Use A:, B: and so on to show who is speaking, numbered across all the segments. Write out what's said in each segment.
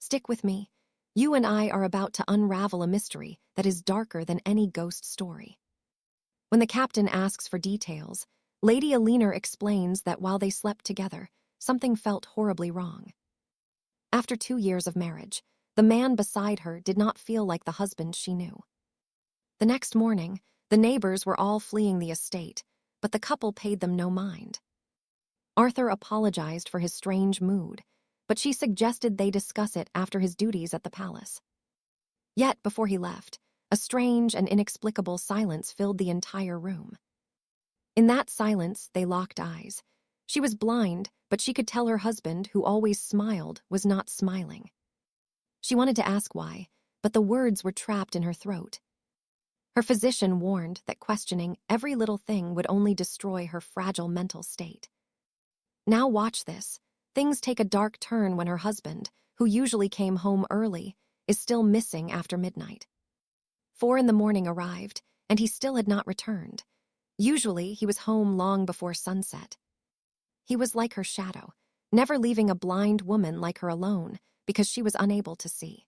A: Stick with me. You and I are about to unravel a mystery that is darker than any ghost story. When the captain asks for details, Lady Alina explains that while they slept together, something felt horribly wrong. After 2 years of marriage, the man beside her did not feel like the husband she knew. The next morning, the neighbors were all fleeing the estate, but the couple paid them no mind. Arthur apologized for his strange mood, but she suggested they discuss it after his duties at the palace. Yet, before he left, a strange and inexplicable silence filled the entire room. In that silence, they locked eyes. She was blind, but she could tell her husband, who always smiled, was not smiling. She wanted to ask why, but the words were trapped in her throat. Her physician warned that questioning every little thing would only destroy her fragile mental state. Now watch this. Things take a dark turn when her husband, who usually came home early, is still missing after midnight. 4 in the morning arrived, and he still had not returned. Usually, he was home long before sunset. He was like her shadow, never leaving a blind woman like her alone because she was unable to see.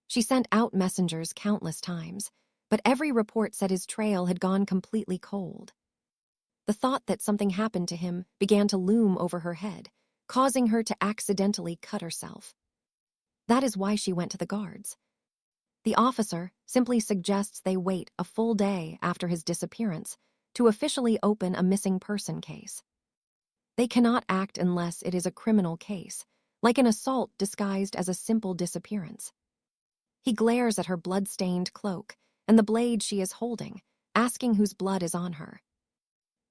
A: She sent out messengers countless times, but every report said his trail had gone completely cold. The thought that something happened to him began to loom over her head, causing her to accidentally cut herself. That is why she went to the guards. The officer simply suggests they wait a full day after his disappearance to officially open a missing person case. They cannot act unless it is a criminal case, like an assault disguised as a simple disappearance. He glares at her blood-stained cloak and the blade she is holding, asking whose blood is on her.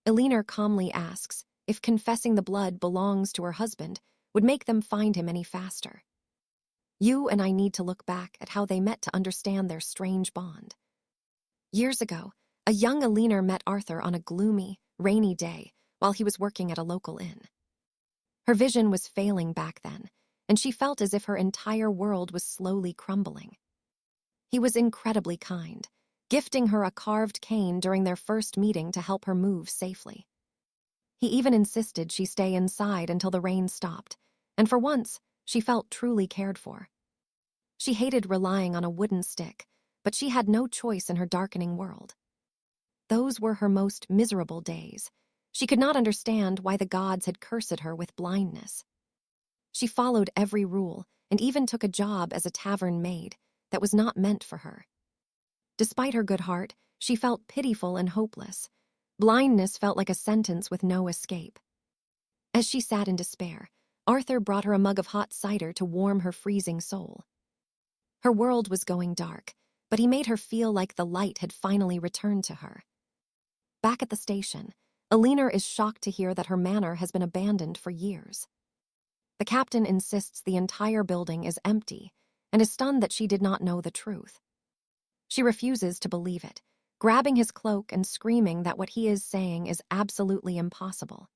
A: Alina calmly asks if confessing the blood belongs to her husband would make them find him any faster. You and I need to look back at how they met to understand their strange bond. Years ago, a young Alina met Arthur on a gloomy, rainy day while he was working at a local inn. Her vision was failing back then, and she felt as if her entire world was slowly crumbling. He was incredibly kind, gifting her a carved cane during their first meeting to help her move safely. He even insisted she stay inside until the rain stopped, and for once, she felt truly cared for. She hated relying on a wooden stick, but she had no choice in her darkening world. Those were her most miserable days. She could not understand why the gods had cursed her with blindness. She followed every rule and even took a job as a tavern maid that was not meant for her. Despite her good heart, she felt pitiful and hopeless. Blindness felt like a sentence with no escape. As she sat in despair, Arthur brought her a mug of hot cider to warm her freezing soul. Her world was going dark, but he made her feel like the light had finally returned to her. Back at the station, Alina is shocked to hear that her manor has been abandoned for years. The captain insists the entire building is empty and is stunned that she did not know the truth. She refuses to believe it, grabbing his cloak and screaming that what he is saying is absolutely impossible.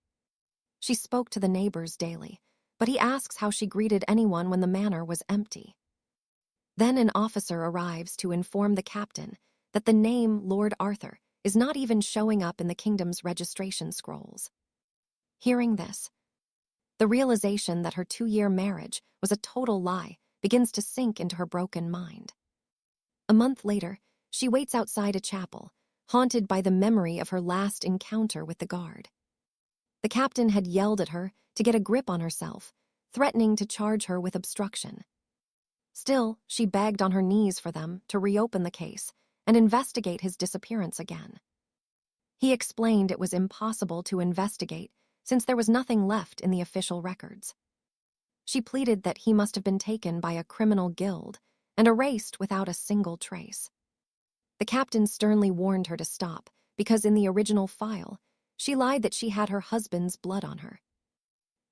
A: She spoke to the neighbors daily, but he asks how she greeted anyone when the manor was empty. Then an officer arrives to inform the captain that the name Lord Arthur is not even showing up in the kingdom's registration scrolls. Hearing this, the realization that her 2-year marriage was a total lie begins to sink into her broken mind. A month later, she waits outside a chapel, haunted by the memory of her last encounter with the guard. The captain had yelled at her to get a grip on herself, threatening to charge her with obstruction. Still, she begged on her knees for them to reopen the case and investigate his disappearance again. He explained it was impossible to investigate since there was nothing left in the official records. She pleaded that he must have been taken by a criminal guild and erased without a single trace. The captain sternly warned her to stop because in the original file, she lied that she had her husband's blood on her.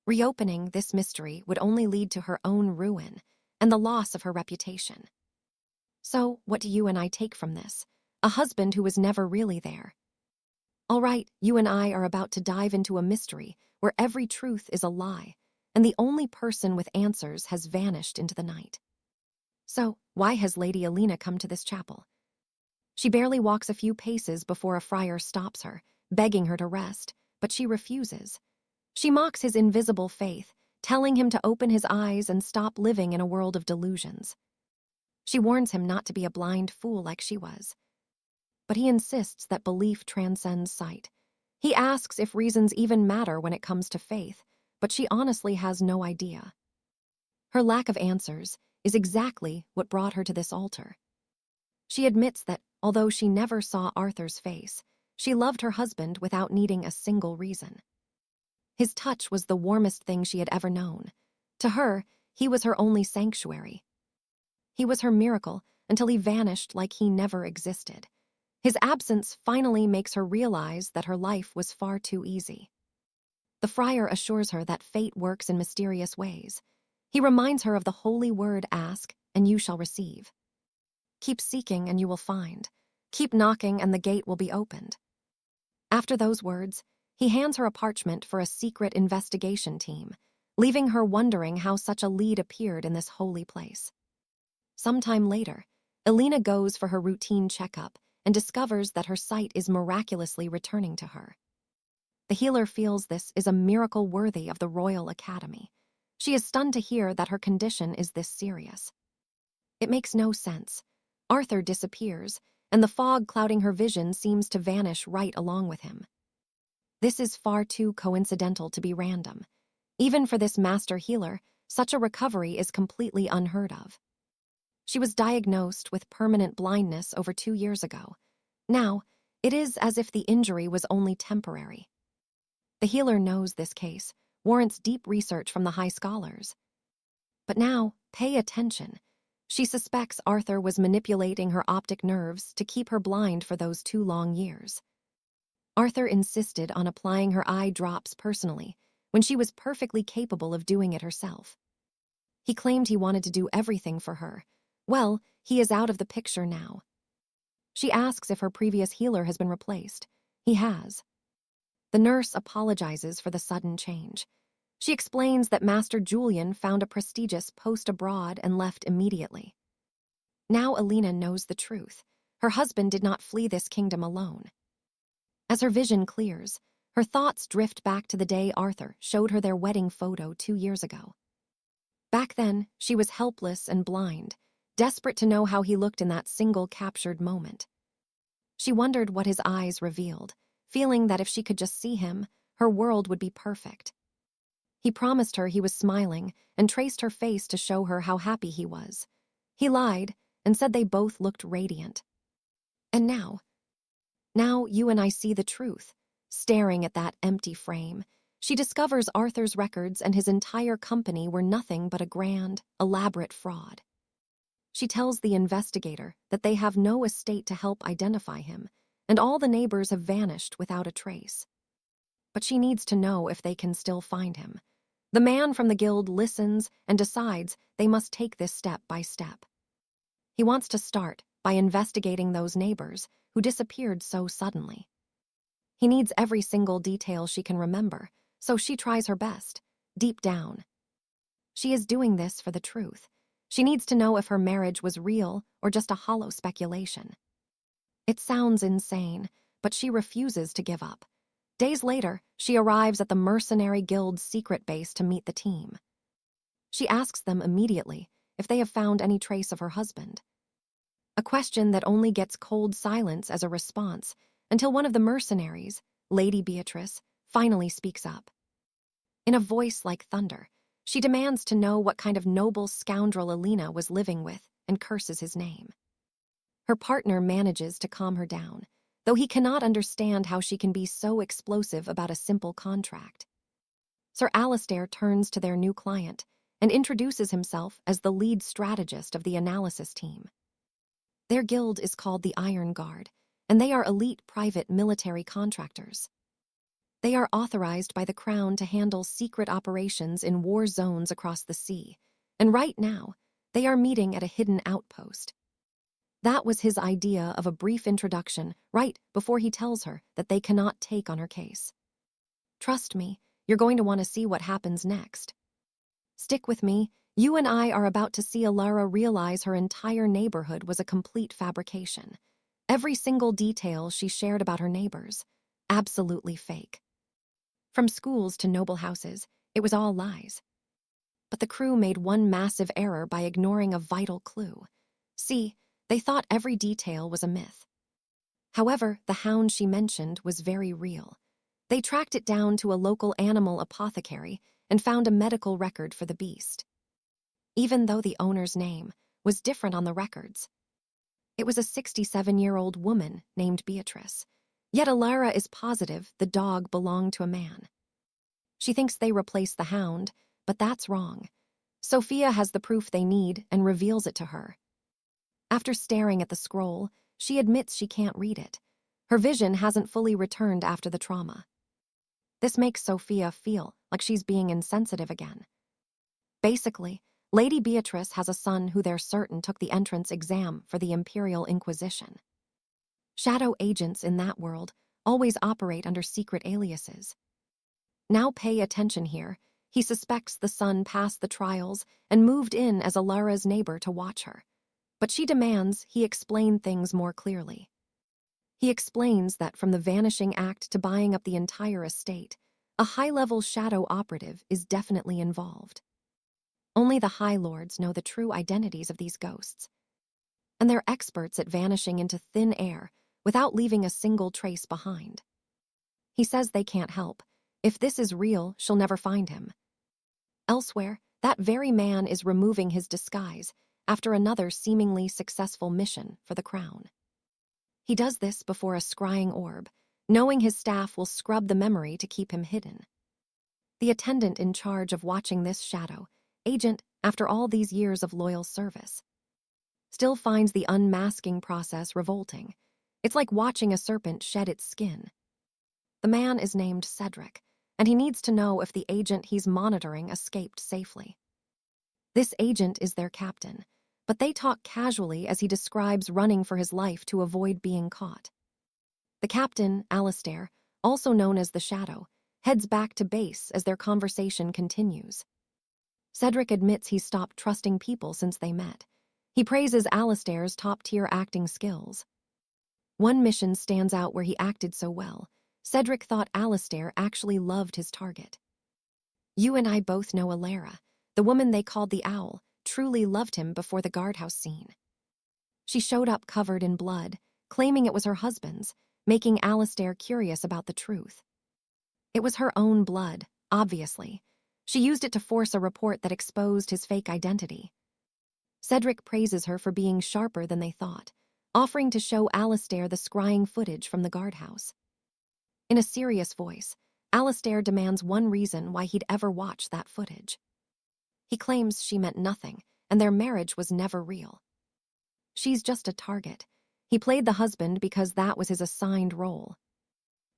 A: Reopening this mystery would only lead to her own ruin and the loss of her reputation. So, what do you and I take from this? A husband who was never really there. All right, you and I are about to dive into a mystery where every truth is a lie, and the only person with answers has vanished into the night. So, why has Lady Alina come to this chapel? She barely walks a few paces before a friar stops her, begging her to rest, but she refuses. She mocks his invisible faith, telling him to open his eyes and stop living in a world of delusions. She warns him not to be a blind fool like she was. But he insists that belief transcends sight. He asks if reasons even matter when it comes to faith, but she honestly has no idea. Her lack of answers is exactly what brought her to this altar. She admits that, although she never saw Arthur's face, she loved her husband without needing a single reason. His touch was the warmest thing she had ever known. To her, he was her only sanctuary. He was her miracle until he vanished like he never existed. His absence finally makes her realize that her life was far too easy. The friar assures her that fate works in mysterious ways. He reminds her of the holy word, ask, and you shall receive. Keep seeking and you will find. Keep knocking and the gate will be opened. After those words, he hands her a parchment for a secret investigation team, leaving her wondering how such a lead appeared in this holy place. Sometime later, Elena goes for her routine checkup and discovers that her sight is miraculously returning to her. The healer feels this is a miracle worthy of the Royal Academy. She is stunned to hear that her condition is this serious. It makes no sense. Arthur disappears, and the fog clouding her vision seems to vanish right along with him. This is far too coincidental to be random. Even for this master healer, such a recovery is completely unheard of. She was diagnosed with permanent blindness over 2 years ago. Now, it is as if the injury was only temporary. The healer knows this case warrants deep research from the high scholars. But now, pay attention. She suspects Arthur was manipulating her optic nerves to keep her blind for those 2 long years. Arthur insisted on applying her eye drops personally, when she was perfectly capable of doing it herself. He claimed he wanted to do everything for her. Well, he is out of the picture now. She asks if her previous healer has been replaced. He has. The nurse apologizes for the sudden change. She explains that Master Julian found a prestigious post abroad and left immediately. Now Elena knows the truth. Her husband did not flee this kingdom alone. As her vision clears, her thoughts drift back to the day Arthur showed her their wedding photo 2 years ago. Back then, she was helpless and blind, desperate to know how he looked in that single captured moment. She wondered what his eyes revealed, feeling that if she could just see him, her world would be perfect. He promised her he was smiling and traced her face to show her how happy he was. He lied and said they both looked radiant. And now you and I see the truth. Staring at that empty frame, she discovers Arthur's records and his entire company were nothing but a grand, elaborate fraud. She tells the investigator that they have no estate to help identify him, and all the neighbors have vanished without a trace. But she needs to know if they can still find him. The man from the guild listens and decides they must take this step by step. He wants to start by investigating those neighbors who disappeared so suddenly. He needs every single detail she can remember, so she tries her best, deep down. She is doing this for the truth. She needs to know if her marriage was real or just a hollow speculation. It sounds insane, but she refuses to give up. Days later, she arrives at the mercenary guild's secret base to meet the team. She asks them immediately if they have found any trace of her husband. A question that only gets cold silence as a response until one of the mercenaries, Lady Beatrice, finally speaks up. In a voice like thunder, she demands to know what kind of noble scoundrel Elena was living with and curses his name. Her partner manages to calm her down, though he cannot understand how she can be so explosive about a simple contract. Sir Alistair turns to their new client and introduces himself as the lead strategist of the analysis team. Their guild is called the Iron Guard, and they are elite private military contractors. They are authorized by the Crown to handle secret operations in war zones across the sea, and right now, they are meeting at a hidden outpost. That was his idea of a brief introduction right before he tells her that they cannot take on her case. Trust me, you're going to want to see what happens next. Stick with me, you and I are about to see Alara realize her entire neighborhood was a complete fabrication. Every single detail she shared about her neighbors, absolutely fake. From schools to noble houses, it was all lies. But the crew made one massive error by ignoring a vital clue. See, they thought every detail was a myth. However, the hound she mentioned was very real. They tracked it down to a local animal apothecary and found a medical record for the beast. Even though the owner's name was different on the records, it was a 67-year-old woman named Beatrice. Yet Alara is positive the dog belonged to a man. She thinks they replaced the hound, but that's wrong. Sophia has the proof they need and reveals it to her. After staring at the scroll, she admits she can't read it. Her vision hasn't fully returned after the trauma. This makes Sophia feel like she's being insensitive again. Basically, Lady Beatrice has a son who they're certain took the entrance exam for the Imperial Inquisition. Shadow agents in that world always operate under secret aliases. Now pay attention here. He suspects the son passed the trials and moved in as Alara's neighbor to watch her. But she demands he explain things more clearly. He explains that from the Vanishing Act to buying up the entire estate, a high-level shadow operative is definitely involved. Only the High Lords know the true identities of these ghosts, and they're experts at vanishing into thin air without leaving a single trace behind. He says they can't help. If this is real, she'll never find him. Elsewhere, that very man is removing his disguise after another seemingly successful mission for the crown. He does this before a scrying orb, knowing his staff will scrub the memory to keep him hidden. The attendant in charge of watching this shadow agent, after all these years of loyal service, still finds the unmasking process revolting. It's like watching a serpent shed its skin. The man is named Cedric, and he needs to know if the agent he's monitoring escaped safely. This agent is their captain, but they talk casually as he describes running for his life to avoid being caught. The captain, Alistair, also known as the Shadow, heads back to base as their conversation continues. Cedric admits he's stopped trusting people since they met. He praises Alistair's top-tier acting skills. One mission stands out where he acted so well. Cedric thought Alistair actually loved his target. You and I both know Alara, the woman they called the Owl, truly loved him before the guardhouse scene. She showed up covered in blood, claiming it was her husband's, making Alistair curious about the truth. It was her own blood, obviously. She used it to force a report that exposed his fake identity. Cedric praises her for being sharper than they thought, offering to show Alistair the scrying footage from the guardhouse. In a serious voice, Alistair demands one reason why he'd ever watch that footage. He claims she meant nothing, and their marriage was never real. She's just a target. He played the husband because that was his assigned role.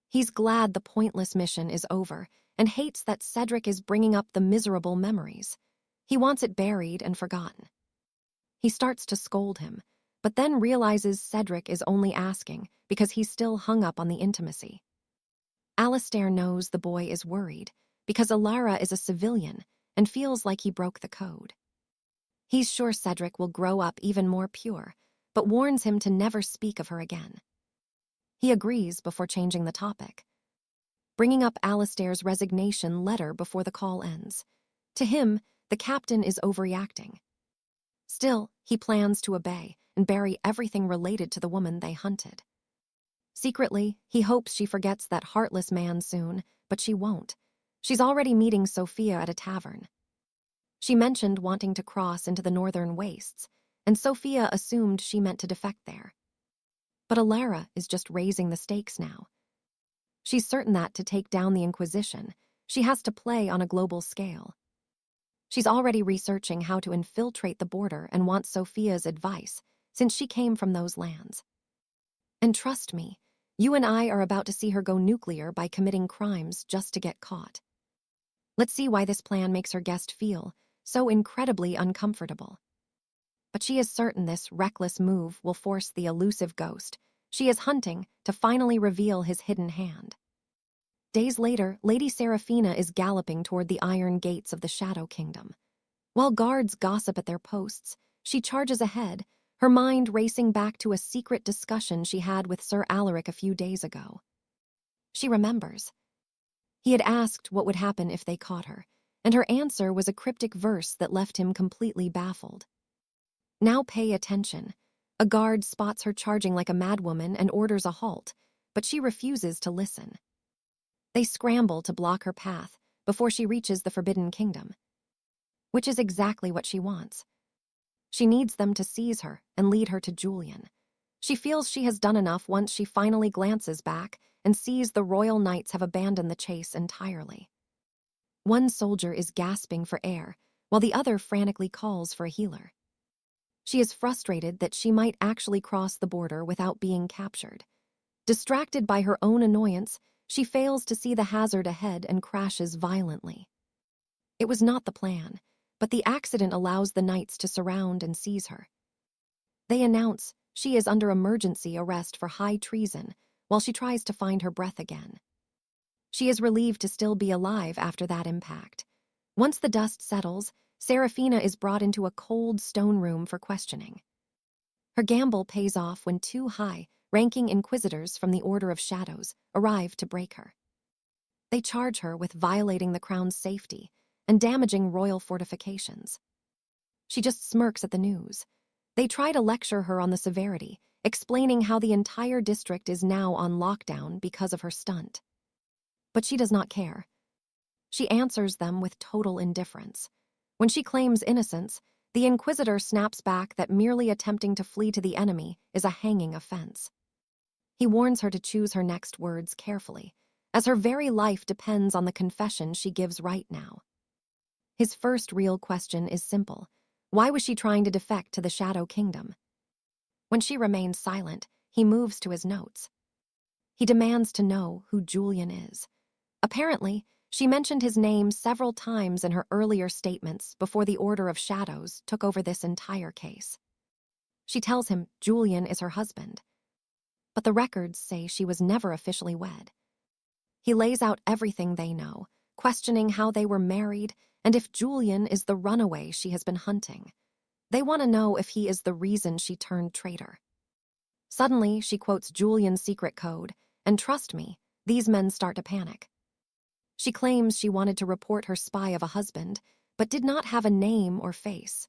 A: He's glad the pointless mission is over and hates that Cedric is bringing up the miserable memories. He wants it buried and forgotten. He starts to scold him, but then realizes Cedric is only asking because he's still hung up on the intimacy. Alistair knows the boy is worried because Alara is a civilian and feels like he broke the code. He's sure Cedric will grow up even more pure, but warns him to never speak of her again. He agrees before changing the topic, bringing up Alistair's resignation letter before the call ends. To him, the captain is overreacting. Still, he plans to obey and bury everything related to the woman they hunted. Secretly, he hopes she forgets that heartless man soon, but she won't. She's already meeting Sophia at a tavern. She mentioned wanting to cross into the northern wastes, and Sophia assumed she meant to defect there. But Alara is just raising the stakes now. She's certain that to take down the Inquisition, she has to play on a global scale. She's already researching how to infiltrate the border and wants Sophia's advice, since she came from those lands. And trust me, you and I are about to see her go nuclear by committing crimes just to get caught. Let's see why this plan makes her guest feel so incredibly uncomfortable. But she is certain this reckless move will force the elusive ghost she is hunting to finally reveal his hidden hand. Days later, Lady Seraphina is galloping toward the iron gates of the Shadow Kingdom. While guards gossip at their posts, she charges ahead, her mind racing back to a secret discussion she had with Sir Alaric a few days ago. She remembers. He had asked what would happen if they caught her, and her answer was a cryptic verse that left him completely baffled. "Now pay attention." A guard spots her charging like a madwoman and orders a halt, but she refuses to listen. They scramble to block her path before she reaches the Forbidden Kingdom, which is exactly what she wants. She needs them to seize her and lead her to Julian. She feels she has done enough once she finally glances back and sees the royal knights have abandoned the chase entirely. One soldier is gasping for air, while the other frantically calls for a healer. She is frustrated that she might actually cross the border without being captured. Distracted by her own annoyance, she fails to see the hazard ahead and crashes violently. It was not the plan, but the accident allows the knights to surround and seize her. They announce she is under emergency arrest for high treason while she tries to find her breath again. She is relieved to still be alive after that impact. Once the dust settles, Seraphina is brought into a cold stone room for questioning. Her gamble pays off when two high-ranking inquisitors from the Order of Shadows arrive to break her. They charge her with violating the crown's safety and damaging royal fortifications. She just smirks at the news. They try to lecture her on the severity, explaining how the entire district is now on lockdown because of her stunt. But she does not care. She answers them with total indifference. When she claims innocence, the Inquisitor snaps back that merely attempting to flee to the enemy is a hanging offense. He warns her to choose her next words carefully, as her very life depends on the confession she gives right now. His first real question is simple. Why was she trying to defect to the Shadow Kingdom? When she remains silent, he moves to his notes. He demands to know who Julian is. Apparently, she mentioned his name several times in her earlier statements before the Order of Shadows took over this entire case. She tells him Julian is her husband, but the records say she was never officially wed. He lays out everything they know, questioning how they were married and if Julian is the runaway she has been hunting. They want to know if he is the reason she turned traitor. Suddenly, she quotes Julian's secret code, and trust me, these men start to panic. She claims she wanted to report her spy of a husband, but did not have a name or face.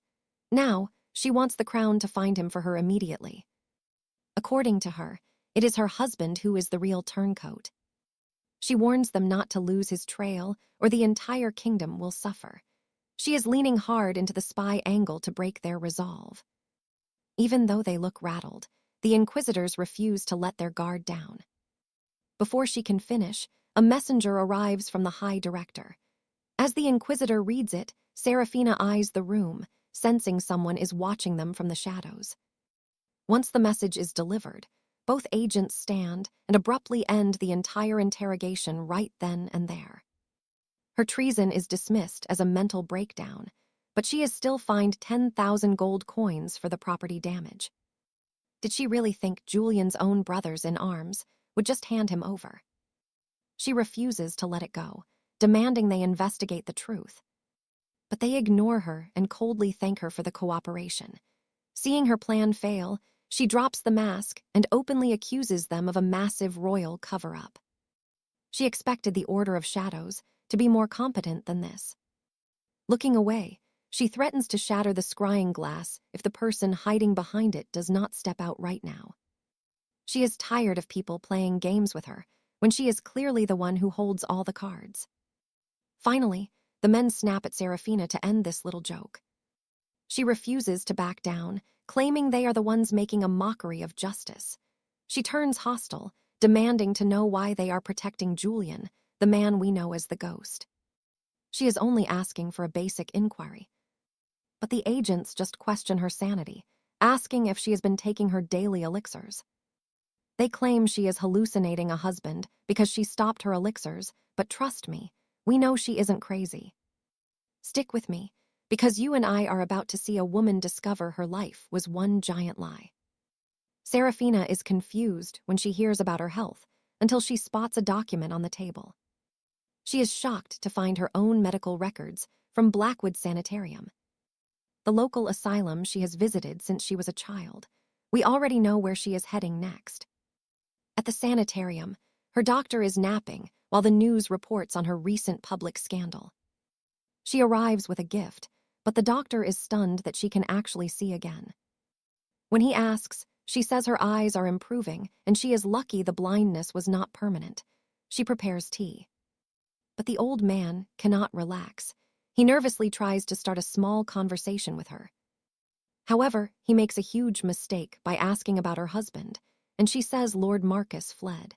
A: Now, she wants the crown to find him for her immediately. According to her, it is her husband who is the real turncoat. She warns them not to lose his trail, or the entire kingdom will suffer. She is leaning hard into the spy angle to break their resolve. Even though they look rattled, the Inquisitors refuse to let their guard down. Before she can finish, a messenger arrives from the High Director. As the Inquisitor reads it, Seraphina eyes the room, sensing someone is watching them from the shadows. Once the message is delivered, both agents stand and abruptly end the entire interrogation right then and there. Her treason is dismissed as a mental breakdown, but she is still fined 10,000 gold coins for the property damage. Did she really think Julian's own brothers in arms would just hand him over? She refuses to let it go, demanding they investigate the truth. But they ignore her and coldly thank her for the cooperation. Seeing her plan fail, she drops the mask and openly accuses them of a massive royal cover-up. She expected the Order of Shadows to be more competent than this. Looking away, she threatens to shatter the scrying glass if the person hiding behind it does not step out right now. She is tired of people playing games with her when she is clearly the one who holds all the cards. Finally, the men snap at Seraphina to end this little joke. She refuses to back down, claiming they are the ones making a mockery of justice. She turns hostile, demanding to know why they are protecting Julian, the man we know as the Ghost. She is only asking for a basic inquiry. But the agents just question her sanity, asking if she has been taking her daily elixirs. They claim she is hallucinating a husband because she stopped her elixirs, but trust me, we know she isn't crazy. Stick with me, because you and I are about to see a woman discover her life was one giant lie. Seraphina is confused when she hears about her health until she spots a document on the table. She is shocked to find her own medical records from Blackwood Sanitarium, the local asylum she has visited since she was a child. We already know where she is heading next. At the sanitarium, her doctor is napping while the news reports on her recent public scandal. She arrives with a gift, but the doctor is stunned that she can actually see again. When he asks, she says her eyes are improving and she is lucky the blindness was not permanent. She prepares tea. But the old man cannot relax. He nervously tries to start a small conversation with her. However, he makes a huge mistake by asking about her husband, and she says Lord Marcus fled.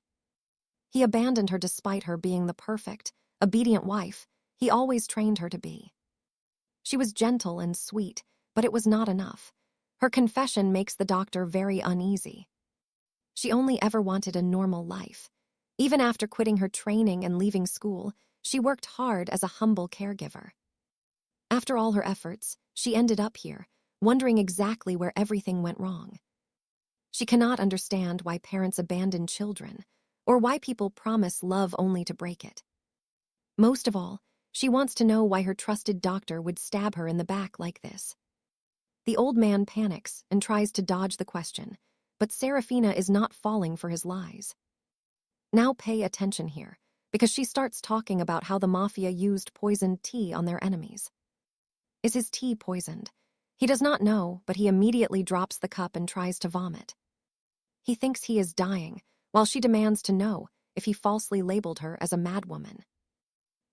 A: He abandoned her despite her being the perfect, obedient wife he always trained her to be. She was gentle and sweet, but it was not enough. Her confession makes the doctor very uneasy. She only ever wanted a normal life. Even after quitting her training and leaving school, she worked hard as a humble caregiver. After all her efforts, she ended up here, wondering exactly where everything went wrong. She cannot understand why parents abandon children, or why people promise love only to break it. Most of all, she wants to know why her trusted doctor would stab her in the back like this. The old man panics and tries to dodge the question, but Serafina is not falling for his lies. Now pay attention here, because she starts talking about how the mafia used poisoned tea on their enemies. Is his tea poisoned? He does not know, but he immediately drops the cup and tries to vomit. He thinks he is dying, while she demands to know if he falsely labeled her as a madwoman.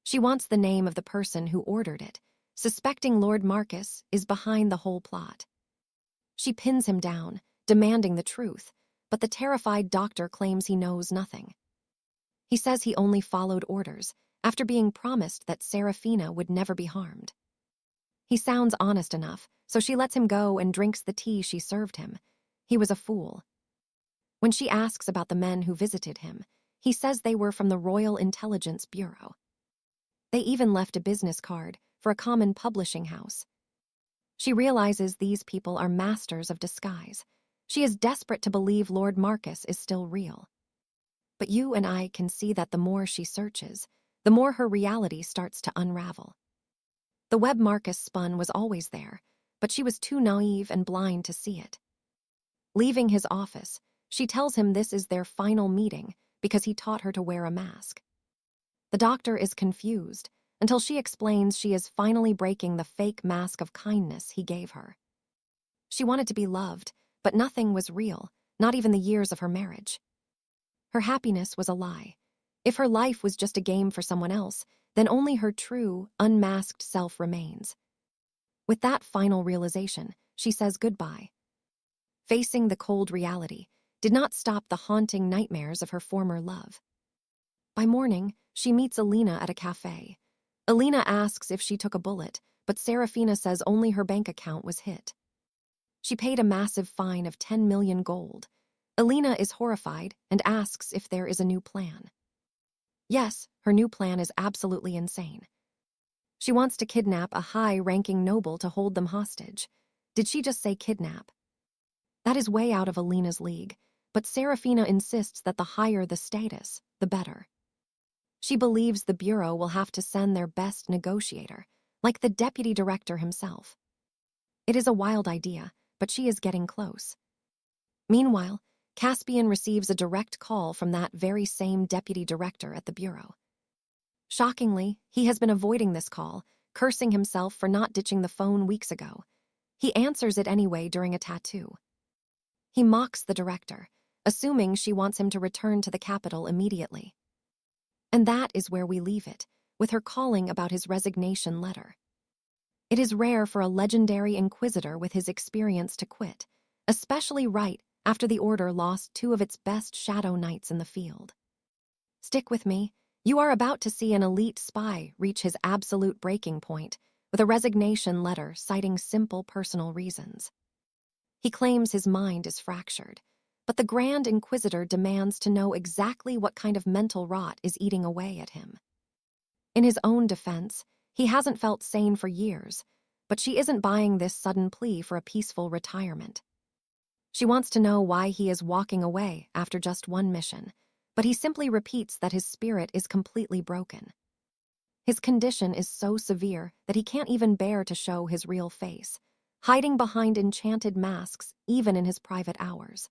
A: She wants the name of the person who ordered it, suspecting Lord Marcus is behind the whole plot. She pins him down, demanding the truth, but the terrified doctor claims he knows nothing. He says he only followed orders, after being promised that Serafina would never be harmed. He sounds honest enough, so she lets him go and drinks the tea she served him. He was a fool. When she asks about the men who visited him, he says they were from the Royal Intelligence Bureau. They even left a business card for a common publishing house. She realizes these people are masters of disguise. She is desperate to believe Lord Marcus is still real. But you and I can see that the more she searches, the more her reality starts to unravel. The web Marcus spun was always there, but she was too naive and blind to see it. Leaving his office, she tells him this is their final meeting because he taught her to wear a mask. The doctor is confused until she explains she is finally breaking the fake mask of kindness he gave her. She wanted to be loved, but nothing was real, not even the years of her marriage. Her happiness was a lie. If her life was just a game for someone else, then only her true, unmasked self remains. With that final realization, she says goodbye. Facing the cold reality did not stop the haunting nightmares of her former love. By morning, she meets Alina at a cafe. Alina asks if she took a bullet, but Serafina says only her bank account was hit. She paid a massive fine of 10 million gold. Alina is horrified and asks if there is a new plan. Yes, her new plan is absolutely insane. She wants to kidnap a high-ranking noble to hold them hostage. Did she just say kidnap? That is way out of Alina's league, but Serafina insists that the higher the status, the better. She believes the Bureau will have to send their best negotiator, like the deputy director himself. It is a wild idea, but she is getting close. Meanwhile, Caspian receives a direct call from that very same deputy director at the Bureau. Shockingly, he has been avoiding this call, cursing himself for not ditching the phone weeks ago. He answers it anyway during a tattoo. He mocks the director, assuming she wants him to return to the capital immediately. And that is where we leave it, with her calling about his resignation letter. It is rare for a legendary inquisitor with his experience to quit, especially right after the order lost two of its best shadow knights in the field. Stick with me. You are about to see an elite spy reach his absolute breaking point with a resignation letter citing simple personal reasons. He claims his mind is fractured, but the Grand Inquisitor demands to know exactly what kind of mental rot is eating away at him. In his own defense, he hasn't felt sane for years, but she isn't buying this sudden plea for a peaceful retirement. She wants to know why he is walking away after just one mission, but he simply repeats that his spirit is completely broken. His condition is so severe that he can't even bear to show his real face, hiding behind enchanted masks even in his private hours.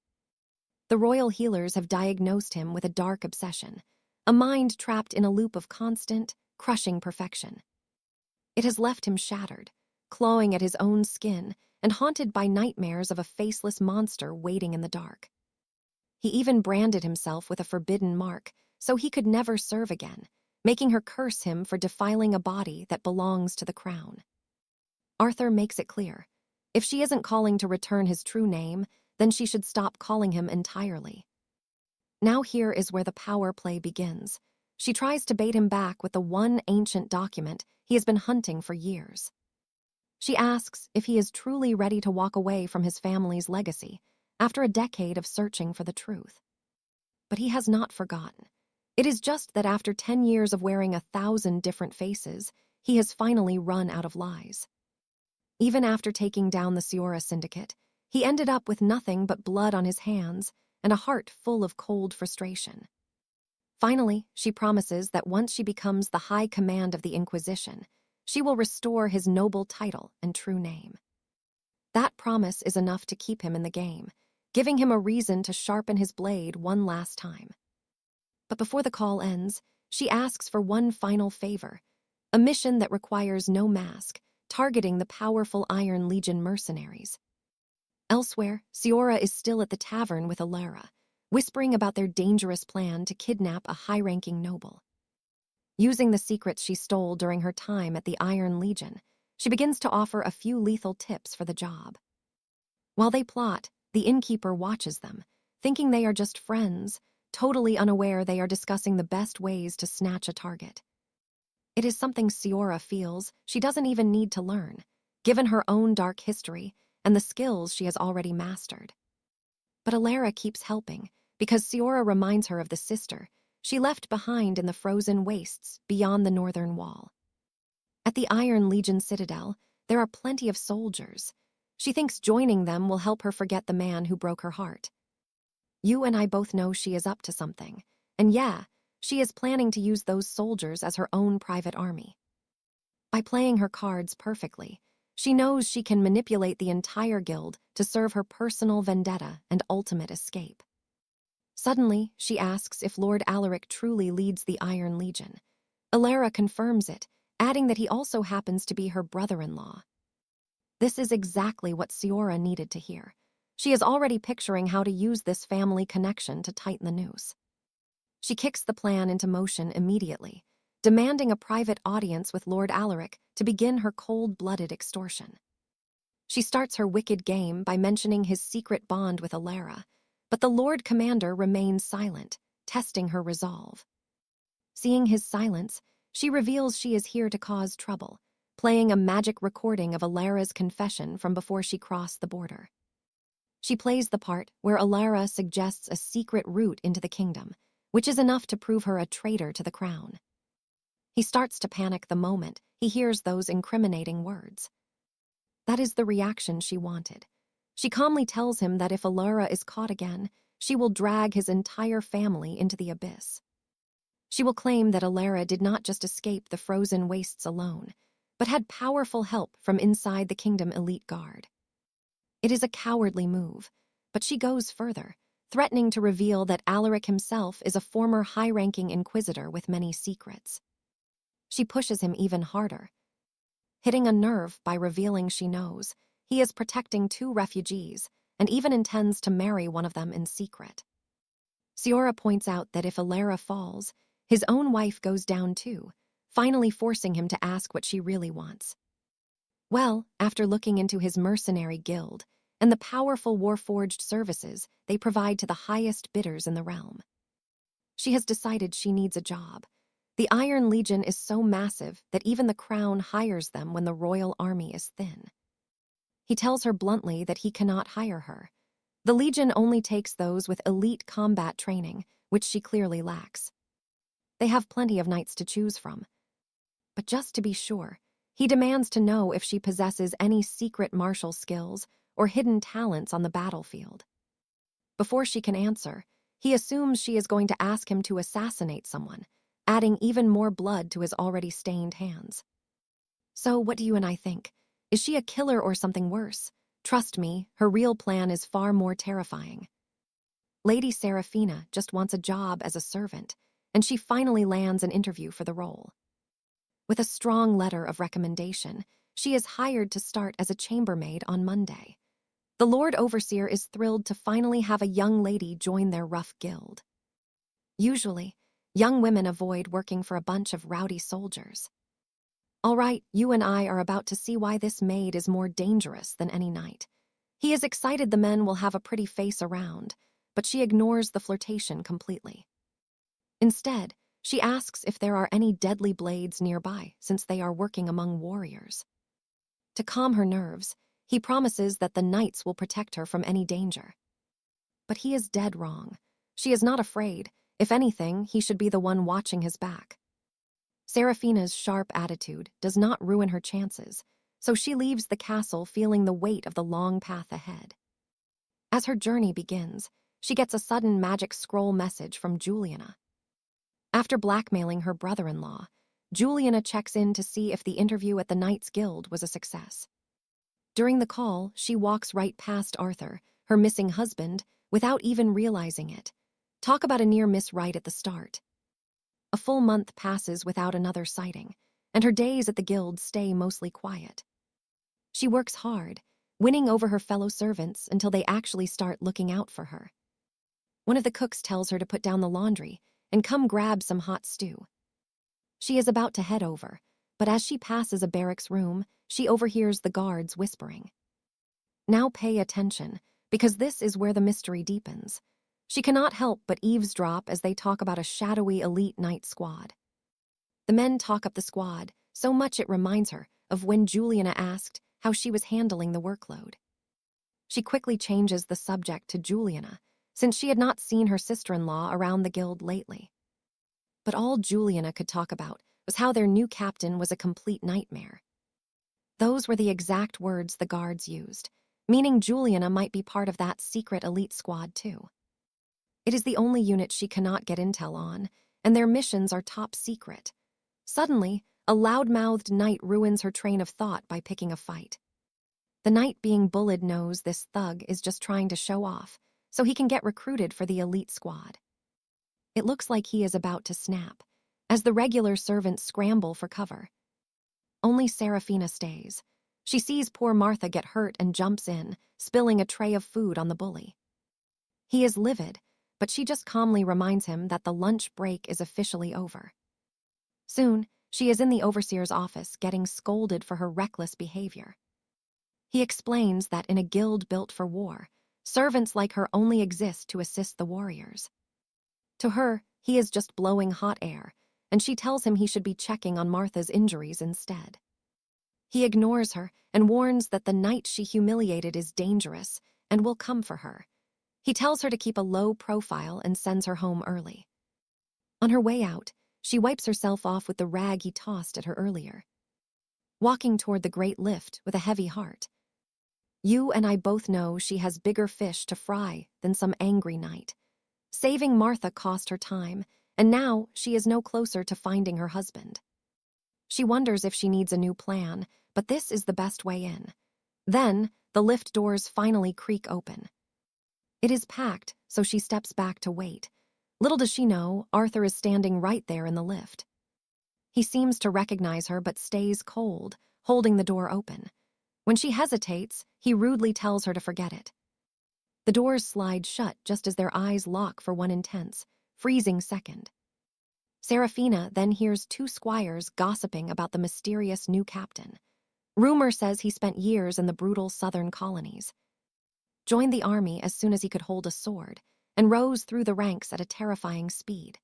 A: The royal healers have diagnosed him with a dark obsession, a mind trapped in a loop of constant, crushing perfection. It has left him shattered, clawing at his own skin and haunted by nightmares of a faceless monster waiting in the dark. He even branded himself with a forbidden mark so he could never serve again, making her curse him for defiling a body that belongs to the crown. Arthur makes it clear, if she isn't calling to return his true name, then she should stop calling him entirely. Now here is where the power play begins. She tries to bait him back with the one ancient document he has been hunting for years. She asks if he is truly ready to walk away from his family's legacy after a decade of searching for the truth. But he has not forgotten. It is just that after 10 years of wearing 1,000 different faces, he has finally run out of lies. Even after taking down the Seora syndicate, he ended up with nothing but blood on his hands and a heart full of cold frustration. Finally, she promises that once she becomes the high command of the Inquisition, she will restore his noble title and true name. That promise is enough to keep him in the game, giving him a reason to sharpen his blade one last time. But before the call ends, she asks for one final favor, a mission that requires no mask, targeting the powerful Iron Legion mercenaries. Elsewhere, Seora is still at the tavern with Alara, whispering about their dangerous plan to kidnap a high-ranking noble. Using the secrets she stole during her time at the Iron Legion, she begins to offer a few lethal tips for the job. While they plot, the innkeeper watches them, thinking they are just friends, totally unaware they are discussing the best ways to snatch a target. It is something Seora feels she doesn't even need to learn, given her own dark history and the skills she has already mastered. But Alara keeps helping, because Seora reminds her of the sister she left behind in the frozen wastes beyond the northern wall. At the Iron Legion Citadel, there are plenty of soldiers. She thinks joining them will help her forget the man who broke her heart. You and I both know she is up to something, and yeah, she is planning to use those soldiers as her own private army. By playing her cards perfectly, she knows she can manipulate the entire guild to serve her personal vendetta and ultimate escape. Suddenly, she asks if Lord Alaric truly leads the Iron Legion. Alara confirms it, adding that he also happens to be her brother-in-law. This is exactly what Seora needed to hear. She is already picturing how to use this family connection to tighten the noose. She kicks the plan into motion immediately, demanding a private audience with Lord Alaric to begin her cold-blooded extortion. She starts her wicked game by mentioning his secret bond with Alara, but the Lord Commander remains silent, testing her resolve. Seeing his silence, she reveals she is here to cause trouble, playing a magic recording of Alara's confession from before she crossed the border. She plays the part where Alara suggests a secret route into the kingdom, which is enough to prove her a traitor to the crown. He starts to panic the moment he hears those incriminating words. That is the reaction she wanted. She calmly tells him that if Alara is caught again, she will drag his entire family into the abyss. She will claim that Alara did not just escape the frozen wastes alone, but had powerful help from inside the kingdom elite guard. It is a cowardly move, but she goes further, threatening to reveal that Alaric himself is a former high-ranking inquisitor with many secrets. She pushes him even harder, hitting a nerve by revealing she knows he is protecting 2 refugees and even intends to marry one of them in secret. Seora points out that if Alara falls, his own wife goes down too, finally forcing him to ask what she really wants. Well, after looking into his mercenary guild and the powerful Warforged services they provide to the highest bidders in the realm, she has decided she needs a job. The Iron Legion is so massive that even the crown hires them when the royal army is thin. He tells her bluntly that he cannot hire her. The Legion only takes those with elite combat training, which she clearly lacks. They have plenty of knights to choose from. But just to be sure, he demands to know if she possesses any secret martial skills or hidden talents on the battlefield. Before she can answer, he assumes she is going to ask him to assassinate someone, adding even more blood to his already stained hands. So what do you and I think? Is she a killer or something worse? Trust me, her real plan is far more terrifying. Lady Seraphina just wants a job as a servant, and she finally lands an interview for the role. With a strong letter of recommendation, she is hired to start as a chambermaid on Monday. The Lord Overseer is thrilled to finally have a young lady join their rough guild. Usually, young women avoid working for a bunch of rowdy soldiers. All right, you and I are about to see why this maid is more dangerous than any knight. He is excited the men will have a pretty face around, but she ignores the flirtation completely. Instead, she asks if there are any deadly blades nearby since they are working among warriors. To calm her nerves, he promises that the knights will protect her from any danger. But he is dead wrong. She is not afraid. If anything, he should be the one watching his back. Seraphina's sharp attitude does not ruin her chances, so she leaves the castle feeling the weight of the long path ahead. As her journey begins, she gets a sudden magic scroll message from Juliana. After blackmailing her brother-in-law, Juliana checks in to see if the interview at the Knights Guild was a success. During the call, she walks right past Arthur, her missing husband, without even realizing it. Talk about a near miss right at the start. A full month passes without another sighting, and her days at the guild stay mostly quiet. She works hard, winning over her fellow servants until they actually start looking out for her. One of the cooks tells her to put down the laundry and come grab some hot stew. She is about to head over, but as she passes a barracks room, she overhears the guards whispering. Now pay attention, because this is where the mystery deepens. She cannot help but eavesdrop as they talk about a shadowy elite knight squad. The men talk up the squad, so much it reminds her of when Juliana asked how she was handling the workload. She quickly changes the subject to Juliana, since she had not seen her sister-in-law around the guild lately. But all Juliana could talk about was how their new captain was a complete nightmare. Those were the exact words the guards used, meaning Juliana might be part of that secret elite squad too. It is the only unit she cannot get intel on, and their missions are top secret. Suddenly, a loud-mouthed knight ruins her train of thought by picking a fight. The knight being bullied knows this thug is just trying to show off, so he can get recruited for the elite squad. It looks like he is about to snap, as the regular servants scramble for cover. Only Seraphina stays. She sees poor Martha get hurt and jumps in, spilling a tray of food on the bully. He is livid, but she just calmly reminds him that the lunch break is officially over. Soon, she is in the overseer's office getting scolded for her reckless behavior. He explains that in a guild built for war, servants like her only exist to assist the warriors. To her, he is just blowing hot air, and she tells him he should be checking on Martha's injuries instead. He ignores her and warns that the knight she humiliated is dangerous and will come for her. He tells her to keep a low profile and sends her home early. On her way out, she wipes herself off with the rag he tossed at her earlier. Walking toward the great lift with a heavy heart. You and I both know she has bigger fish to fry than some angry knight. Saving Martha cost her time, and now she is no closer to finding her husband. She wonders if she needs a new plan, but this is the best way in. Then, the lift doors finally creak open. It is packed, so she steps back to wait. Little does she know, Arthur is standing right there in the lift. He seems to recognize her but stays cold, holding the door open. When she hesitates, he rudely tells her to forget it. The doors slide shut just as their eyes lock for one intense, freezing second. Seraphina then hears two squires gossiping about the mysterious new captain. Rumor says he spent years in the brutal southern colonies, joined the army as soon as he could hold a sword, and rose through the ranks at a terrifying speed.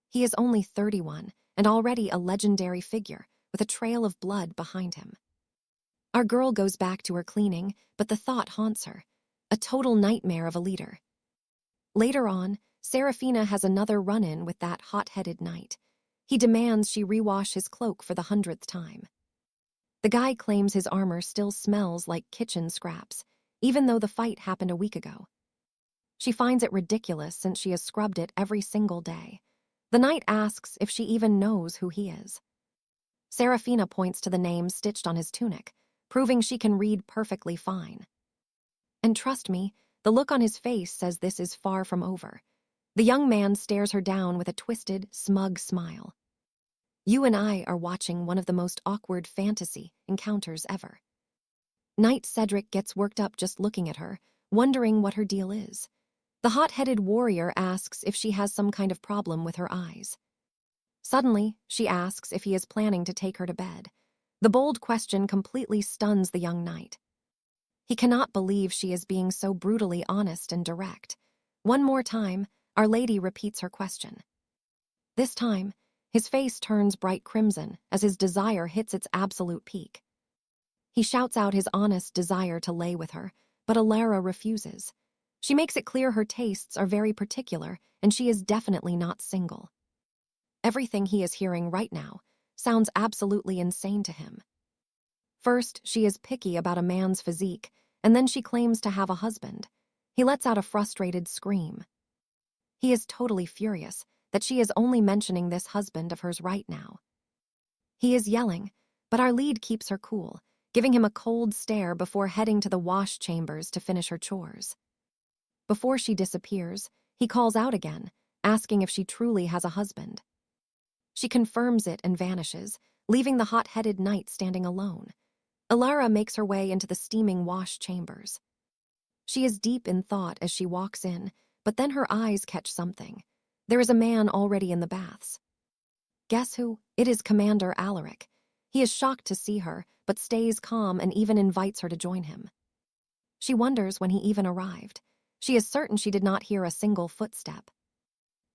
A: He is only 31 and already a legendary figure with a trail of blood behind him. Our girl goes back to her cleaning, but the thought haunts her, a total nightmare of a leader. Later on, Seraphina has another run-in with that hot-headed knight. He demands she rewash his cloak for the 100th time. The guy claims his armor still smells like kitchen scraps, even though the fight happened a week ago. She finds it ridiculous since she has scrubbed it every single day. The knight asks if she even knows who he is. Seraphina points to the name stitched on his tunic, proving she can read perfectly fine. And trust me, the look on his face says this is far from over. The young man stares her down with a twisted, smug smile. You and I are watching one of the most awkward fantasy encounters ever. Knight Cedric gets worked up just looking at her, wondering what her deal is. The hot-headed warrior asks if she has some kind of problem with her eyes. Suddenly, she asks if he is planning to take her to bed. The bold question completely stuns the young knight. He cannot believe she is being so brutally honest and direct. One more time, Our Lady repeats her question. This time, his face turns bright crimson as his desire hits its absolute peak. He shouts out his honest desire to lay with her, but Alara refuses. She makes it clear her tastes are very particular and she is definitely not single. Everything he is hearing right now sounds absolutely insane to him. First, she is picky about a man's physique, and then she claims to have a husband. He lets out a frustrated scream. He is totally furious that she is only mentioning this husband of hers right now. He is yelling, but our lead keeps her cool, giving him a cold stare before heading to the wash chambers to finish her chores. Before she disappears, he calls out again, asking if she truly has a husband. She confirms it and vanishes, leaving the hot-headed knight standing alone. Alara makes her way into the steaming wash chambers. She is deep in thought as she walks in, but then her eyes catch something. There is a man already in the baths. Guess who? It is Commander Alaric. He is shocked to see her, but stays calm and even invites her to join him. She wonders when he even arrived. She is certain she did not hear a single footstep.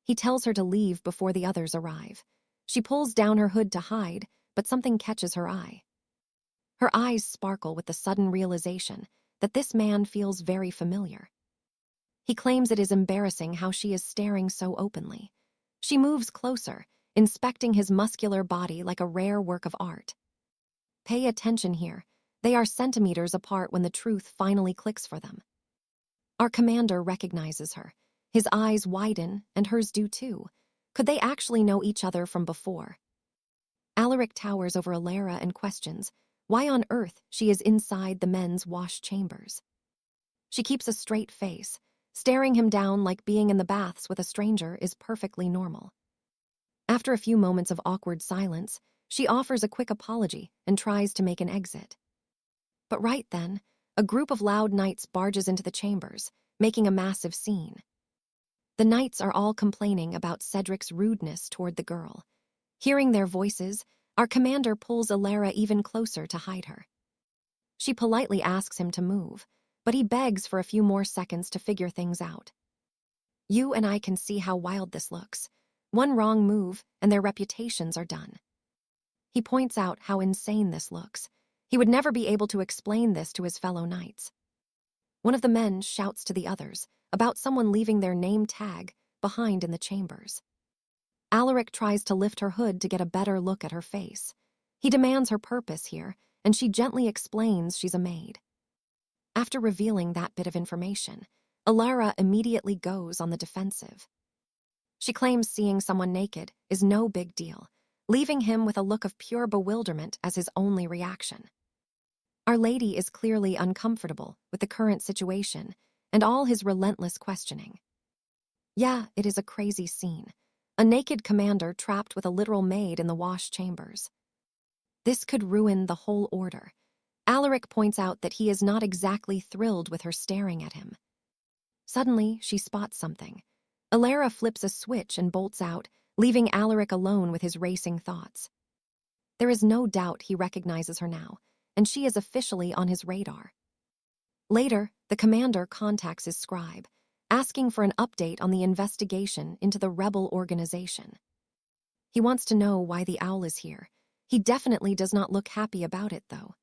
A: He tells her to leave before the others arrive. She pulls down her hood to hide, but something catches her eye. Her eyes sparkle with the sudden realization that this man feels very familiar. He claims it is embarrassing how she is staring so openly. She moves closer, inspecting his muscular body like a rare work of art. Pay attention here. They are centimeters apart when the truth finally clicks for them. Our commander recognizes her. His eyes widen, and hers do too. Could they actually know each other from before? Alaric towers over Alara and questions why on earth she is inside the men's wash chambers. She keeps a straight face. Staring him down like being in the baths with a stranger is perfectly normal. After a few moments of awkward silence, she offers a quick apology and tries to make an exit. But right then, a group of loud knights barges into the chambers, making a massive scene. The knights are all complaining about Cedric's rudeness toward the girl. Hearing their voices, our commander pulls Alara even closer to hide her. She politely asks him to move, but he begs for a few more seconds to figure things out. You and I can see how wild this looks. One wrong move, and their reputations are done. He points out how insane this looks. He would never be able to explain this to his fellow knights. One of the men shouts to the others about someone leaving their name tag behind in the chambers. Alaric tries to lift her hood to get a better look at her face. He demands her purpose here, and she gently explains she's a maid. After revealing that bit of information, Alara immediately goes on the defensive. She claims seeing someone naked is no big deal, leaving him with a look of pure bewilderment as his only reaction. Our Lady is clearly uncomfortable with the current situation and all his relentless questioning. Yeah, it is a crazy scene. A naked commander trapped with a literal maid in the wash chambers. This could ruin the whole order. Alaric points out that he is not exactly thrilled with her staring at him. Suddenly, she spots something. Alara flips a switch and bolts out, leaving Alaric alone with his racing thoughts. There is no doubt he recognizes her now, and she is officially on his radar. Later, the commander contacts his scribe, asking for an update on the investigation into the rebel organization. He wants to know why the owl is here. He definitely does not look happy about it, though.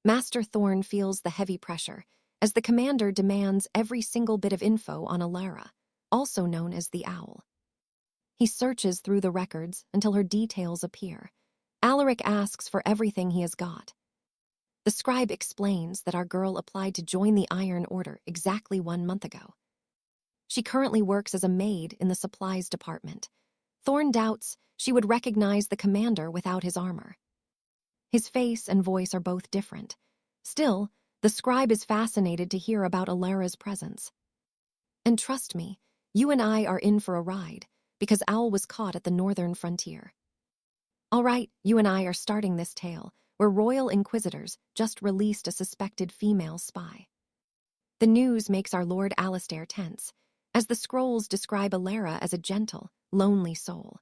A: Master Thorn feels the heavy pressure as the commander demands every single bit of info on Alara, also known as the owl. He searches through the records until her details appear. Alaric asks for everything he has got. The scribe explains that our girl applied to join the Iron Order exactly 1 month ago. She currently works as a maid in the supplies department. Thorn doubts she would recognize the commander without his armor. His face and voice are both different. Still, the scribe is fascinated to hear about Alara's presence. And trust me, you and I are in for a ride, because Owl was caught at the northern frontier. All right, you and I are starting this tale, where royal inquisitors just released a suspected female spy. The news makes our Lord Alastair tense, as the scrolls describe Alara as a gentle, lonely soul.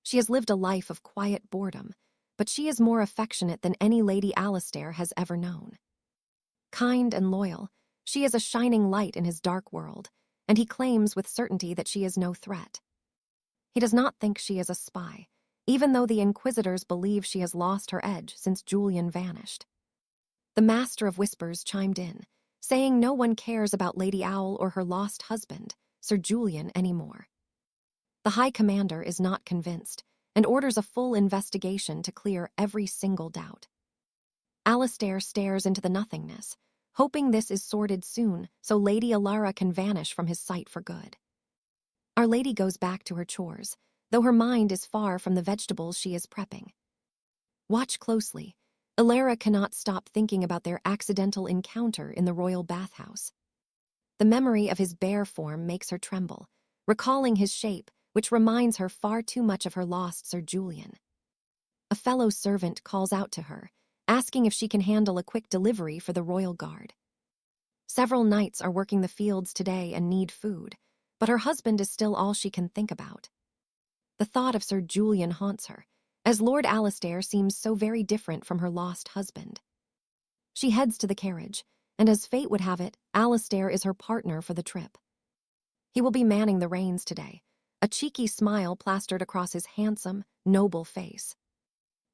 A: She has lived a life of quiet boredom, but she is more affectionate than any Lady Alastair has ever known. Kind and loyal, she is a shining light in his dark world, and he claims with certainty that she is no threat. He does not think she is a spy, even though the Inquisitors believe she has lost her edge since Julian vanished. The Master of Whispers chimed in, saying no one cares about Lady Owl or her lost husband, Sir Julian, anymore. The High Commander is not convinced and orders a full investigation to clear every single doubt. Alastair stares into the nothingness, hoping this is sorted soon so Lady Alara can vanish from his sight for good. Our Lady goes back to her chores, though her mind is far from the vegetables she is prepping. Watch closely. Alara cannot stop thinking about their accidental encounter in the royal bathhouse. The memory of his bear form makes her tremble, recalling his shape, which reminds her far too much of her lost Sir Julian. A fellow servant calls out to her, asking if she can handle a quick delivery for the royal guard. Several knights are working the fields today and need food, but her husband is still all she can think about. The thought of Sir Julian haunts her, as Lord Alastair seems so very different from her lost husband. She heads to the carriage, and as fate would have it, Alastair is her partner for the trip. He will be manning the reins today, a cheeky smile plastered across his handsome, noble face.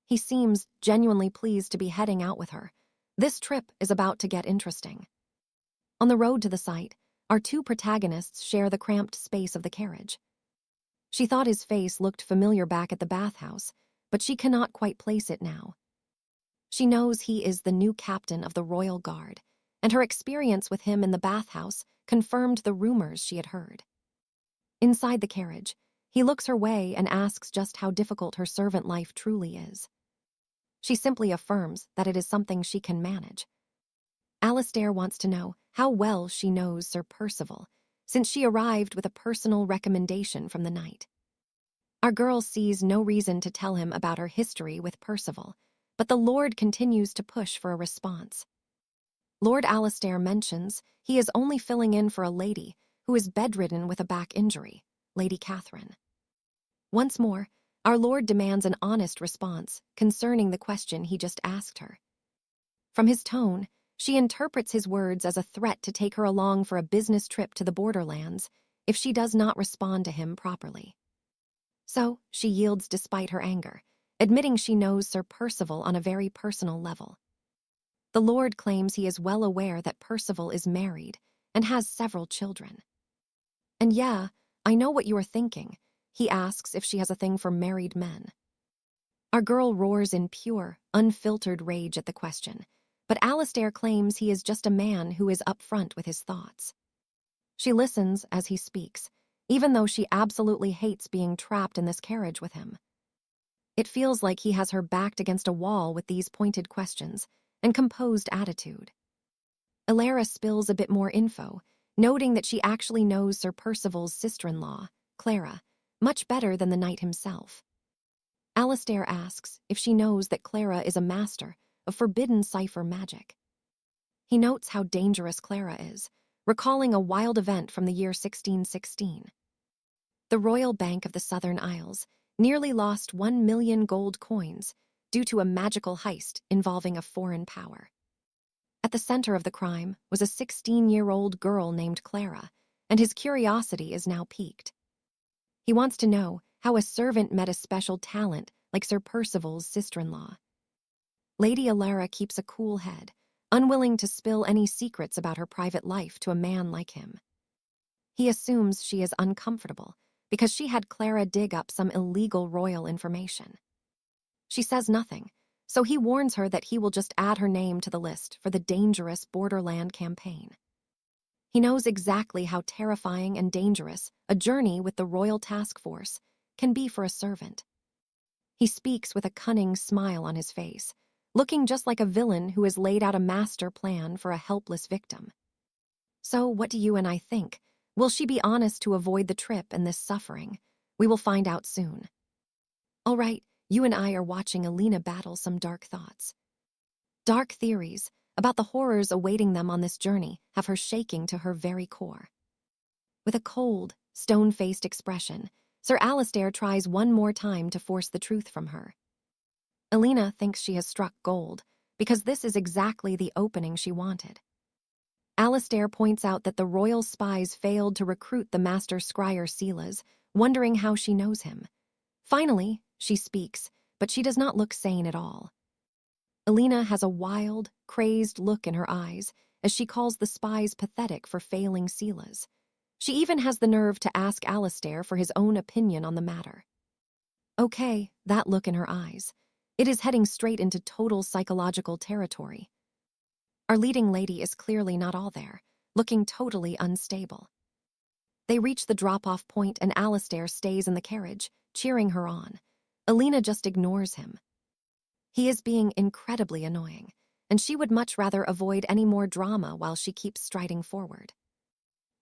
A: He seems genuinely pleased to be heading out with her. This trip is about to get interesting. On the road to the site, our two protagonists share the cramped space of the carriage. She thought his face looked familiar back at the bathhouse, but she cannot quite place it now. She knows he is the new captain of the Royal Guard, and her experience with him in the bathhouse confirmed the rumors she had heard. Inside the carriage, he looks her way and asks just how difficult her servant life truly is. She simply affirms that it is something she can manage. Alastair wants to know how well she knows Sir Percival, since she arrived with a personal recommendation from the knight. Our girl sees no reason to tell him about her history with Percival, but the Lord continues to push for a response. Lord Alastair mentions he is only filling in for a lady who is bedridden with a back injury, Lady Catherine. Once more, our Lord demands an honest response concerning the question he just asked her. From his tone, she interprets his words as a threat to take her along for a business trip to the borderlands if she does not respond to him properly. So, she yields despite her anger, admitting she knows Sir Percival on a very personal level. The Lord claims he is well aware that Percival is married and has several children. And yeah, I know what you are thinking. He asks if she has a thing for married men. Our girl roars in pure, unfiltered rage at the question, but Alastair claims he is just a man who is upfront with his thoughts. She listens as he speaks, even though she absolutely hates being trapped in this carriage with him. It feels like he has her backed against a wall with these pointed questions and composed attitude. Alara spills a bit more info, noting that she actually knows Sir Percival's sister-in-law, Clara, much better than the knight himself. Alastair asks if she knows that Clara is a master of forbidden cipher magic. He notes how dangerous Clara is, recalling a wild event from the year 1616. The Royal Bank of the Southern Isles nearly lost 1 million gold coins due to a magical heist involving a foreign power. At the center of the crime was a 16-year-old girl named Clara, and his curiosity is now piqued. He wants to know how a servant met a special talent like Sir Percival's sister-in-law. Lady Alara keeps a cool head, unwilling to spill any secrets about her private life to a man like him. He assumes she is uncomfortable because she had Clara dig up some illegal royal information. She says nothing, so he warns her that he will just add her name to the list for the dangerous borderland campaign. He knows exactly how terrifying and dangerous a journey with the Royal Task Force can be for a servant. He speaks with a cunning smile on his face, looking just like a villain who has laid out a master plan for a helpless victim. So, what do you and I think? Will she be honest to avoid the trip and this suffering? We will find out soon. All right, you and I are watching Alina battle some dark thoughts. Dark theories about the horrors awaiting them on this journey have her shaking to her very core. With a cold, stone-faced expression, Sir Alistair tries one more time to force the truth from her. Alina thinks she has struck gold, because this is exactly the opening she wanted. Alistair points out that the royal spies failed to recruit the master scryer Silas, wondering how she knows him. Finally, she speaks, but she does not look sane at all. Alina has a wild, crazed look in her eyes as she calls the spies pathetic for failing Silas. She even has the nerve to ask Alistair for his own opinion on the matter. Okay, that look in her eyes. It is heading straight into total psychological territory. Our leading lady is clearly not all there, looking totally unstable. They reach the drop-off point and Alistair stays in the carriage, cheering her on. Alina just ignores him. He is being incredibly annoying, and she would much rather avoid any more drama while she keeps striding forward.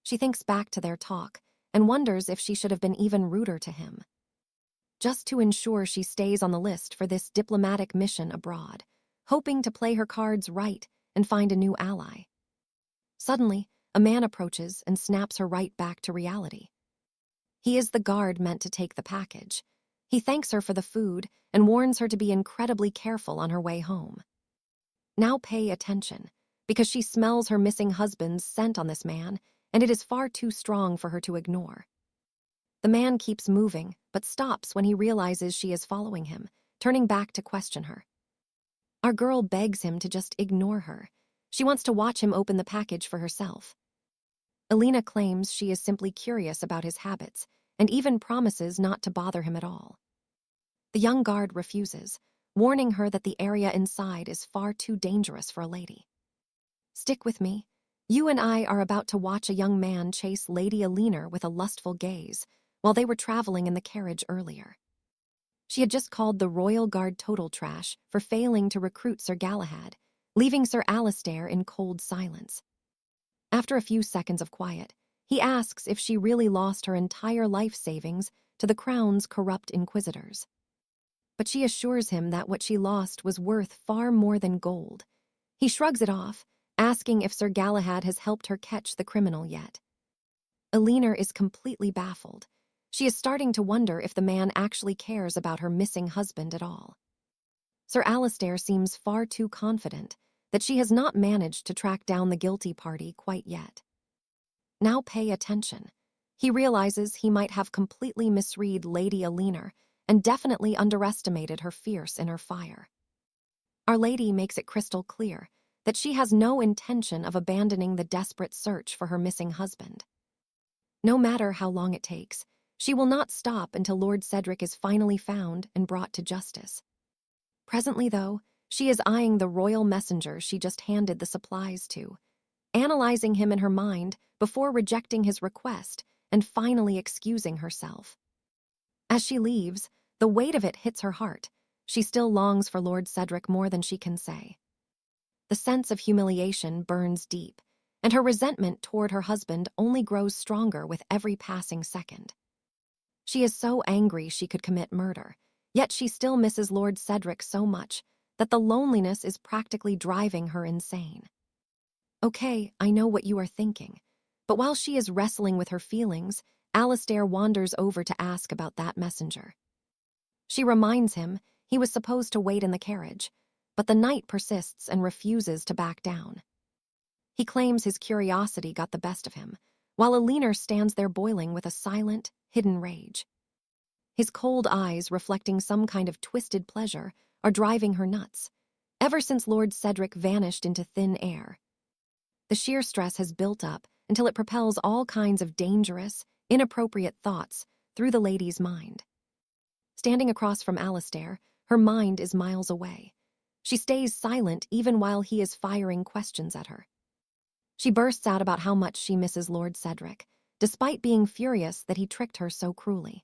A: She thinks back to their talk and wonders if she should have been even ruder to him. Just to ensure she stays on the list for this diplomatic mission abroad, hoping to play her cards right and find a new ally. Suddenly, a man approaches and snaps her right back to reality. He is the guard meant to take the package. He thanks her for the food and warns her to be incredibly careful on her way home. Now pay attention, because she smells her missing husband's scent on this man, and it is far too strong for her to ignore. The man keeps moving, but stops when he realizes she is following him, turning back to question her. Our girl begs him to just ignore her. She wants to watch him open the package for herself. Alina claims she is simply curious about his habits, and even promises not to bother him at all. The young guard refuses, warning her that the area inside is far too dangerous for a lady. Stick with me. You and I are about to watch a young man chase Lady Alina with a lustful gaze while they were traveling in the carriage earlier. She had just called the Royal Guard total trash for failing to recruit Sir Galahad, leaving Sir Alistair in cold silence. After a few seconds of quiet, he asks if she really lost her entire life savings to the Crown's corrupt inquisitors. But she assures him that what she lost was worth far more than gold. He shrugs it off, asking if Sir Galahad has helped her catch the criminal yet. Alina is completely baffled. She is starting to wonder if the man actually cares about her missing husband at all. Sir Alistair seems far too confident that she has not managed to track down the guilty party quite yet. Now pay attention. He realizes he might have completely misread Lady Alina and definitely underestimated her fierce inner fire. Our Lady makes it crystal clear that she has no intention of abandoning the desperate search for her missing husband. No matter how long it takes, she will not stop until Lord Cedric is finally found and brought to justice. Presently, though, she is eyeing the royal messenger she just handed the supplies to, analyzing him in her mind before rejecting his request and finally excusing herself. As she leaves, the weight of it hits her heart. She still longs for Lord Cedric more than she can say. The sense of humiliation burns deep, and her resentment toward her husband only grows stronger with every passing second. She is so angry she could commit murder, yet she still misses Lord Cedric so much that the loneliness is practically driving her insane. Okay, I know what you are thinking, but while she is wrestling with her feelings, Alistair wanders over to ask about that messenger. She reminds him he was supposed to wait in the carriage, but the knight persists and refuses to back down. He claims his curiosity got the best of him, while Alina stands there boiling with a silent, hidden rage. His cold eyes, reflecting some kind of twisted pleasure, are driving her nuts, ever since Lord Cedric vanished into thin air. The sheer stress has built up until it propels all kinds of dangerous, inappropriate thoughts through the lady's mind. Standing across from Alistair, her mind is miles away. She stays silent even while he is firing questions at her. She bursts out about how much she misses Lord Cedric, despite being furious that he tricked her so cruelly.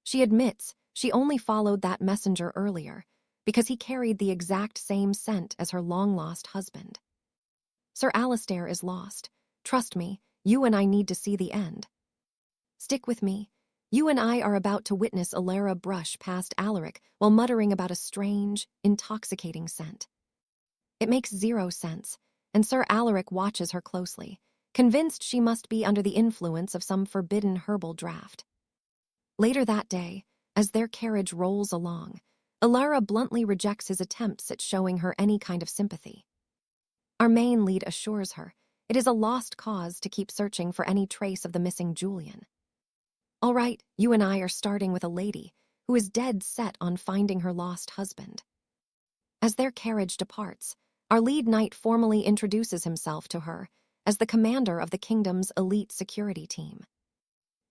A: She admits she only followed that messenger earlier because he carried the exact same scent as her long-lost husband. Sir Alistair is lost. Trust me, you and I need to see the end. Stick with me. You and I are about to witness Alara brush past Alaric while muttering about a strange, intoxicating scent. It makes zero sense, and Sir Alaric watches her closely, convinced she must be under the influence of some forbidden herbal draught. Later that day, as their carriage rolls along, Alara bluntly rejects his attempts at showing her any kind of sympathy. Our main lead assures her it is a lost cause to keep searching for any trace of the missing Julian. All right, you and I are starting with a lady who is dead set on finding her lost husband. As their carriage departs, our lead knight formally introduces himself to her as the commander of the kingdom's elite security team.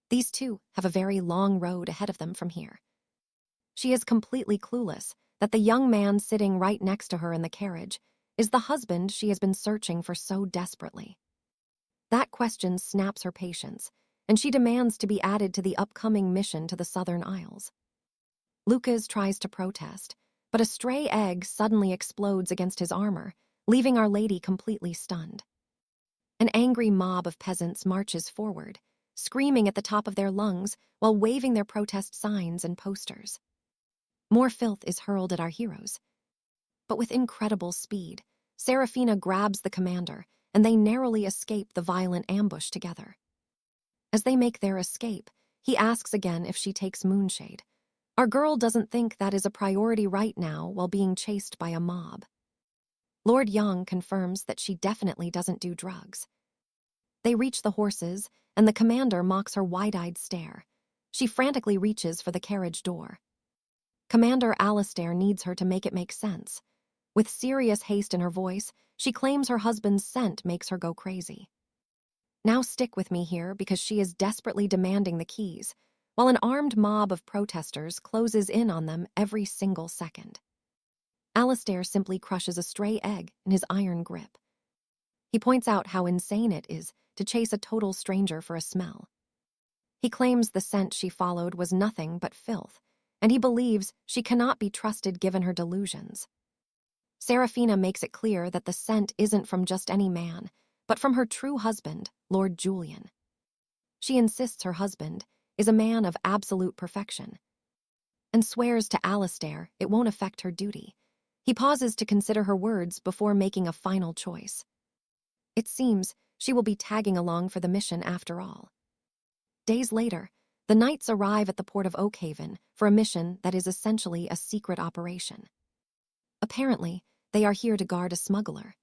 A: These two have a very long road ahead of them from here. She is completely clueless that the young man sitting right next to her in the carriage is the husband she has been searching for so desperately. That question snaps her patience, and she demands to be added to the upcoming mission to the Southern Isles. Lucas tries to protest, but a stray egg suddenly explodes against his armor, leaving Our Lady completely stunned. An angry mob of peasants marches forward, screaming at the top of their lungs while waving their protest signs and posters. More filth is hurled at our heroes. But with incredible speed, Serafina grabs the commander, and they narrowly escape the violent ambush together. As they make their escape, he asks again if she takes moonshade. Our girl doesn't think that is a priority right now while being chased by a mob. Lord Yang confirms that she definitely doesn't do drugs. They reach the horses, and the commander mocks her wide-eyed stare. She frantically reaches for the carriage door. Commander Alistair needs her to make it make sense. With serious haste in her voice, she claims her husband's scent makes her go crazy. Now stick with me here because she is desperately demanding the keys, while an armed mob of protesters closes in on them every single second. Alistair simply crushes a stray egg in his iron grip. He points out how insane it is to chase a total stranger for a smell. He claims the scent she followed was nothing but filth, and he believes she cannot be trusted given her delusions. Serafina makes it clear that the scent isn't from just any man, but from her true husband, Lord Julian. She insists her husband is a man of absolute perfection, and swears to Alistair it won't affect her duty. He pauses to consider her words before making a final choice. It seems she will be tagging along for the mission after all. Days later, the knights arrive at the port of Oakhaven for a mission that is essentially a secret operation. Apparently, they are here to guard a smuggler.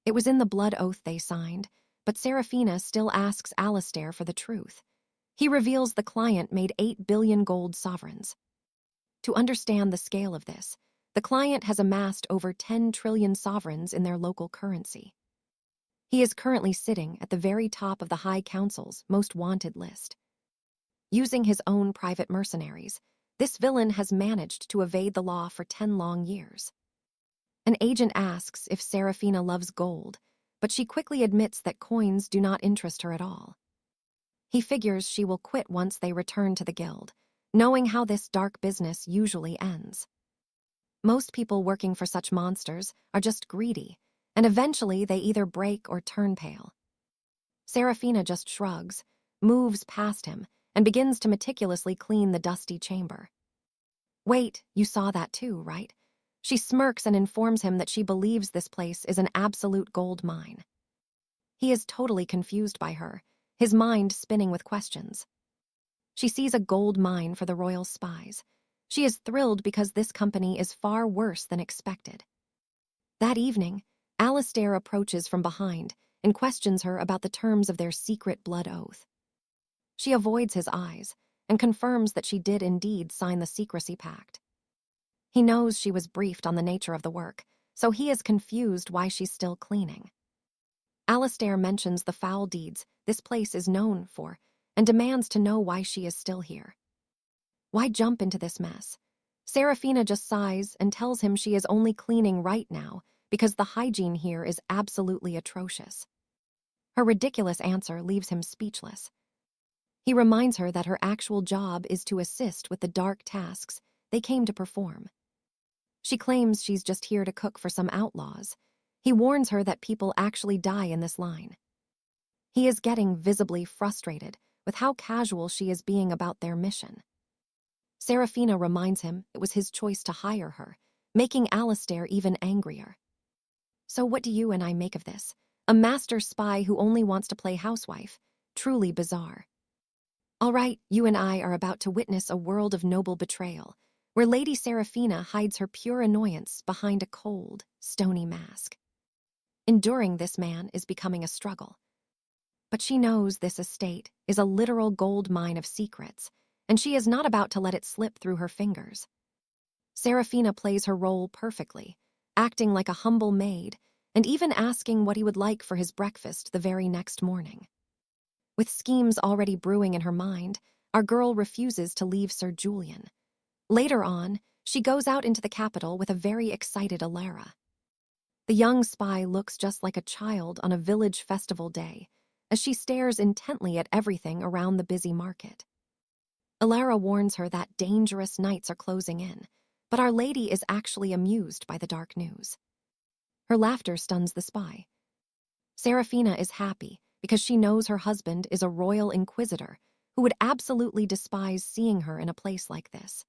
A: It was in the blood oath they signed, but Serafina still asks Alistair for the truth. He reveals the client made 8 billion gold sovereigns. To understand the scale of this, the client has amassed over 10 trillion sovereigns in their local currency. He is currently sitting at the very top of the High Council's most wanted list. Using his own private mercenaries, this villain has managed to evade the law for 10 long years. An agent asks if Serafina loves gold, but she quickly admits that coins do not interest her at all. He figures she will quit once they return to the guild, knowing how this dark business usually ends. Most people working for such monsters are just greedy, and eventually they either break or turn pale. Serafina just shrugs, moves past him, and begins to meticulously clean the dusty chamber. Wait, you saw that too, right? She smirks and informs him that she believes this place is an absolute gold mine. He is totally confused by her, his mind spinning with questions. She sees a gold mine for the royal spies. She is thrilled because this company is far worse than expected. That evening, Alistair approaches from behind and questions her about the terms of their secret blood oath. She avoids his eyes and confirms that she did indeed sign the secrecy pact. He knows she was briefed on the nature of the work, so he is confused why she's still cleaning. Alistair mentions the foul deeds this place is known for and demands to know why she is still here. Why jump into this mess? Serafina just sighs and tells him she is only cleaning right now because the hygiene here is absolutely atrocious. Her ridiculous answer leaves him speechless. He reminds her that her actual job is to assist with the dark tasks they came to perform. She claims she's just here to cook for some outlaws. He warns her that people actually die in this line. He is getting visibly frustrated with how casual she is being about their mission. Seraphina reminds him it was his choice to hire her, making Alistair even angrier. So what do you and I make of this? A master spy who only wants to play housewife. Truly bizarre. All right, you and I are about to witness a world of noble betrayal, where Lady Seraphina hides her pure annoyance behind a cold, stony mask. Enduring this man is becoming a struggle. But she knows this estate is a literal gold mine of secrets, and she is not about to let it slip through her fingers. Seraphina plays her role perfectly, acting like a humble maid, and even asking what he would like for his breakfast the very next morning. With schemes already brewing in her mind, our girl refuses to leave Sir Julian. Later on, she goes out into the capital with a very excited Alara. The young spy looks just like a child on a village festival day, as she stares intently at everything around the busy market. Alara warns her that dangerous nights are closing in, but Our Lady is actually amused by the dark news. Her laughter stuns the spy. Seraphina is happy because she knows her husband is a royal inquisitor who would absolutely despise seeing her in a place like this.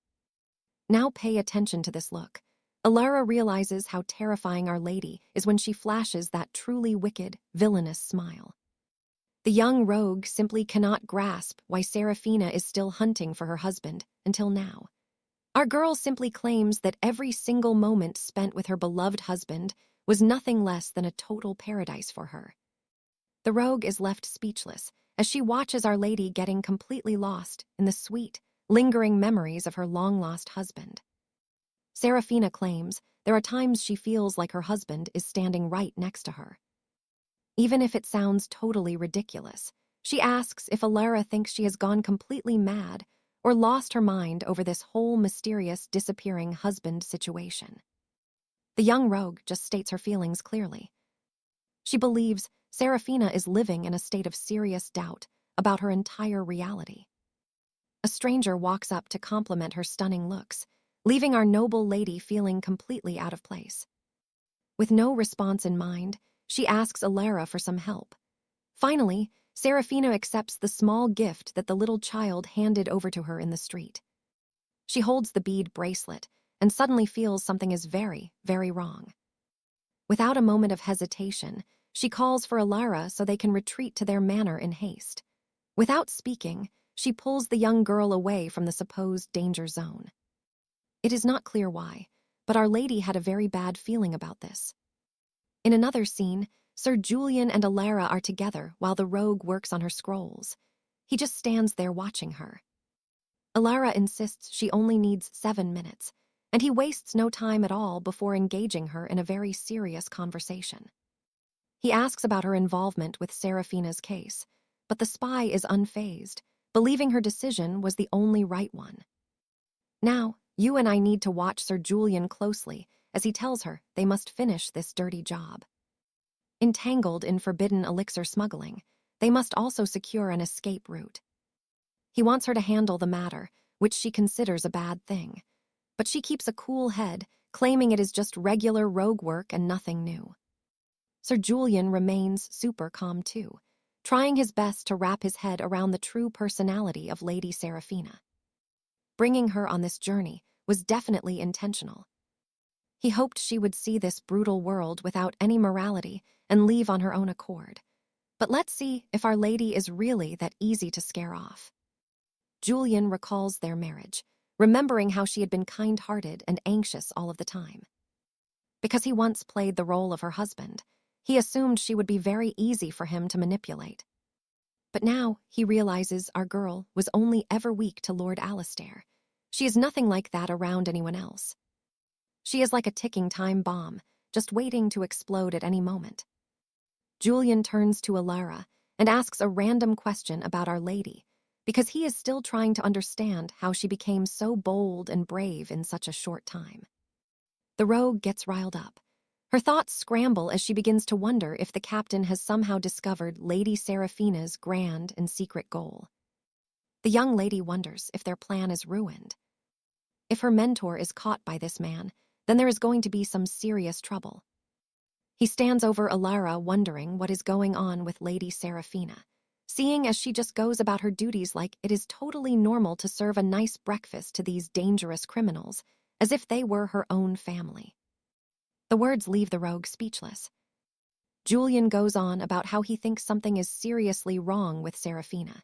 A: Now pay attention to this look. Alara realizes how terrifying Our Lady is when she flashes that truly wicked, villainous smile. The young rogue simply cannot grasp why Seraphina is still hunting for her husband until now. Our girl simply claims that every single moment spent with her beloved husband was nothing less than a total paradise for her. The rogue is left speechless as she watches Our Lady getting completely lost in the sweet, lingering memories of her long-lost husband. Seraphina claims there are times she feels like her husband is standing right next to her. Even if it sounds totally ridiculous, she asks if Alara thinks she has gone completely mad or lost her mind over this whole mysterious disappearing husband situation. The young rogue just states her feelings clearly. She believes Seraphina is living in a state of serious doubt about her entire reality. A stranger walks up to compliment her stunning looks, leaving our noble lady feeling completely out of place. With no response in mind, she asks Alara for some help. Finally, Seraphina accepts the small gift that the little child handed over to her in the street. She holds the bead bracelet and suddenly feels something is very, very wrong. Without a moment of hesitation, she calls for Alara so they can retreat to their manor in haste. Without speaking, she pulls the young girl away from the supposed danger zone. It is not clear why, but Our Lady had a very bad feeling about this. In another scene, Sir Julian and Alara are together while the rogue works on her scrolls. He just stands there watching her. Alara insists she only needs 7 minutes, and he wastes no time at all before engaging her in a very serious conversation. He asks about her involvement with Seraphina's case, but the spy is unfazed, believing her decision was the only right one. Now, you and I need to watch Sir Julian closely as he tells her they must finish this dirty job. Entangled in forbidden elixir smuggling, they must also secure an escape route. He wants her to handle the matter, which she considers a bad thing, but she keeps a cool head, claiming it is just regular rogue work and nothing new. Sir Julian remains super calm too, trying his best to wrap his head around the true personality of Lady Seraphina. Bringing her on this journey was definitely intentional. He hoped she would see this brutal world without any morality and leave on her own accord. But let's see if Our Lady is really that easy to scare off. Julian recalls their marriage, remembering how she had been kind-hearted and anxious all of the time. Because he once played the role of her husband, he assumed she would be very easy for him to manipulate. But now he realizes our girl was only ever weak to Lord Alistair. She is nothing like that around anyone else. She is like a ticking time bomb, just waiting to explode at any moment. Julian turns to Alara and asks a random question about Our Lady, because he is still trying to understand how she became so bold and brave in such a short time. The rogue gets riled up. Her thoughts scramble as she begins to wonder if the captain has somehow discovered Lady Seraphina's grand and secret goal. The young lady wonders if their plan is ruined. If her mentor is caught by this man, then there is going to be some serious trouble. He stands over Alara wondering what is going on with Lady Seraphina. seeing as she just goes about her duties like it is totally normal to serve a nice breakfast to these dangerous criminals, as if they were her own family. The words leave the rogue speechless. Julian goes on about how he thinks something is seriously wrong with Serafina.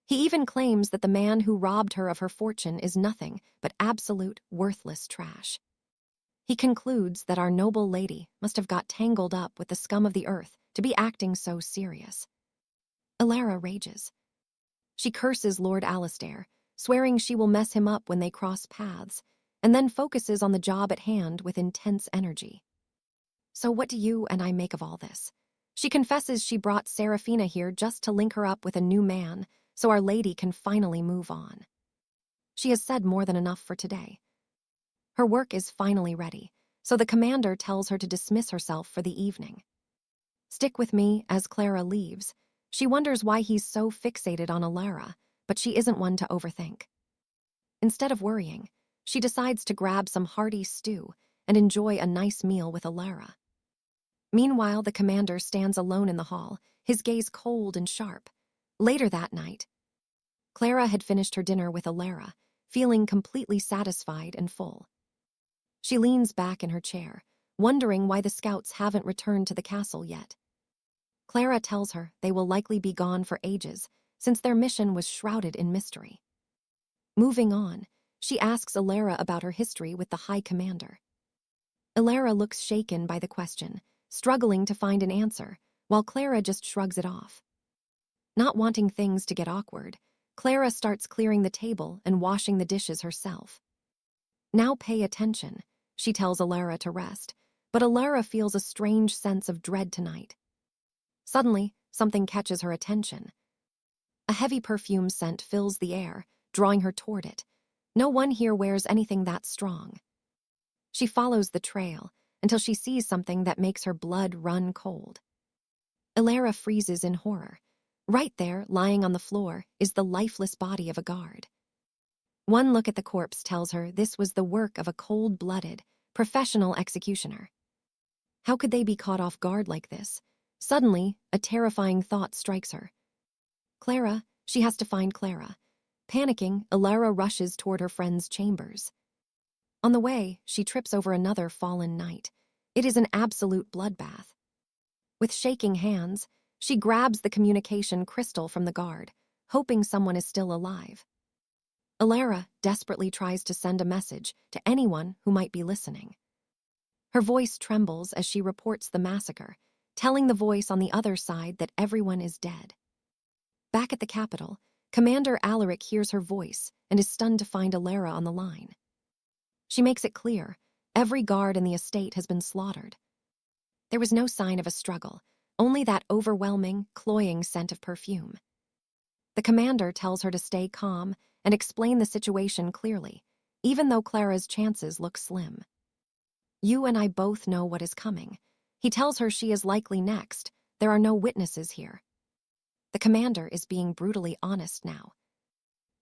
A: He even claims that the man who robbed her of her fortune is nothing but absolute worthless trash. He concludes that our noble lady must have got tangled up with the scum of the earth to be acting so serious. Alara rages. She curses Lord Alistair, swearing she will mess him up when they cross paths, and then focuses on the job at hand with intense energy. So what do you and I make of all this? She confesses she brought Serafina here just to link her up with a new man, so our lady can finally move on. She has said more than enough for today. Her work is finally ready, so the commander tells her to dismiss herself for the evening. Stick with me as Clara leaves. She wonders why he's so fixated on Alara, but she isn't one to overthink. Instead of worrying, she decides to grab some hearty stew and enjoy a nice meal with Alara. Meanwhile, the commander stands alone in the hall, his gaze cold and sharp. Later that night, Clara had finished her dinner with Alara, feeling completely satisfied and full. She leans back in her chair, wondering why the scouts haven't returned to the castle yet. Clara tells her they will likely be gone for ages, since their mission was shrouded in mystery. Moving on, she asks Alara about her history with the High Commander. Alara looks shaken by the question, struggling to find an answer, while Clara just shrugs it off. Not wanting things to get awkward, Clara starts clearing the table and washing the dishes herself. Now pay attention, she tells Alara to rest, but Alara feels a strange sense of dread tonight. Suddenly, something catches her attention. A heavy perfume scent fills the air, drawing her toward it. No one here wears anything that strong. She follows the trail until she sees something that makes her blood run cold. Alara freezes in horror. Right there, lying on the floor, is the lifeless body of a guard. One look at the corpse tells her this was the work of a cold-blooded, professional executioner. How could they be caught off guard like this? Suddenly, a terrifying thought strikes her. Clara, she has to find Clara. Panicking, Alara rushes toward her friend's chambers. On the way, she trips over another fallen knight. It is an absolute bloodbath. With shaking hands, she grabs the communication crystal from the guard, hoping someone is still alive. Alara desperately tries to send a message to anyone who might be listening. Her voice trembles as she reports the massacre, telling the voice on the other side that everyone is dead. Back at the capital, Commander Alaric hears her voice and is stunned to find Alara on the line. She makes it clear, every guard in the estate has been slaughtered. There was no sign of a struggle, only that overwhelming, cloying scent of perfume. The commander tells her to stay calm and explain the situation clearly, even though Clara's chances look slim. You and I both know what is coming. He tells her she is likely next. There are no witnesses here. The commander is being brutally honest now.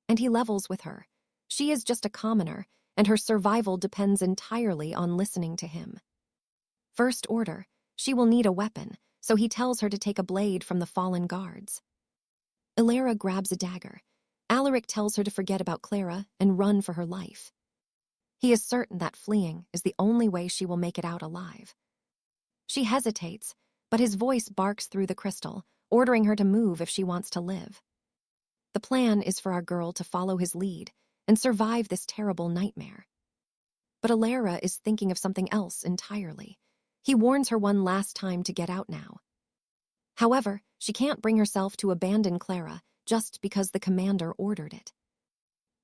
A: And he levels with her. She is just a commoner, and her survival depends entirely on listening to him. First order, she will need a weapon, so he tells her to take a blade from the fallen guards. Alara grabs a dagger. Alaric tells her to forget about Clara and run for her life. He is certain that fleeing is the only way she will make it out alive. She hesitates, but his voice barks through the crystal, ordering her to move if she wants to live. The plan is for our girl to follow his lead and survive this terrible nightmare. But Alara is thinking of something else entirely. He warns her one last time to get out now. However, she can't bring herself to abandon Clara just because the commander ordered it.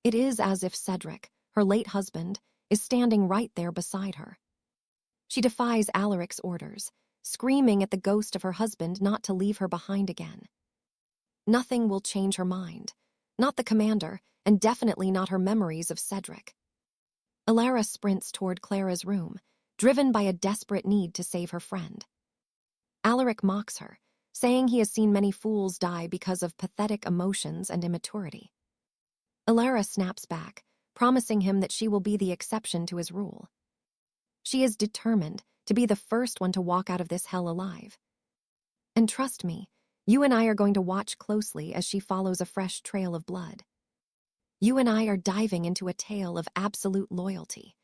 A: It is as if Cedric, her late husband, is standing right there beside her. She defies Alaric's orders, screaming at the ghost of her husband not to leave her behind again. Nothing will change her mind, not the commander, and definitely not her memories of Cedric. Alara sprints toward Clara's room, driven by a desperate need to save her friend. Alaric mocks her, saying he has seen many fools die because of pathetic emotions and immaturity. Alara snaps back, promising him that she will be the exception to his rule. She is determined to be the first one to walk out of this hell alive. And trust me, You and I are going to watch closely as she follows a fresh trail of blood. You and I are diving into a tale of absolute loyalty.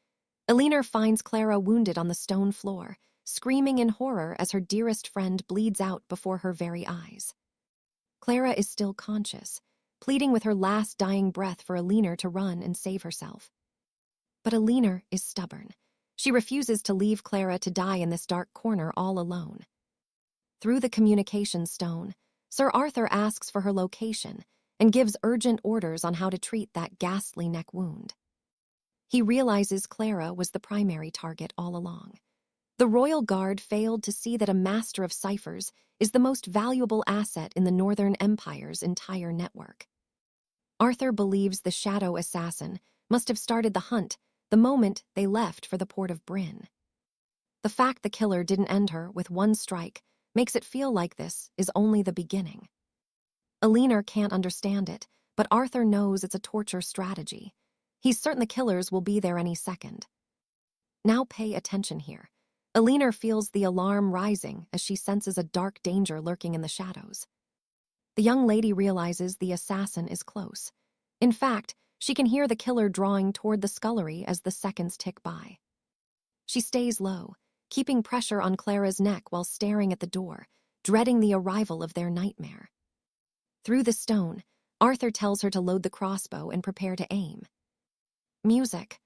A: Alina finds Clara wounded on the stone floor, screaming in horror as her dearest friend bleeds out before her very eyes. Clara is still conscious, pleading with her last dying breath for Alina to run and save herself. But Alina is stubborn. She refuses to leave Clara to die in this dark corner all alone. Through the communication stone, Sir Arthur asks for her location and gives urgent orders on how to treat that ghastly neck wound. He realizes Clara was the primary target all along. The royal guard failed to see that a master of ciphers is the most valuable asset in the Northern Empire's entire network. Arthur believes the shadow assassin must have started the hunt the moment they left for the port of Bryn. The fact the killer didn't end her with one strike makes it feel like this is only the beginning. Alina can't understand it, but Arthur knows it's a torture strategy. He's certain the killers will be there any second. Now pay attention here. Alina feels the alarm rising as she senses a dark danger lurking in the shadows. The young lady realizes the assassin is close. In fact, she can hear the killer drawing toward the scullery as the seconds tick by. She stays low, keeping pressure on Clara's neck while staring at the door, dreading the arrival of their nightmare. Through the stone, Arthur tells her to load the crossbow and prepare to aim. Music.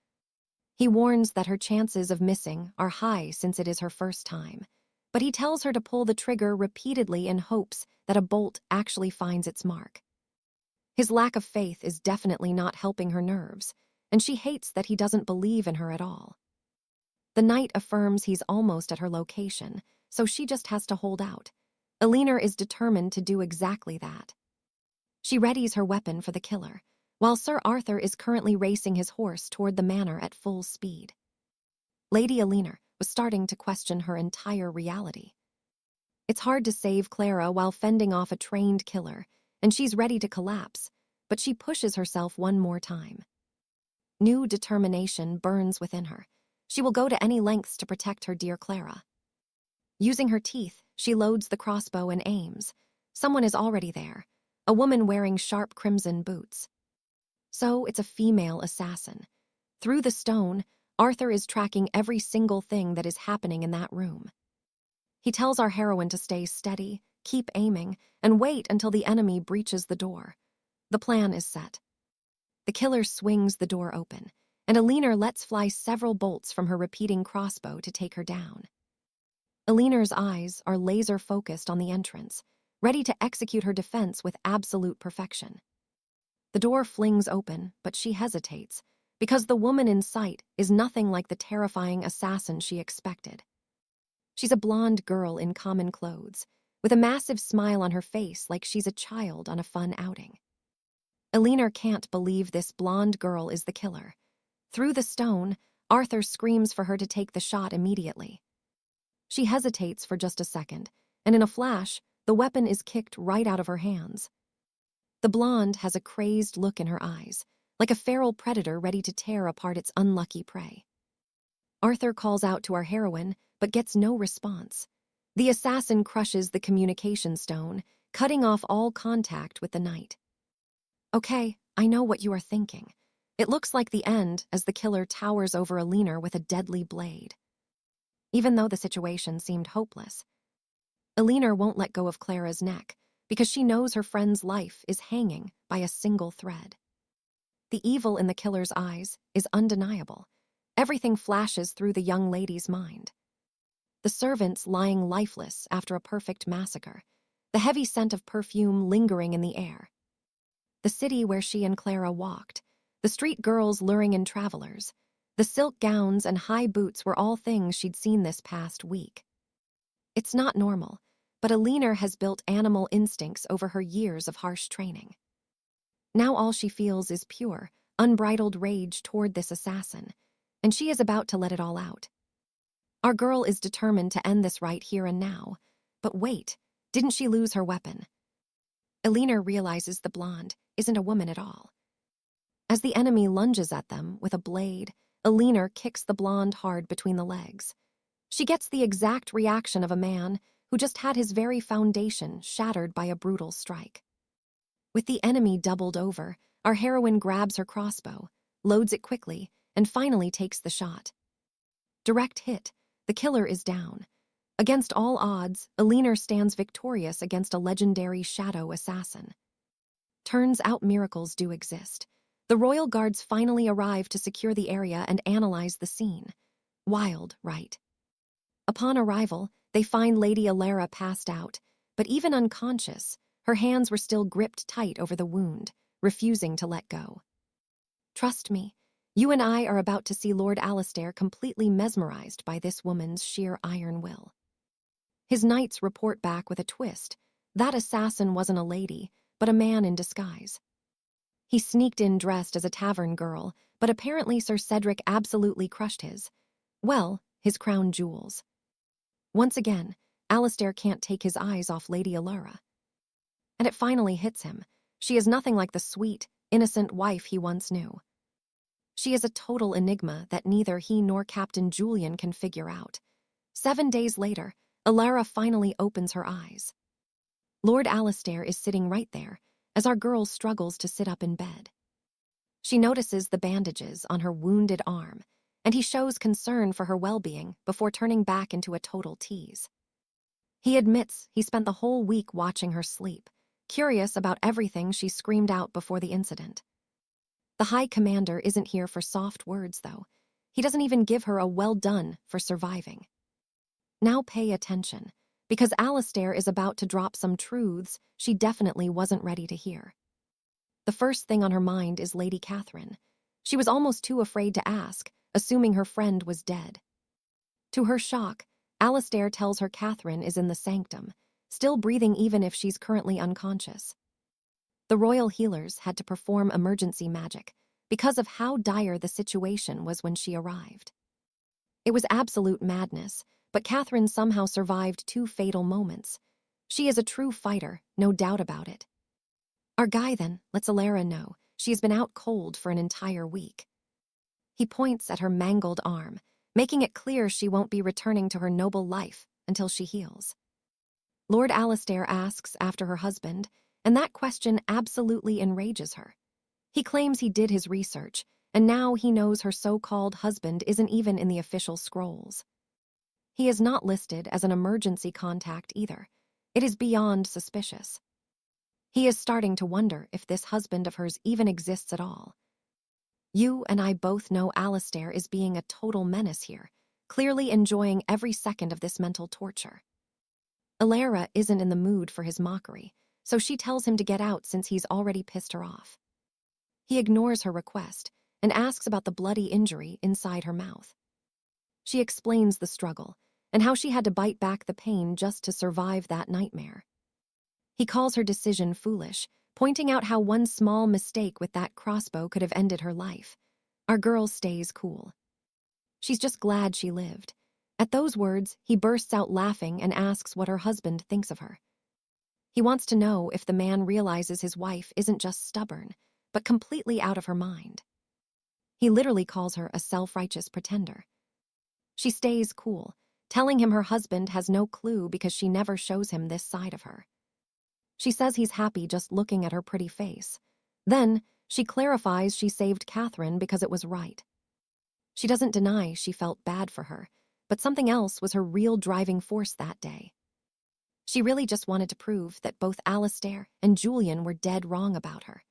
A: He warns that her chances of missing are high since it is her first time, but he tells her to pull the trigger repeatedly in hopes that a bolt actually finds its mark. His lack of faith is definitely not helping her nerves, and she hates that he doesn't believe in her at all. The knight affirms he's almost at her location, so she just has to hold out. Alina is determined to do exactly that. She readies her weapon for the killer, while Sir Arthur is currently racing his horse toward the manor at full speed. Lady Alina was starting to question her entire reality. It's hard to save Clara while fending off a trained killer, and she's ready to collapse, but she pushes herself one more time. New determination burns within her. She will go to any lengths to protect her dear Clara. Using her teeth, she loads the crossbow and aims. Someone is already there, a woman wearing sharp crimson boots. So it's a female assassin. Through the stone, Arthur is tracking every single thing that is happening in that room. He tells our heroine to stay steady, keep aiming, and wait until the enemy breaches the door. The plan is set. The killer swings the door open, and Alina lets fly several bolts from her repeating crossbow to take her down. Alina's eyes are laser-focused on the entrance, ready to execute her defense with absolute perfection. The door flings open, but she hesitates, because the woman in sight is nothing like the terrifying assassin she expected. She's a blonde girl in common clothes, with a massive smile on her face like she's a child on a fun outing. Alina can't believe this blonde girl is the killer. Through the stone, Arthur screams for her to take the shot immediately. She hesitates for just a second, and in a flash, the weapon is kicked right out of her hands. The blonde has a crazed look in her eyes, like a feral predator ready to tear apart its unlucky prey. Arthur calls out to our heroine, but gets no response. The assassin crushes the communication stone, cutting off all contact with the knight. Okay, I know what you are thinking. It looks like the end as the killer towers over Alina with a deadly blade. Even though the situation seemed hopeless, Alina won't let go of Clara's neck because she knows her friend's life is hanging by a single thread. The evil in the killer's eyes is undeniable. Everything flashes through the young lady's mind. The servants lying lifeless after a perfect massacre, the heavy scent of perfume lingering in the air. The city where she and Clara walked, the street girls luring in travelers, the silk gowns and high boots were all things she'd seen this past week. It's not normal, but Alina has built animal instincts over her years of harsh training. Now all she feels is pure, unbridled rage toward this assassin, and she is about to let it all out. Our girl is determined to end this right here and now. But wait, didn't she lose her weapon? Alina realizes the blonde isn't a woman at all. As the enemy lunges at them with a blade, Alina kicks the blonde hard between the legs. She gets the exact reaction of a man who just had his very foundation shattered by a brutal strike. With the enemy doubled over, our heroine grabs her crossbow, loads it quickly, and finally takes the shot. Direct hit, the killer is down. Against all odds, 𝒉𝒉𝒄𝒏𝒅 stands victorious against a legendary shadow assassin. Turns out miracles do exist. The royal guards finally arrive to secure the area and analyze the scene. Wild, right? Upon arrival, they find Lady 𝒉𝒉𝒄𝒏𝒅 passed out, but even unconscious, her hands were still gripped tight over the wound, refusing to let go. Trust me, you and I are about to see Lord Alistair completely mesmerized by this woman's sheer iron will. His knights report back with a twist. That assassin wasn't a lady, but a man in disguise. He sneaked in dressed as a tavern girl, but apparently Sir Cedric absolutely crushed his crown jewels. Once again, Alistair can't take his eyes off Lady 𝒉𝒉𝒄𝒏𝒅. And it finally hits him. She is nothing like the sweet, innocent wife he once knew. She is a total enigma that neither he nor Captain Julian can figure out. 7 days later, 𝒉𝒉𝒄𝒏𝒅 finally opens her eyes. Lord Alistair is sitting right there, as our girl struggles to sit up in bed. She notices the bandages on her wounded arm, and he shows concern for her well-being before turning back into a total tease. He admits he spent the whole week watching her sleep, curious about everything she screamed out before the incident. The High Commander isn't here for soft words, though. He doesn't even give her a well done for surviving. Now pay attention, because Alistair is about to drop some truths she definitely wasn't ready to hear. The first thing on her mind is Lady Catherine. She was almost too afraid to ask, assuming her friend was dead. To her shock, Alistair tells her Catherine is in the sanctum, still breathing even if she's currently unconscious. The royal healers had to perform emergency magic because of how dire the situation was when she arrived. It was absolute madness, but Catherine somehow survived 2 fatal moments. She is a true fighter, no doubt about it. Our guy then lets 𝒉𝒉𝒄𝒏𝒅 know she has been out cold for an entire week. He points at her mangled arm, making it clear she won't be returning to her noble life until she heals. Lord Alistair asks after her husband, and that question absolutely enrages her. He claims he did his research, and now he knows her so-called husband isn't even in the official scrolls. He is not listed as an emergency contact either. It is beyond suspicious. He is starting to wonder if this husband of hers even exists at all. You and I both know Alistair is being a total menace here, clearly enjoying every second of this mental torture. 𝒉𝒉𝒄𝒏𝒅 isn't in the mood for his mockery, so she tells him to get out since he's already pissed her off. He ignores her request and asks about the bloody injury inside her mouth. She explains the struggle and how she had to bite back the pain just to survive that nightmare. He calls her decision foolish, pointing out how one small mistake with that crossbow could have ended her life. Our girl stays cool. She's just glad she lived. At those words, he bursts out laughing and asks what her husband thinks of her. He wants to know if the man realizes his wife isn't just stubborn, but completely out of her mind. He literally calls her a self-righteous pretender. She stays cool, telling him her husband has no clue because she never shows him this side of her. She says he's happy just looking at her pretty face. Then, she clarifies she saved Catherine because it was right. She doesn't deny she felt bad for her, but something else was her real driving force that day. She really just wanted to prove that both Alistair and Julian were dead wrong about her.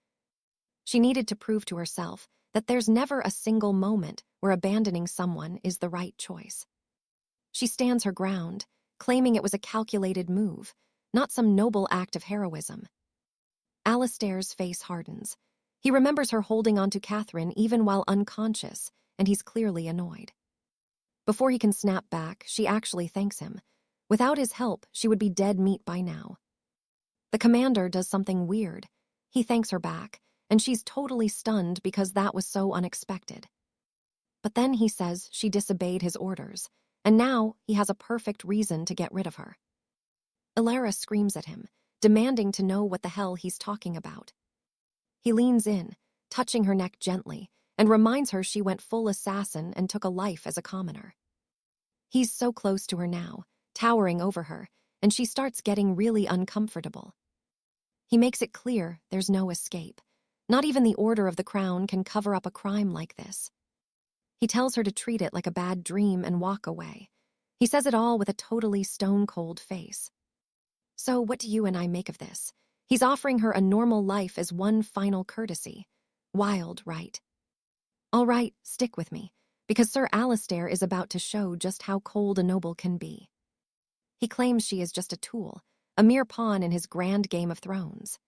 A: She needed to prove to herself that there's never a single moment where abandoning someone is the right choice. She stands her ground, claiming it was a calculated move, not some noble act of heroism. Alistair's face hardens. He remembers her holding onto Catherine even while unconscious, and he's clearly annoyed. Before he can snap back, she actually thanks him. Without his help, she would be dead meat by now. The commander does something weird. He thanks her back, and she's totally stunned because that was so unexpected. But then he says she disobeyed his orders, and now he has a perfect reason to get rid of her. 𝒉𝒉𝒄𝒏𝒅 screams at him, demanding to know what the hell he's talking about. He leans in, touching her neck gently, and reminds her she went full assassin and took a life as a commoner. He's so close to her now, towering over her, and she starts getting really uncomfortable. He makes it clear there's no escape. Not even the Order of the Crown can cover up a crime like this. He tells her to treat it like a bad dream and walk away. He says it all with a totally stone-cold face. So what do you and I make of this? He's offering her a normal life as one final courtesy. Wild, right? All right, stick with me, because Sir Alistair is about to show just how cold a noble can be. He claims she is just a tool, a mere pawn in his grand Game of Thrones.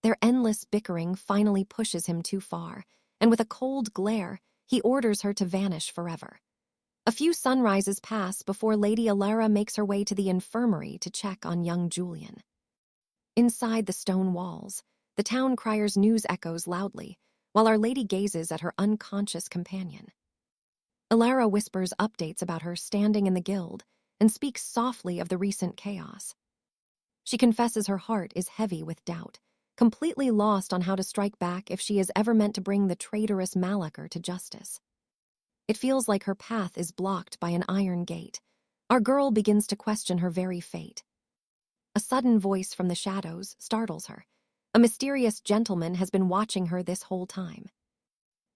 A: Their endless bickering finally pushes him too far, and with a cold glare, he orders her to vanish forever. A few sunrises pass before Lady Alara makes her way to the infirmary to check on young Julian. Inside the stone walls, the town crier's news echoes loudly, while Our Lady gazes at her unconscious companion. Alara whispers updates about her standing in the guild and speaks softly of the recent chaos. She confesses her heart is heavy with doubt, completely lost on how to strike back if she is ever meant to bring the traitorous Malachor to justice. It feels like her path is blocked by an iron gate. Our girl begins to question her very fate. A sudden voice from the shadows startles her. A mysterious gentleman has been watching her this whole time.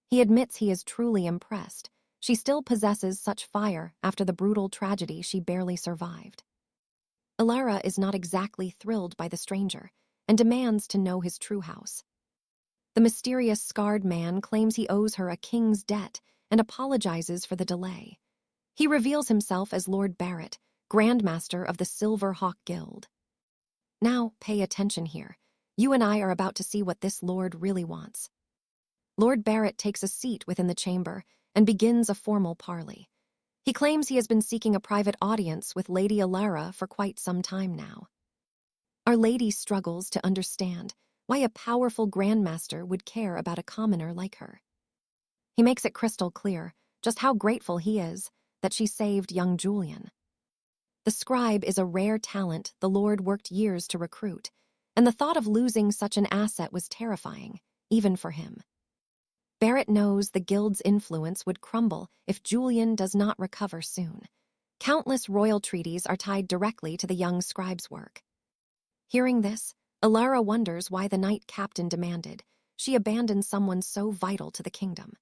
A: He admits he is truly impressed. She still possesses such fire after the brutal tragedy she barely survived. Alara is not exactly thrilled by the stranger and demands to know his true house. The mysterious scarred man claims he owes her a king's debt and apologizes for the delay. He reveals himself as Lord Barrett, Grandmaster of the Silver Hawk Guild. Now, pay attention here. You and I are about to see what this lord really wants. Lord Barrett takes a seat within the chamber and begins a formal parley. He claims he has been seeking a private audience with Lady Alara for quite some time now. Our Lady struggles to understand why a powerful Grandmaster would care about a commoner like her. He makes it crystal clear just how grateful he is that she saved young Julian. The scribe is a rare talent the Lord worked years to recruit, and the thought of losing such an asset was terrifying, even for him. Barrett knows the guild's influence would crumble if Julian does not recover soon. Countless royal treaties are tied directly to the young scribe's work. Hearing this, Alara wonders why the knight captain demanded she abandon someone so vital to the kingdom.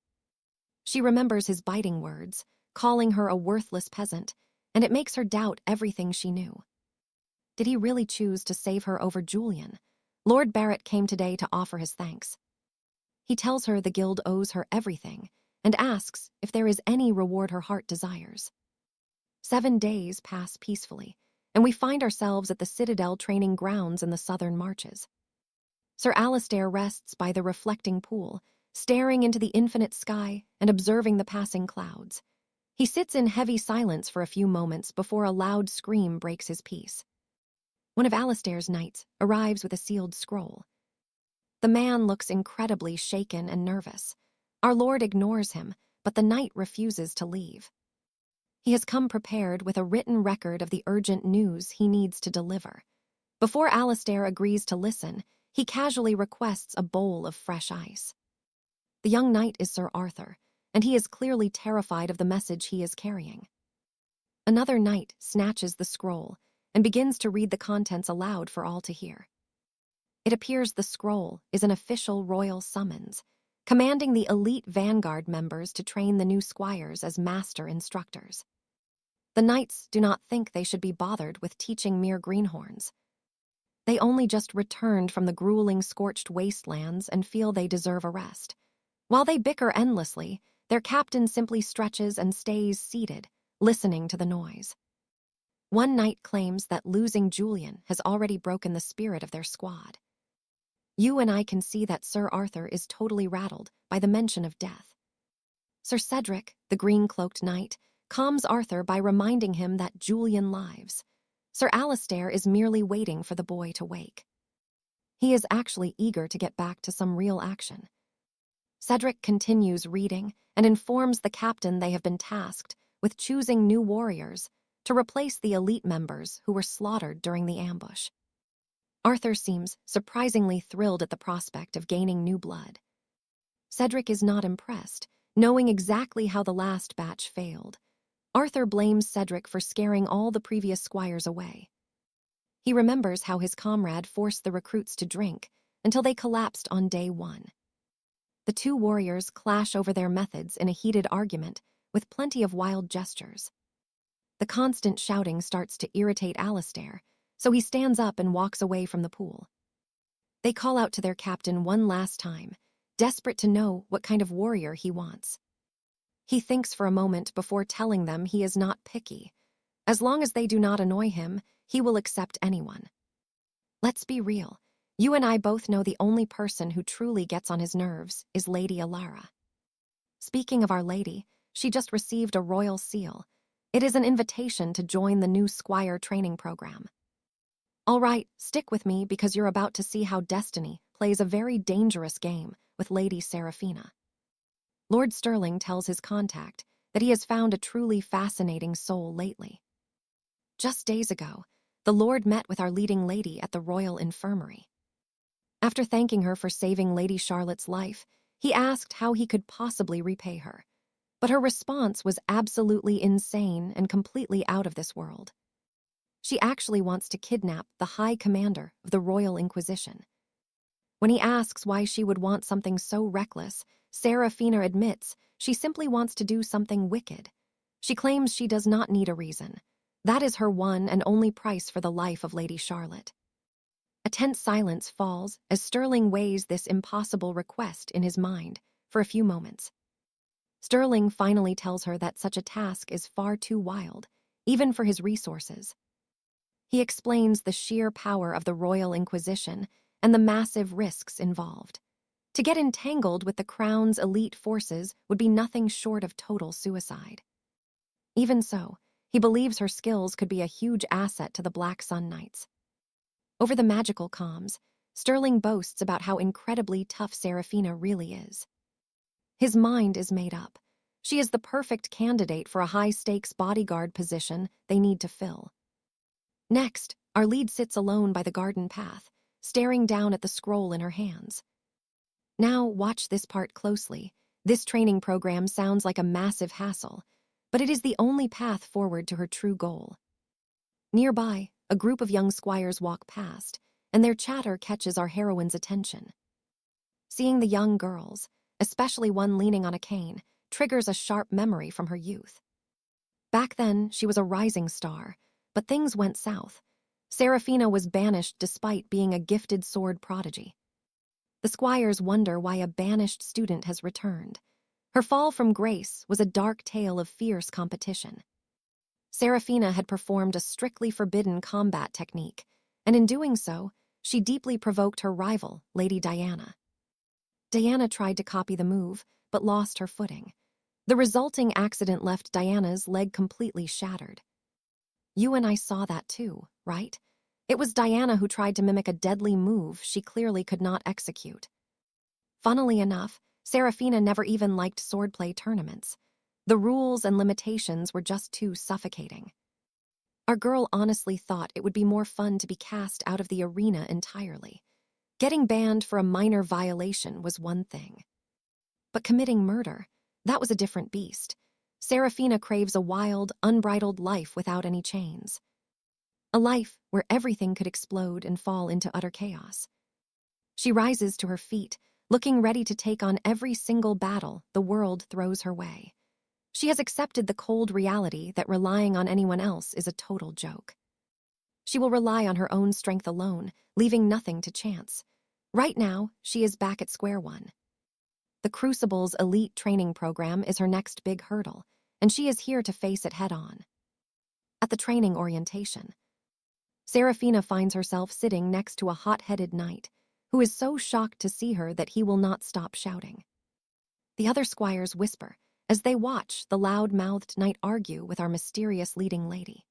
A: She remembers his biting words, calling her a worthless peasant, and it makes her doubt everything she knew. Did he really choose to save her over Julian? Lord Barrett came today to offer his thanks. He tells her the guild owes her everything and asks if there is any reward her heart desires. 7 days pass peacefully, and we find ourselves at the Citadel training grounds in the southern marches. Sir Alistair rests by the reflecting pool, staring into the infinite sky and observing the passing clouds. He sits in heavy silence for a few moments before a loud scream breaks his peace. One of Alistair's knights arrives with a sealed scroll. The man looks incredibly shaken and nervous. Our Lord ignores him, but the knight refuses to leave. He has come prepared with a written record of the urgent news he needs to deliver. Before Alistair agrees to listen, he casually requests a bowl of fresh ice. The young knight is Sir Arthur, and he is clearly terrified of the message he is carrying. Another knight snatches the scroll and begins to read the contents aloud for all to hear. It appears the scroll is an official royal summons, commanding the elite vanguard members to train the new squires as master instructors. The knights do not think they should be bothered with teaching mere greenhorns. They only just returned from the grueling scorched wastelands and feel they deserve a rest. While they bicker endlessly, their captain simply stretches and stays seated, listening to the noise. One knight claims that losing Julian has already broken the spirit of their squad. You and I can see that Sir Arthur is totally rattled by the mention of death. Sir Cedric, the green-cloaked knight, calms Arthur by reminding him that Julian lives. Sir Alistair is merely waiting for the boy to wake. He is actually eager to get back to some real action. Cedric continues reading and informs the captain they have been tasked with choosing new warriors to replace the elite members who were slaughtered during the ambush. Arthur seems surprisingly thrilled at the prospect of gaining new blood. Cedric is not impressed, knowing exactly how the last batch failed. Arthur blames Cedric for scaring all the previous squires away. He remembers how his comrade forced the recruits to drink until they collapsed on day 1. The two warriors clash over their methods in a heated argument with plenty of wild gestures. The constant shouting starts to irritate Alistair, so he stands up and walks away from the pool. They call out to their captain one last time, desperate to know what kind of warrior he wants. He thinks for a moment before telling them he is not picky. As long as they do not annoy him, he will accept anyone. Let's be real. You and I both know the only person who truly gets on his nerves is Lady Alara. Speaking of Our Lady, she just received a royal seal. It is an invitation to join the new Squire training program. All right, stick with me because you're about to see how Destiny plays a very dangerous game with Lady Seraphina. Lord Sterling tells his contact that he has found a truly fascinating soul lately. Just days ago, the Lord met with our leading lady at the Royal Infirmary. After thanking her for saving Lady Charlotte's life, he asked how he could possibly repay her. But her response was absolutely insane and completely out of this world. She actually wants to kidnap the High Commander of the Royal Inquisition. When he asks why she would want something so reckless, Seraphina admits she simply wants to do something wicked. She claims she does not need a reason. That is her one and only price for the life of Lady Charlotte. A tense silence falls as Sterling weighs this impossible request in his mind for a few moments. Sterling finally tells her that such a task is far too wild, even for his resources. He explains the sheer power of the Royal Inquisition and the massive risks involved. To get entangled with the Crown's elite forces would be nothing short of total suicide. Even so, he believes her skills could be a huge asset to the Black Sun Knights. Over the magical comms, Sterling boasts about how incredibly tough Seraphina really is. His mind is made up. She is the perfect candidate for a high-stakes bodyguard position they need to fill. Next, our lead sits alone by the garden path, staring down at the scroll in her hands. Now, watch this part closely. This training program sounds like a massive hassle, but it is the only path forward to her true goal. Nearby, a group of young squires walk past, and their chatter catches our heroine's attention. Seeing the young girls, especially one leaning on a cane, triggers a sharp memory from her youth. Back then, she was a rising star, but things went south. Seraphina was banished despite being a gifted sword prodigy. The squires wonder why a banished student has returned. Her fall from grace was a dark tale of fierce competition. Seraphina had performed a strictly forbidden combat technique, and in doing so, she deeply provoked her rival, Lady Diana. Diana tried to copy the move, but lost her footing. The resulting accident left Diana's leg completely shattered. You and I saw that too, right? It was Diana who tried to mimic a deadly move she clearly could not execute. Funnily enough, Seraphina never even liked swordplay tournaments. The rules and limitations were just too suffocating. Our girl honestly thought it would be more fun to be cast out of the arena entirely. Getting banned for a minor violation was one thing. But committing murder, that was a different beast. Seraphina craves a wild, unbridled life without any chains. A life where everything could explode and fall into utter chaos. She rises to her feet, looking ready to take on every single battle the world throws her way. She has accepted the cold reality that relying on anyone else is a total joke. She will rely on her own strength alone, leaving nothing to chance. Right now, she is back at square one. The Crucible's elite training program is her next big hurdle, and she is here to face it head-on. At the training orientation, Seraphina finds herself sitting next to a hot-headed knight, who is so shocked to see her that he will not stop shouting. The other squires whisper as they watch the loud-mouthed knight argue with our mysterious leading lady.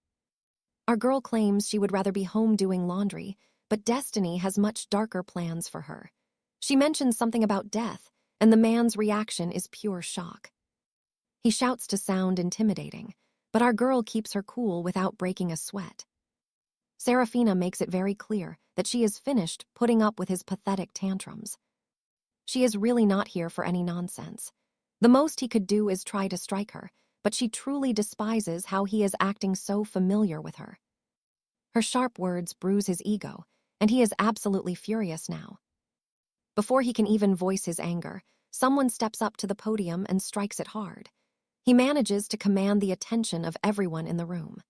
A: Our girl claims she would rather be home doing laundry, but Destiny has much darker plans for her. She mentions something about death, and the man's reaction is pure shock. He shouts to sound intimidating, but our girl keeps her cool without breaking a sweat. Seraphina makes it very clear that she is finished putting up with his pathetic tantrums. She is really not here for any nonsense. The most he could do is try to strike her, but she truly despises how he is acting so familiar with her. Her sharp words bruise his ego, and he is absolutely furious now. Before he can even voice his anger, someone steps up to the podium and strikes it hard. He manages to command the attention of everyone in the room.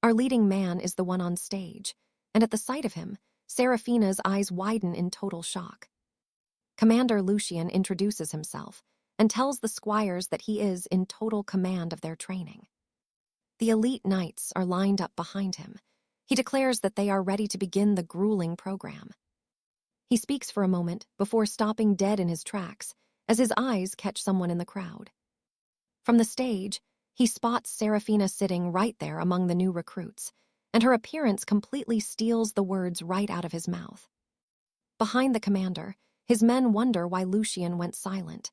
A: Our leading man is the one on stage, and at the sight of him, Seraphina's eyes widen in total shock. Commander Lucien introduces himself and tells the squires that he is in total command of their training. The elite knights are lined up behind him. He declares that they are ready to begin the grueling program. He speaks for a moment before stopping dead in his tracks as his eyes catch someone in the crowd. From the stage, he spots Seraphina sitting right there among the new recruits, and her appearance completely steals the words right out of his mouth. Behind the commander, his men wonder why Lucien went silent.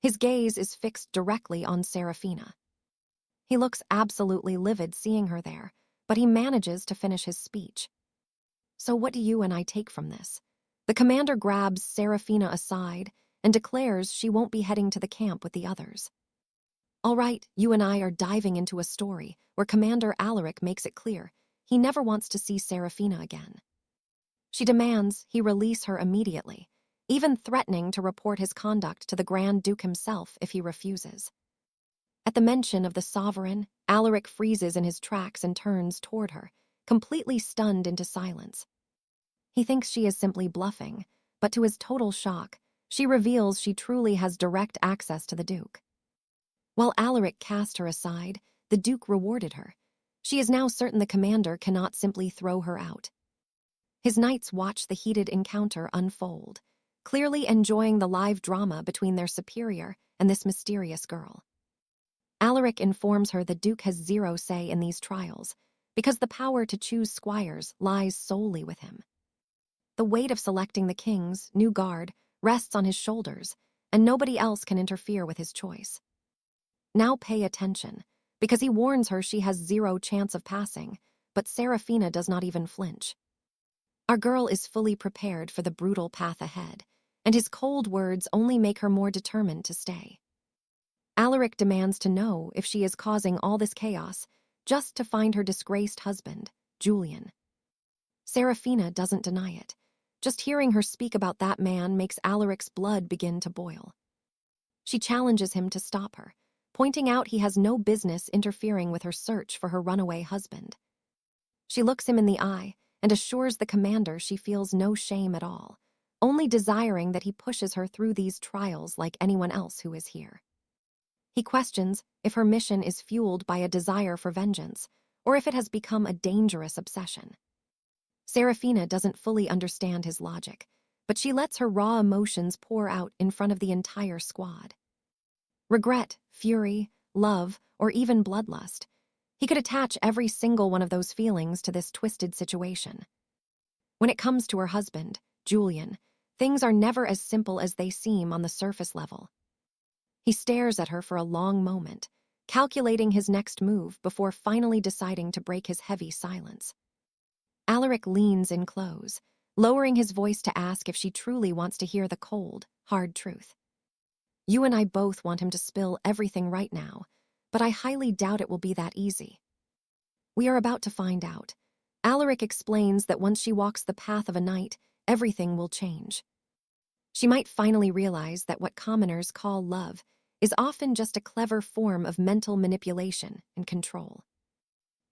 A: His gaze is fixed directly on Seraphina. He looks absolutely livid seeing her there, but he manages to finish his speech. So what do you and I take from this? The commander grabs Seraphina aside and declares she won't be heading to the camp with the others. All right, you and I are diving into a story where Commander 𝑉𝒖𝒃𝒂𝒏𝒅 makes it clear he never wants to see Seraphina again. She demands he release her immediately, even threatening to report his conduct to the Grand Duke himself if he refuses. At the mention of the sovereign, 𝑉𝒖𝒃𝒂𝒏𝒅 freezes in his tracks and turns toward her, completely stunned into silence. He thinks she is simply bluffing, but to his total shock, she reveals she truly has direct access to the Duke. While 𝑉𝒖𝒃𝒂𝒏𝒅 cast her aside, the Duke rewarded her. She is now certain the commander cannot simply throw her out. His knights watch the heated encounter unfold, clearly enjoying the live drama between their superior and this mysterious girl. 𝑉𝒖𝒃𝒂𝒏𝒅 informs her the Duke has zero say in these trials, because the power to choose squires lies solely with him. The weight of selecting the king's new guard rests on his shoulders, and nobody else can interfere with his choice. Now pay attention, because he warns her she has zero chance of passing, but Seraphina does not even flinch. Our girl is fully prepared for the brutal path ahead, and his cold words only make her more determined to stay. 𝑉𝒖𝒃𝒂𝒏𝒅 demands to know if she is causing all this chaos just to find her disgraced husband, Julian. Seraphina doesn't deny it. Just hearing her speak about that man makes 𝑉𝒖𝒃𝒂💏's blood begin to boil. She challenges him to stop her, pointing out he has no business interfering with her search for her runaway husband. She looks him in the eye and assures the commander she feels no shame at all, only desiring that he pushes her through these trials like anyone else who is here. He questions if her mission is fueled by a desire for vengeance, or if it has become a dangerous obsession. Seraphina doesn't fully understand his logic, but she lets her raw emotions pour out in front of the entire squad. Regret, fury, love, or even bloodlust. He could attach every single one of those feelings to this twisted situation. When it comes to her husband, Julian, things are never as simple as they seem on the surface level. He stares at her for a long moment, calculating his next move before finally deciding to break his heavy silence. 𝑉𝒖𝒃𝒂💏 leans in close, lowering his voice to ask if she truly wants to hear the cold, hard truth. You and I both want him to spill everything right now, but I highly doubt it will be that easy. We are about to find out. 𝑉𝒖𝒃𝒂💏 explains that once she walks the path of a knight, everything will change. She might finally realize that what commoners call love is often just a clever form of mental manipulation and control.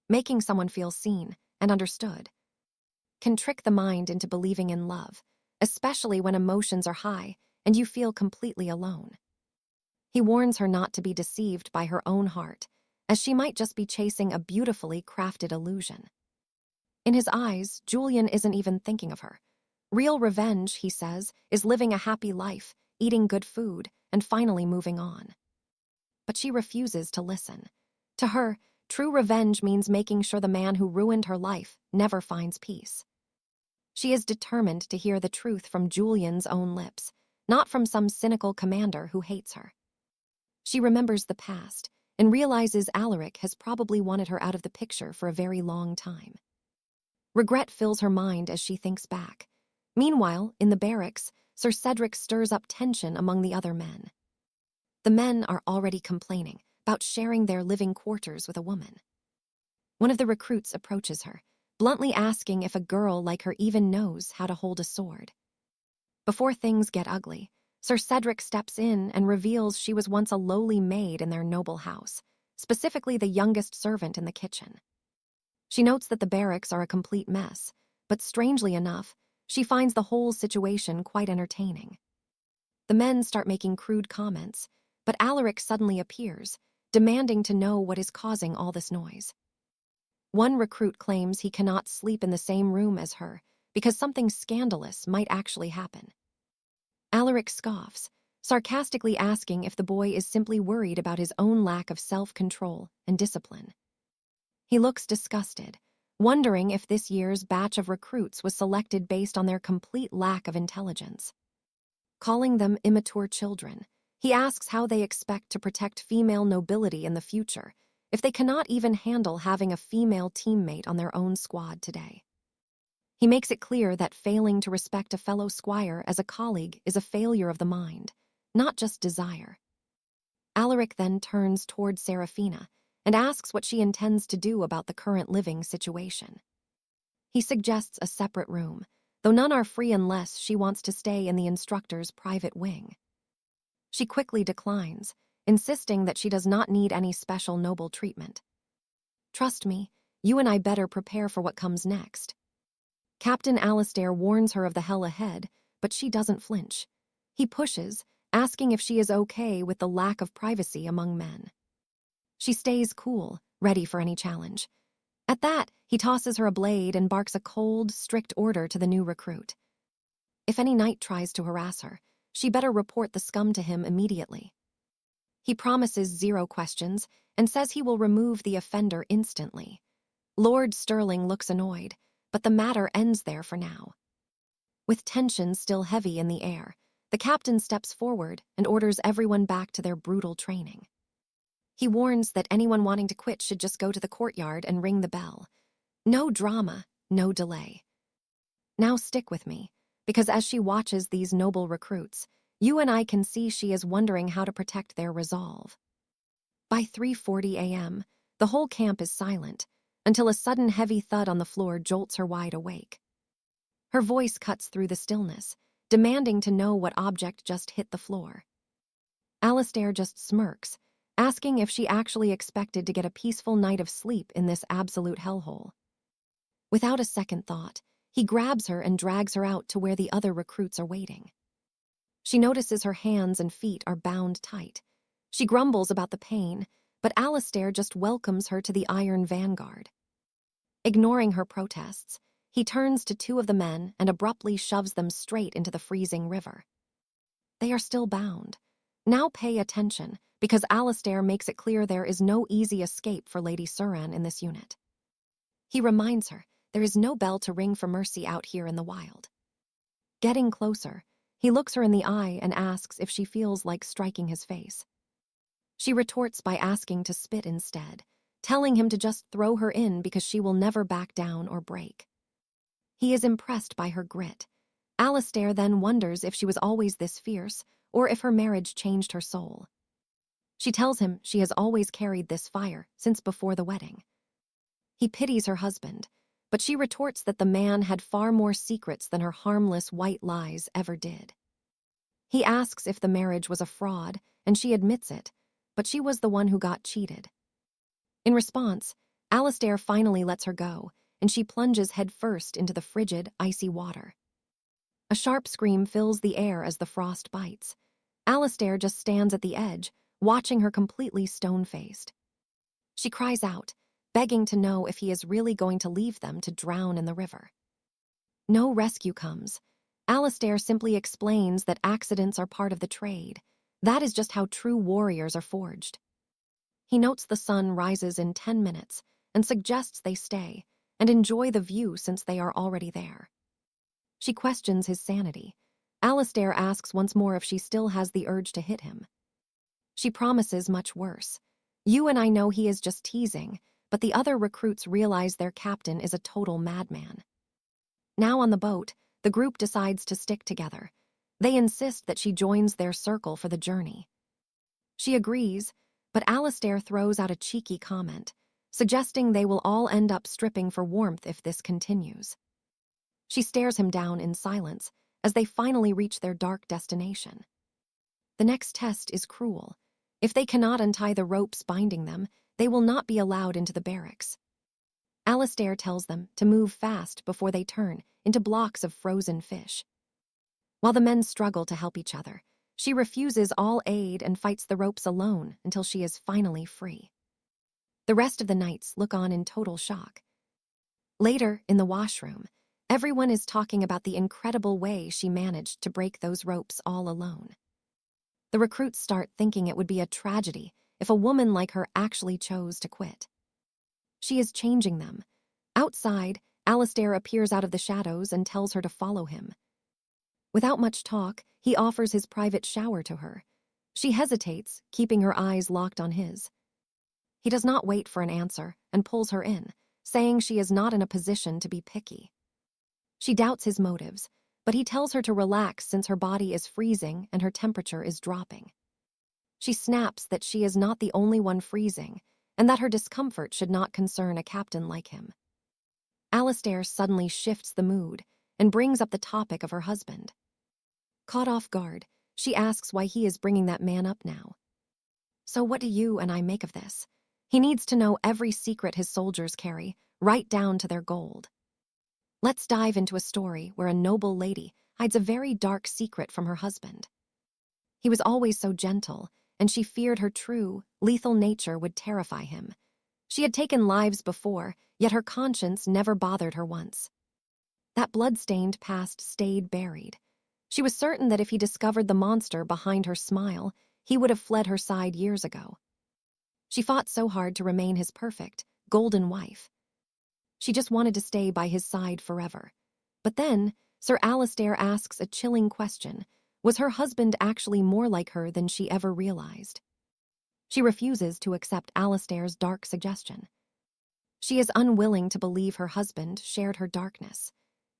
A: Making someone feel seen and understood can trick the mind into believing in love, especially when emotions are high and you feel completely alone. He warns her not to be deceived by her own heart, as she might just be chasing a beautifully crafted illusion. In his eyes, Julian isn't even thinking of her. Real revenge, he says, is living a happy life, eating good food, and finally moving on. But she refuses to listen. To her, true revenge means making sure the man who ruined her life never finds peace. She is determined to hear the truth from Julian's own lips, not from some cynical commander who hates her. She remembers the past and realizes 𝑉𝒖𝒃𝒂💏 has probably wanted her out of the picture for a very long time. Regret fills her mind as she thinks back. Meanwhile, in the barracks, Sir Cedric stirs up tension among the other men. The men are already complaining about sharing their living quarters with a woman. One of the recruits approaches her, bluntly asking if a girl like her even knows how to hold a sword. Before things get ugly, Sir Cedric steps in and reveals she was once a lowly maid in their noble house, specifically the youngest servant in the kitchen. She notes that the barracks are a complete mess, but strangely enough, she finds the whole situation quite entertaining. The men start making crude comments, but Alaric suddenly appears, demanding to know what is causing all this noise. One recruit claims he cannot sleep in the same room as her because something scandalous might actually happen. Alaric scoffs, sarcastically asking if the boy is simply worried about his own lack of self-control and discipline. He looks disgusted, wondering if this year's batch of recruits was selected based on their complete lack of intelligence. Calling them immature children, he asks how they expect to protect female nobility in the future if they cannot even handle having a female teammate on their own squad today. He makes it clear that failing to respect a fellow squire as a colleague is a failure of the mind, not just desire. Alaric then turns toward Seraphina and asks what she intends to do about the current living situation. He suggests a separate room, though none are free unless she wants to stay in the instructor's private wing. She quickly declines, insisting that she does not need any special noble treatment. "Trust me, you and I better prepare for what comes next." Captain Alistair warns her of the hell ahead, but she doesn't flinch. He pushes, asking if she is okay with the lack of privacy among men. She stays cool, ready for any challenge. At that, he tosses her a blade and barks a cold, strict order to the new recruit. If any knight tries to harass her, she better report the scum to him immediately. He promises 0 questions and says he will remove the offender instantly. Lord Stirling looks annoyed, but the matter ends there for now. With tension still heavy in the air, the captain steps forward and orders everyone back to their brutal training. He warns that anyone wanting to quit should just go to the courtyard and ring the bell. No drama, no delay. Now stick with me, because as she watches these noble recruits, you and I can see she is wondering how to protect their resolve. By 3:40 a.m., the whole camp is silent, until a sudden heavy thud on the floor jolts her wide awake. Her voice cuts through the stillness, demanding to know what object just hit the floor. Alistair just smirks, asking if she actually expected to get a peaceful night of sleep in this absolute hellhole. Without a second thought, he grabs her and drags her out to where the other recruits are waiting. She notices her hands and feet are bound tight. She grumbles about the pain, but Alistair just welcomes her to the Iron Vanguard. Ignoring her protests, he turns to 2 of the men and abruptly shoves them straight into the freezing river. They are still bound. Now pay attention, because Alistair makes it clear there is no easy escape for Lady Suran in this unit. He reminds her there is no bell to ring for mercy out here in the wild. Getting closer, he looks her in the eye and asks if she feels like striking his face. She retorts by asking to spit instead, telling him to just throw her in because she will never back down or break. He is impressed by her grit. Alistair then wonders if she was always this fierce, or if her marriage changed her soul. She tells him she has always carried this fire since before the wedding. He pities her husband, but she retorts that the man had far more secrets than her harmless white lies ever did. He asks if the marriage was a fraud, and she admits it, but she was the one who got cheated. In response, Alistair finally lets her go, and she plunges headfirst into the frigid, icy water. A sharp scream fills the air as the frost bites. Alistair just stands at the edge, watching her completely stone-faced. She cries out, begging to know if he is really going to leave them to drown in the river. No rescue comes. Alistair simply explains that accidents are part of the trade. That is just how true warriors are forged. He notes the sun rises in 10 minutes and suggests they stay and enjoy the view since they are already there. She questions his sanity. Alistair asks once more if she still has the urge to hit him. She promises much worse. You and I know he is just teasing, but the other recruits realize their captain is a total madman. Now on the boat, the group decides to stick together. They insist that she joins their circle for the journey. She agrees, but Alistair throws out a cheeky comment, suggesting they will all end up stripping for warmth if this continues. She stares him down in silence as they finally reach their dark destination. The next test is cruel. If they cannot untie the ropes binding them, they will not be allowed into the barracks. Alistair tells them to move fast before they turn into blocks of frozen fish. While the men struggle to help each other, she refuses all aid and fights the ropes alone until she is finally free. The rest of the knights look on in total shock. Later, in the washroom, everyone is talking about the incredible way she managed to break those ropes all alone. The recruits start thinking it would be a tragedy if a woman like her actually chose to quit. She is changing them. Outside, Alistair appears out of the shadows and tells her to follow him. Without much talk, he offers his private shower to her. She hesitates, keeping her eyes locked on his. He does not wait for an answer and pulls her in, saying she is not in a position to be picky. She doubts his motives, but he tells her to relax since her body is freezing and her temperature is dropping. She snaps that she is not the only one freezing and that her discomfort should not concern a captain like him. Alistair suddenly shifts the mood and brings up the topic of her husband. Caught off guard, she asks why he is bringing that man up now. So what do you and I make of this? He needs to know every secret his soldiers carry, right down to their gold. Let's dive into a story where a noble lady hides a very dark secret from her husband. He was always so gentle, and she feared her true, lethal nature would terrify him. She had taken lives before, yet her conscience never bothered her once. That blood-stained past stayed buried. She was certain that if he discovered the monster behind her smile, he would have fled her side years ago. She fought so hard to remain his perfect, golden wife. She just wanted to stay by his side forever. But then, Sir Alistair asks a chilling question. Was her husband actually more like her than she ever realized? She refuses to accept Alistair's dark suggestion. She is unwilling to believe her husband shared her darkness.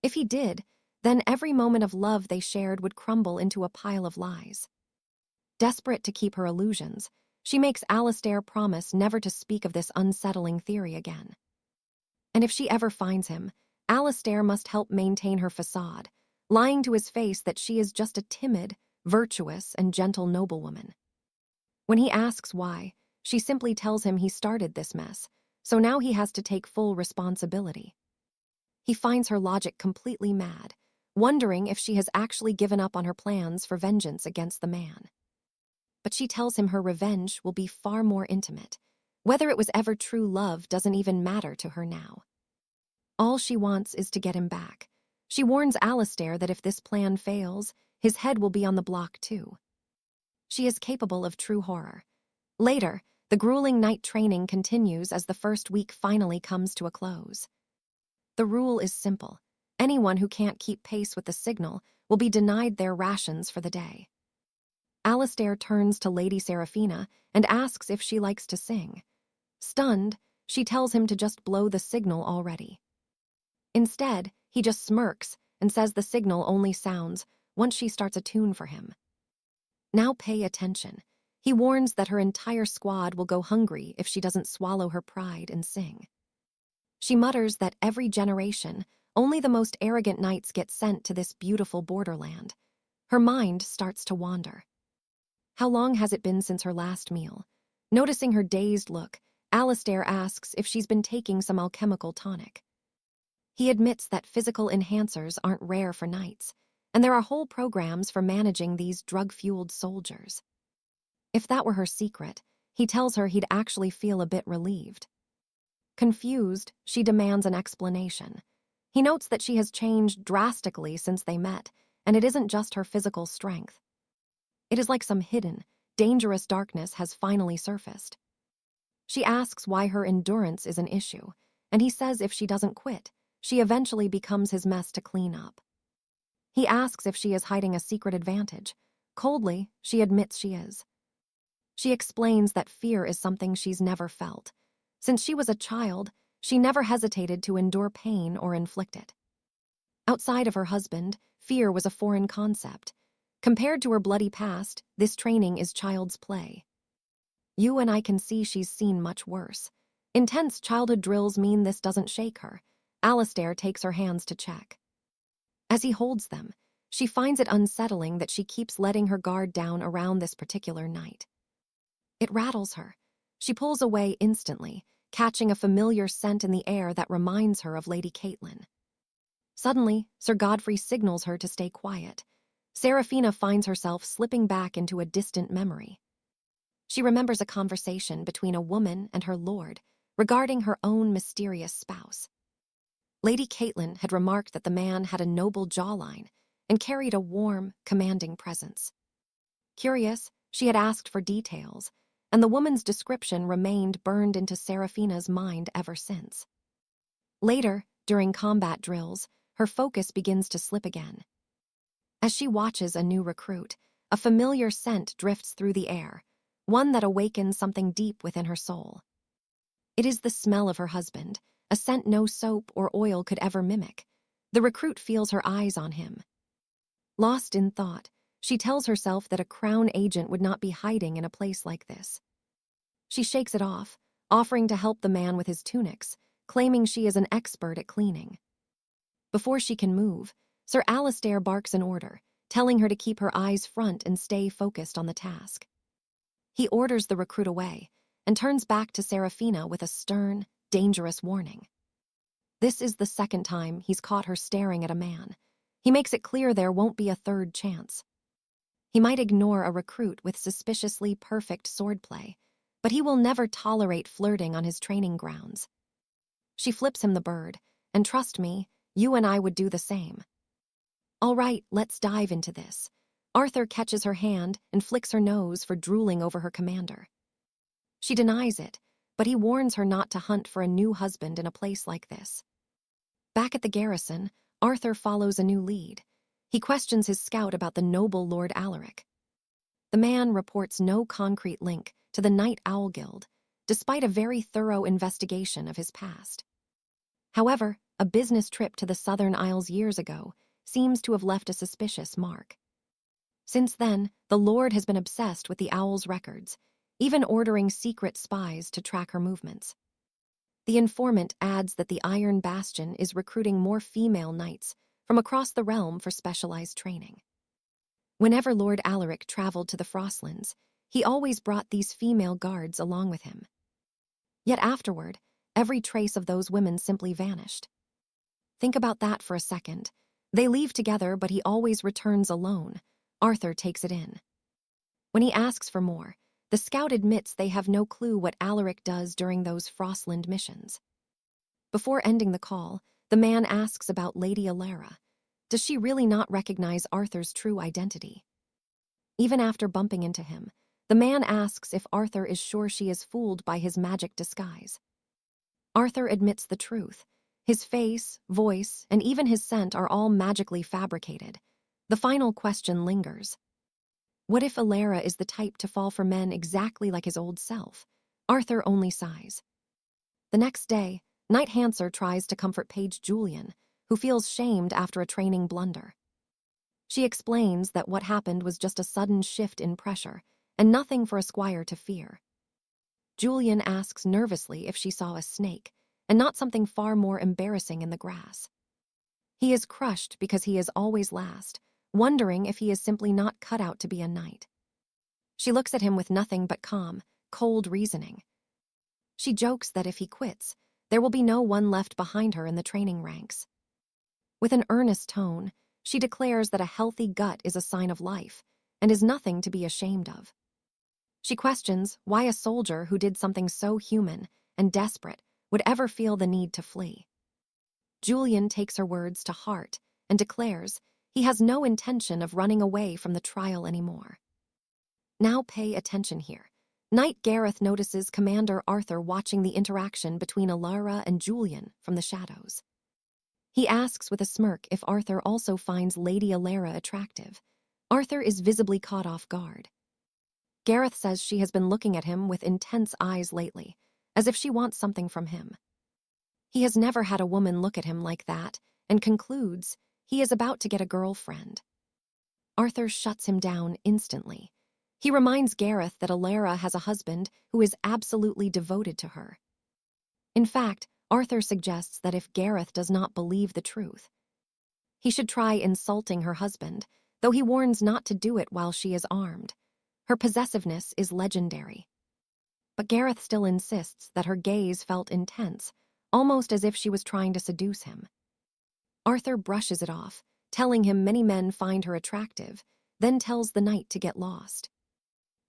A: If he did, then every moment of love they shared would crumble into a pile of lies. Desperate to keep her illusions, she makes Alistair promise never to speak of this unsettling theory again. And if she ever finds him, Alistair must help maintain her facade, lying to his face that she is just a timid, virtuous, and gentle noblewoman. When he asks why, she simply tells him he started this mess, so now he has to take full responsibility. He finds her logic completely mad, wondering if she has actually given up on her plans for vengeance against the man. But she tells him her revenge will be far more intimate. Whether it was ever true love doesn't even matter to her now. All she wants is to get him back. She warns Alistair that if this plan fails, his head will be on the block too. She is capable of true horror. Later, the grueling night training continues as the first week finally comes to a close. The rule is simple. Anyone who can't keep pace with the signal will be denied their rations for the day. Alistair turns to Lady Seraphina and asks if she likes to sing. Stunned, she tells him to just blow the signal already. Instead, he just smirks and says the signal only sounds once she starts a tune for him. Now pay attention. He warns that her entire squad will go hungry if she doesn't swallow her pride and sing. She mutters that every generation, only the most arrogant knights get sent to this beautiful borderland. Her mind starts to wander. How long has it been since her last meal? Noticing her dazed look, Alistair asks if she's been taking some alchemical tonic. He admits that physical enhancers aren't rare for knights, and there are whole programs for managing these drug-fueled soldiers. If that were her secret, he tells her he'd actually feel a bit relieved. Confused, she demands an explanation. He notes that she has changed drastically since they met, and it isn't just her physical strength. It is like some hidden, dangerous darkness has finally surfaced. She asks why her endurance is an issue, and he says if she doesn't quit, she eventually becomes his mess to clean up. He asks if she is hiding a secret advantage. Coldly, she admits she is. She explains that fear is something she's never felt. Since she was a child, she never hesitated to endure pain or inflict it. Outside of her husband, fear was a foreign concept. Compared to her bloody past, this training is child's play. You and I can see she's seen much worse. Intense childhood drills mean this doesn't shake her. Alistair takes her hands to check. As he holds them, she finds it unsettling that she keeps letting her guard down around this particular night. It rattles her. She pulls away instantly, catching a familiar scent in the air that reminds her of Lady Caitlin. Suddenly, Sir Godfrey signals her to stay quiet. Seraphina finds herself slipping back into a distant memory. She remembers a conversation between a woman and her lord regarding her own mysterious spouse. Lady Caitlin had remarked that the man had a noble jawline and carried a warm, commanding presence. Curious, she had asked for details, and the woman's description remained burned into Seraphina's mind ever since. Later, during combat drills, her focus begins to slip again. As she watches a new recruit, a familiar scent drifts through the air, one that awakens something deep within her soul. It is the smell of her husband, a scent no soap or oil could ever mimic. The recruit feels her eyes on him. Lost in thought, she tells herself that a crown agent would not be hiding in a place like this. She shakes it off, offering to help the man with his tunics, claiming she is an expert at cleaning. Before she can move, Sir Alistair barks an order, telling her to keep her eyes front and stay focused on the task. He orders the recruit away and turns back to Seraphina with a stern, dangerous warning. This is the second time he's caught her staring at a man. He makes it clear there won't be a third chance. He might ignore a recruit with suspiciously perfect swordplay, but he will never tolerate flirting on his training grounds. She flips him the bird, and trust me, you and I would do the same. All right, let's dive into this. Arthur catches her hand and flicks her nose for drooling over her commander. She denies it, but he warns her not to hunt for a new husband in a place like this. Back at the garrison, Arthur follows a new lead. He questions his scout about the noble Lord Alaric. The man reports no concrete link to the Night Owl Guild, despite a very thorough investigation of his past. However, a business trip to the Southern Isles years ago seems to have left a suspicious mark. Since then, the Lord has been obsessed with the owl's records, even ordering secret spies to track her movements. The informant adds that the Iron Bastion is recruiting more female knights from across the realm for specialized training. Whenever Lord Alaric traveled to the Frostlands, he always brought these female guards along with him. Yet afterward, every trace of those women simply vanished. Think about that for a second. They leave together, but he always returns alone. Arthur takes it in. When he asks for more, the scout admits they have no clue what Alaric does during those Frostland missions. Before ending the call, the man asks about Lady Alara. Does she really not recognize Arthur's true identity? Even after bumping into him, the man asks if Arthur is sure she is fooled by his magic disguise. Arthur admits the truth. His face, voice, and even his scent are all magically fabricated. The final question lingers. What if Alara is the type to fall for men exactly like his old self? Arthur only sighs. The next day, Knight Hanser tries to comfort Page Julian, who feels shamed after a training blunder. She explains that what happened was just a sudden shift in pressure, and nothing for a squire to fear. Julian asks nervously if she saw a snake, and not something far more embarrassing in the grass. He is crushed because he is always last, wondering if he is simply not cut out to be a knight. She looks at him with nothing but calm, cold reasoning. She jokes that if he quits, there will be no one left behind her in the training ranks. With an earnest tone, she declares that a healthy gut is a sign of life, and is nothing to be ashamed of. She questions why a soldier who did something so human and desperate would ever feel the need to flee. Julian takes her words to heart and declares he has no intention of running away from the trial anymore. Now pay attention here. Knight Gareth notices Commander Arthur watching the interaction between Alara and Julian from the shadows. He asks with a smirk if Arthur also finds Lady Alara attractive. Arthur is visibly caught off guard. Gareth says she has been looking at him with intense eyes lately, as if she wants something from him. He has never had a woman look at him like that, and concludes he is about to get a girlfriend. Arthur shuts him down instantly. He reminds Gareth that Alara has a husband who is absolutely devoted to her. In fact, Arthur suggests that if Gareth does not believe the truth, he should try insulting her husband, though he warns not to do it while she is armed. Her possessiveness is legendary. But Gareth still insists that her gaze felt intense, almost as if she was trying to seduce him. Arthur brushes it off, telling him many men find her attractive, then tells the knight to get lost.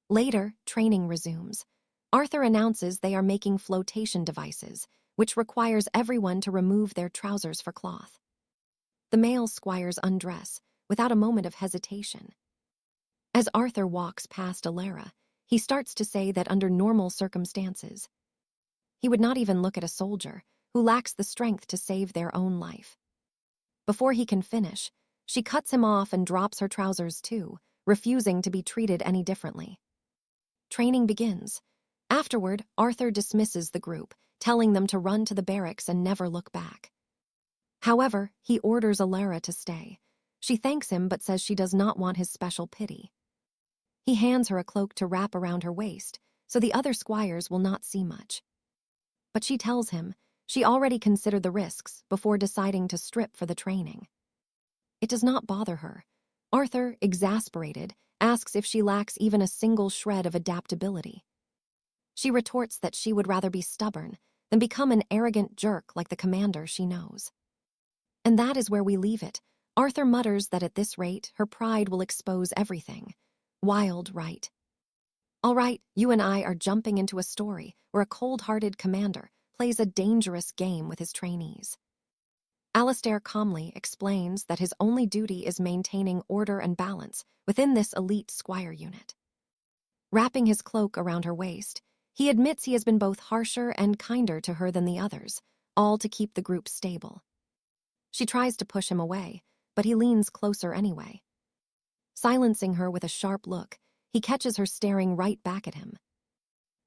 A: Later, training resumes. Arthur announces they are making flotation devices, which requires everyone to remove their trousers for cloth. The male squires undress, without a moment of hesitation. As Arthur walks past Alara, he starts to say that under normal circumstances, he would not even look at a soldier who lacks the strength to save their own life. Before he can finish, she cuts him off and drops her trousers too, refusing to be treated any differently. Training begins. Afterward, Arthur dismisses the group, telling them to run to the barracks and never look back. However, he orders Alara to stay. She thanks him but says she does not want his special pity. He hands her a cloak to wrap around her waist, so the other squires will not see much. But she tells him she already considered the risks before deciding to strip for the training. It does not bother her. Arthur, exasperated, asks if she lacks even a single shred of adaptability. She retorts that she would rather be stubborn than become an arrogant jerk like the commander she knows. And that is where we leave it. Arthur mutters that at this rate, her pride will expose everything. Wild, right? All right, you and I are jumping into a story where a cold-hearted commander plays a dangerous game with his trainees. Alistair calmly explains that his only duty is maintaining order and balance within this elite squire unit. Wrapping his cloak around her waist, he admits he has been both harsher and kinder to her than the others, all to keep the group stable. She tries to push him away, but he leans closer anyway. Silencing her with a sharp look, he catches her staring right back at him.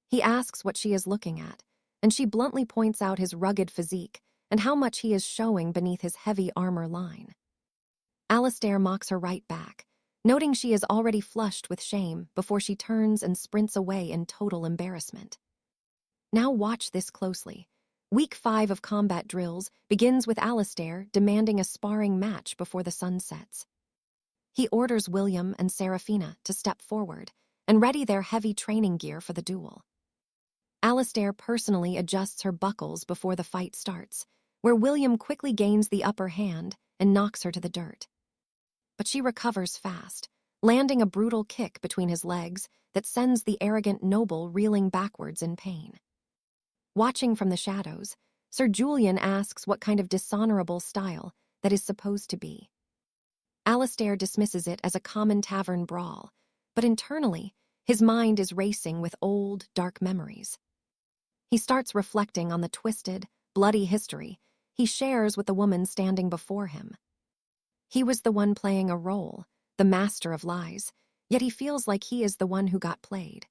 A: He asks what she is looking at, and she bluntly points out his rugged physique and how much he is showing beneath his heavy armor line. Alistair mocks her right back, noting she is already flushed with shame before she turns and sprints away in total embarrassment. Now watch this closely. Week 5 of combat drills begins with Alistair demanding a sparring match before the sun sets. He orders William and Seraphina to step forward and ready their heavy training gear for the duel. Alistair personally adjusts her buckles before the fight starts, where William quickly gains the upper hand and knocks her to the dirt. But she recovers fast, landing a brutal kick between his legs that sends the arrogant noble reeling backwards in pain. Watching from the shadows, Sir Julian asks what kind of dishonorable style that is supposed to be. Alistair dismisses it as a common tavern brawl, but internally, his mind is racing with old, dark memories. He starts reflecting on the twisted, bloody history he shares with the woman standing before him. He was the one playing a role, the master of lies, yet he feels like he is the one who got played.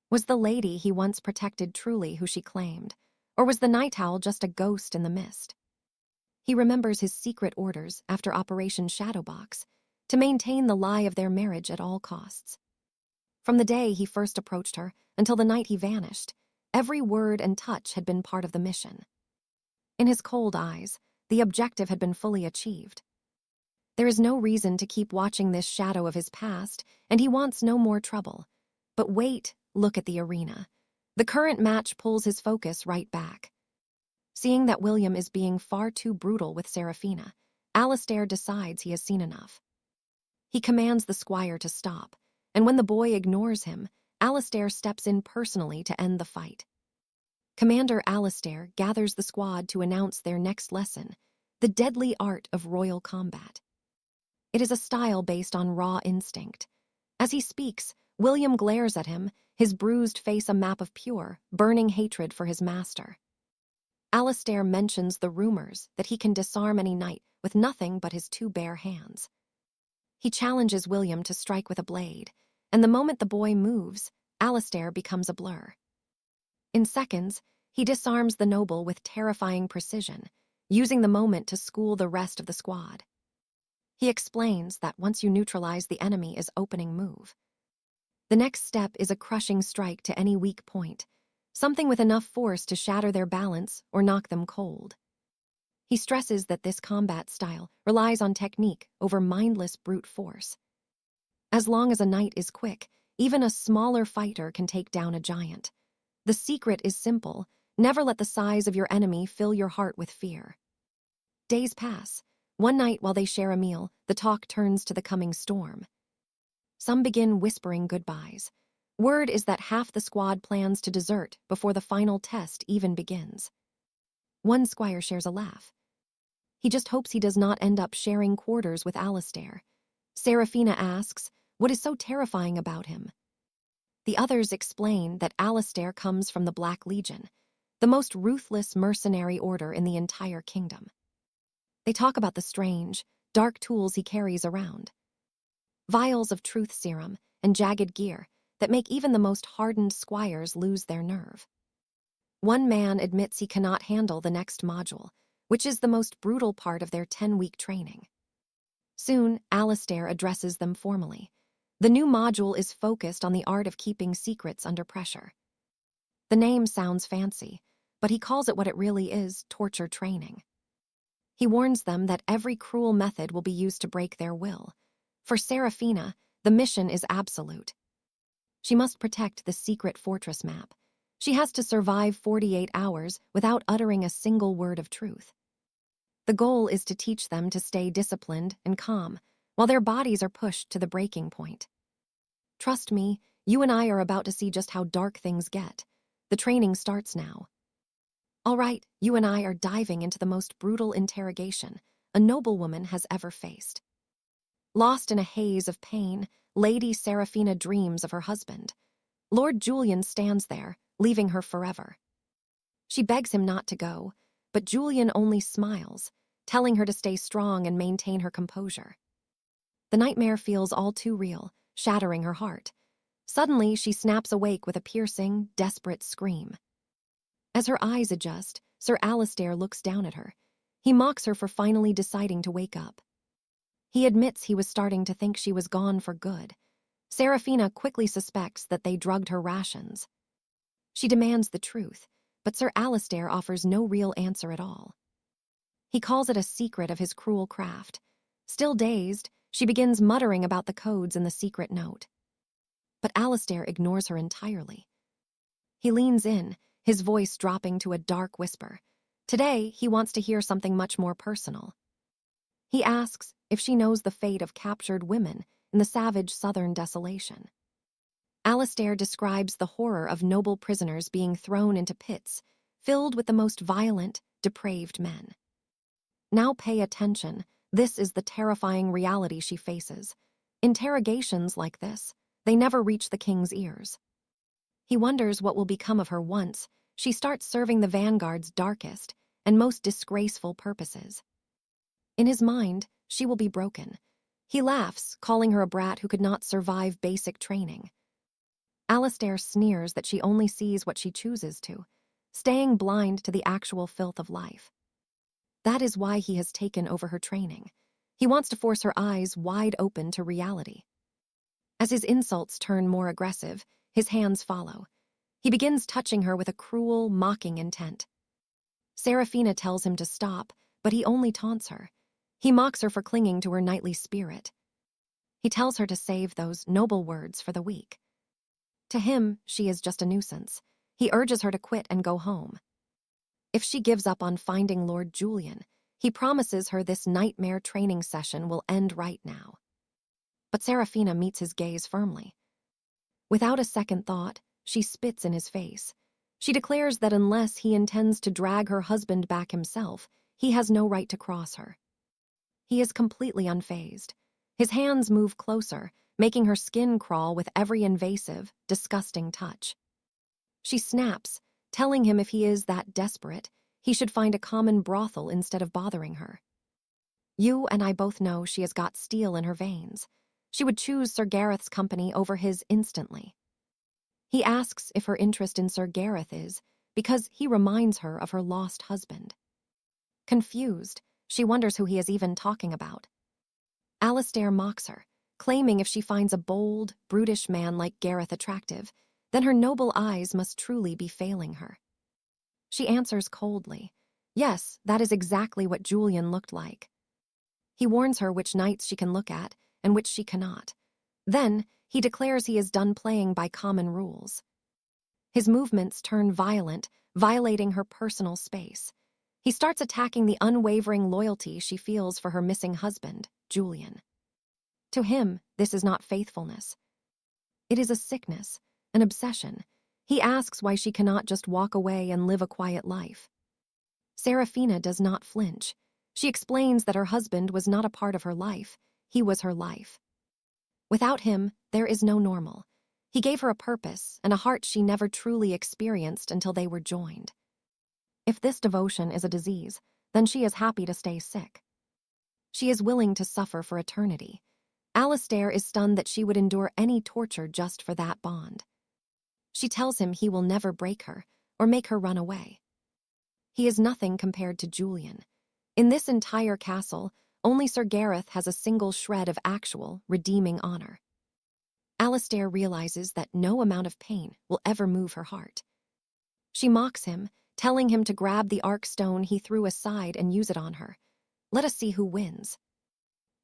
A: Was the lady he once protected truly who she claimed, or was the night owl just a ghost in the mist? He remembers his secret orders after Operation Shadowbox to maintain the lie of their marriage at all costs. From the day he first approached her until the night he vanished, every word and touch had been part of the mission. In his cold eyes, the objective had been fully achieved. There is no reason to keep watching this shadow of his past, and he wants no more trouble. But wait, look at the arena. The current match pulls his focus right back. Seeing that William is being far too brutal with Seraphina, Alistair decides he has seen enough. He commands the squire to stop, and when the boy ignores him, Alistair steps in personally to end the fight. Commander Alistair gathers the squad to announce their next lesson, the deadly art of royal combat. It is a style based on raw instinct. As he speaks, William glares at him, his bruised face a map of pure, burning hatred for his master. Alistair mentions the rumors that he can disarm any knight with nothing but his 2 bare hands. He challenges William to strike with a blade, and the moment the boy moves, Alistair becomes a blur. In seconds, he disarms the noble with terrifying precision, using the moment to school the rest of the squad. He explains that once you neutralize the enemy is opening move. The next step is a crushing strike to any weak point, something with enough force to shatter their balance or knock them cold. He stresses that this combat style relies on technique over mindless brute force. As long as a knight is quick, even a smaller fighter can take down a giant. The secret is simple: never let the size of your enemy fill your heart with fear. Days pass. One night while they share a meal, the talk turns to the coming storm. Some begin whispering goodbyes. Word is that half the squad plans to desert before the final test even begins. One squire shares a laugh. He just hopes he does not end up sharing quarters with Alistair. Seraphina asks, what is so terrifying about him? The others explain that Alistair comes from the Black Legion, the most ruthless mercenary order in the entire kingdom. They talk about the strange, dark tools he carries around. Vials of truth serum and jagged gear that make even the most hardened squires lose their nerve. One man admits he cannot handle the next module, which is the most brutal part of their 10-week training. Soon, Alistair addresses them formally. The new module is focused on the art of keeping secrets under pressure. The name sounds fancy, but he calls it what it really is: torture training. He warns them that every cruel method will be used to break their will. For Seraphina, the mission is absolute. She must protect the secret fortress map. She has to survive 48 hours without uttering a single word of truth. The goal is to teach them to stay disciplined and calm while their bodies are pushed to the breaking point. Trust me, you and I are about to see just how dark things get. The training starts now. All right, you and I are diving into the most brutal interrogation a noblewoman has ever faced. Lost in a haze of pain, Lady Seraphina dreams of her husband. Lord Julian stands there, leaving her forever. She begs him not to go, but Julian only smiles, telling her to stay strong and maintain her composure. The nightmare feels all too real, shattering her heart. Suddenly, she snaps awake with a piercing, desperate scream. As her eyes adjust, Sir Alistair looks down at her. He mocks her for finally deciding to wake up. He admits he was starting to think she was gone for good. Seraphina quickly suspects that they drugged her rations. She demands the truth, but Sir Alistair offers no real answer at all. He calls it a secret of his cruel craft. Still dazed, she begins muttering about the codes in the secret note. But Alistair ignores her entirely. He leans in, his voice dropping to a dark whisper. Today, he wants to hear something much more personal. He asks if she knows the fate of captured women in the savage southern desolation. Alistair describes the horror of noble prisoners being thrown into pits filled with the most violent, depraved men. Now pay attention. This is the terrifying reality she faces. Interrogations like this, they never reach the king's ears. He wonders what will become of her once she starts serving the vanguard's darkest and most disgraceful purposes. In his mind, she will be broken. He laughs, calling her a brat who could not survive basic training. Alistair sneers that she only sees what she chooses to, staying blind to the actual filth of life. That is why he has taken over her training. He wants to force her eyes wide open to reality. As his insults turn more aggressive, his hands follow. He begins touching her with a cruel, mocking intent. Seraphina tells him to stop, but he only taunts her. He mocks her for clinging to her knightly spirit. He tells her to save those noble words for the weak. To him, she is just a nuisance. He urges her to quit and go home. If she gives up on finding Lord Julian, he promises her this nightmare training session will end right now. But Seraphina meets his gaze firmly. Without a second thought, she spits in his face. She declares that unless he intends to drag her husband back himself, he has no right to cross her. He is completely unfazed. His hands move closer, making her skin crawl with every invasive, disgusting touch. She snaps, telling him if he is that desperate, he should find a common brothel instead of bothering her. You and I both know she has got steel in her veins. She would choose Sir Gareth's company over his instantly. He asks if her interest in Sir Gareth is because he reminds her of her lost husband. Confused, she wonders who he is even talking about. Alistair mocks her, claiming if she finds a bold, brutish man like Gareth attractive, then her noble eyes must truly be failing her. She answers coldly, yes, that is exactly what Julian looked like. He warns her which nights she can look at and which she cannot. Then, he declares he is done playing by common rules. His movements turn violent, violating her personal space. He starts attacking the unwavering loyalty she feels for her missing husband, Julian. To him, this is not faithfulness. It is a sickness, an obsession. He asks why she cannot just walk away and live a quiet life. Serafina does not flinch. She explains that her husband was not a part of her life, he was her life. Without him, there is no normal. He gave her a purpose and a heart she never truly experienced until they were joined. If this devotion is a disease, then she is happy to stay sick. She is willing to suffer for eternity. Alistair is stunned that she would endure any torture just for that bond. She tells him he will never break her or make her run away. He is nothing compared to Julian. In this entire castle, only Sir Gareth has a single shred of actual, redeeming honor. Alistair realizes that no amount of pain will ever move her heart. She mocks him, telling him to grab the arc stone he threw aside and use it on her. Let us see who wins.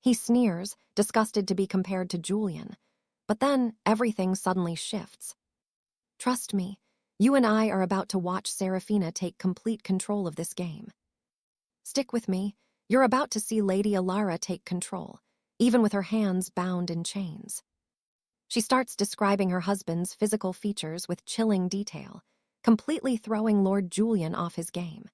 A: He sneers, disgusted to be compared to Julian. But then, everything suddenly shifts. Trust me, you and I are about to watch Serafina take complete control of this game. Stick with me, you're about to see Lady Alara take control, even with her hands bound in chains. She starts describing her husband's physical features with chilling detail, completely throwing Lord Julian off his game.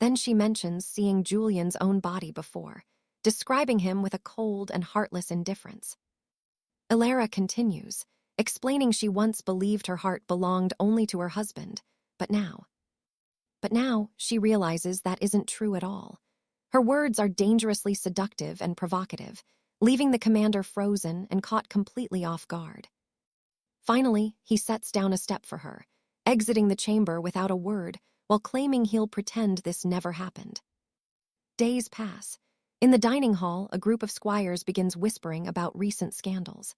A: Then she mentions seeing Julian's own body before, describing him with a cold and heartless indifference. Alara continues, explaining she once believed her heart belonged only to her husband, but now she realizes that isn't true at all. Her words are dangerously seductive and provocative, leaving the commander frozen and caught completely off guard. Finally, he sets down a step for her, exiting the chamber without a word while claiming he'll pretend this never happened. Days pass. In the dining hall, a group of squires begins whispering about recent scandals.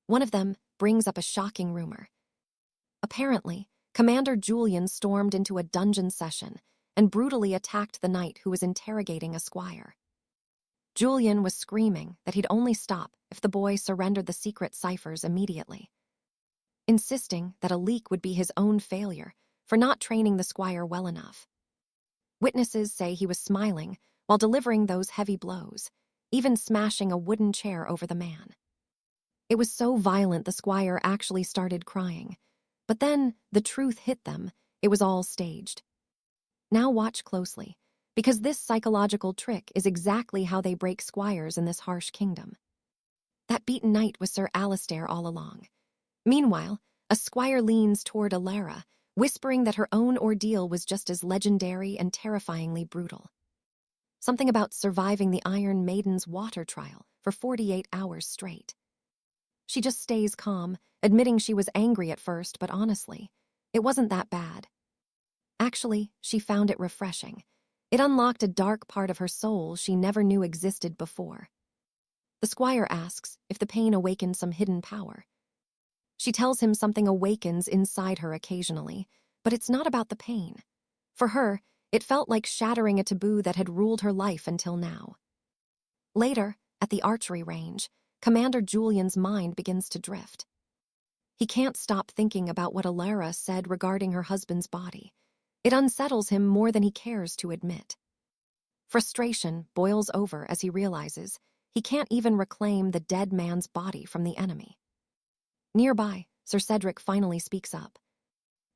A: One of them brings up a shocking rumor. Apparently, Commander Julian stormed into a dungeon session and brutally attacked the knight who was interrogating a squire. Julian was screaming that he'd only stop if the boy surrendered the secret ciphers immediately, insisting that a leak would be his own failure for not training the squire well enough. Witnesses say he was smiling while delivering those heavy blows, even smashing a wooden chair over the man. It was so violent the squire actually started crying. But then the truth hit them. It was all staged. Now watch closely, because this psychological trick is exactly how they break squires in this harsh kingdom. That beaten knight was Sir Alistair all along. Meanwhile, a squire leans toward Alara, whispering that her own ordeal was just as legendary and terrifyingly brutal. Something about surviving the Iron Maiden's water trial for 48 hours straight. She just stays calm, admitting she was angry at first, but honestly, it wasn't that bad. Actually, she found it refreshing. It unlocked a dark part of her soul she never knew existed before. The squire asks if the pain awakened some hidden power. She tells him something awakens inside her occasionally, but it's not about the pain. For her, it felt like shattering a taboo that had ruled her life until now. Later, at the archery range, Commander Julian's mind begins to drift. He can't stop thinking about what Alara said regarding her husband's body. It unsettles him more than he cares to admit. Frustration boils over as he realizes he can't even reclaim the dead man's body from the enemy. Nearby, Sir Cedric finally speaks up.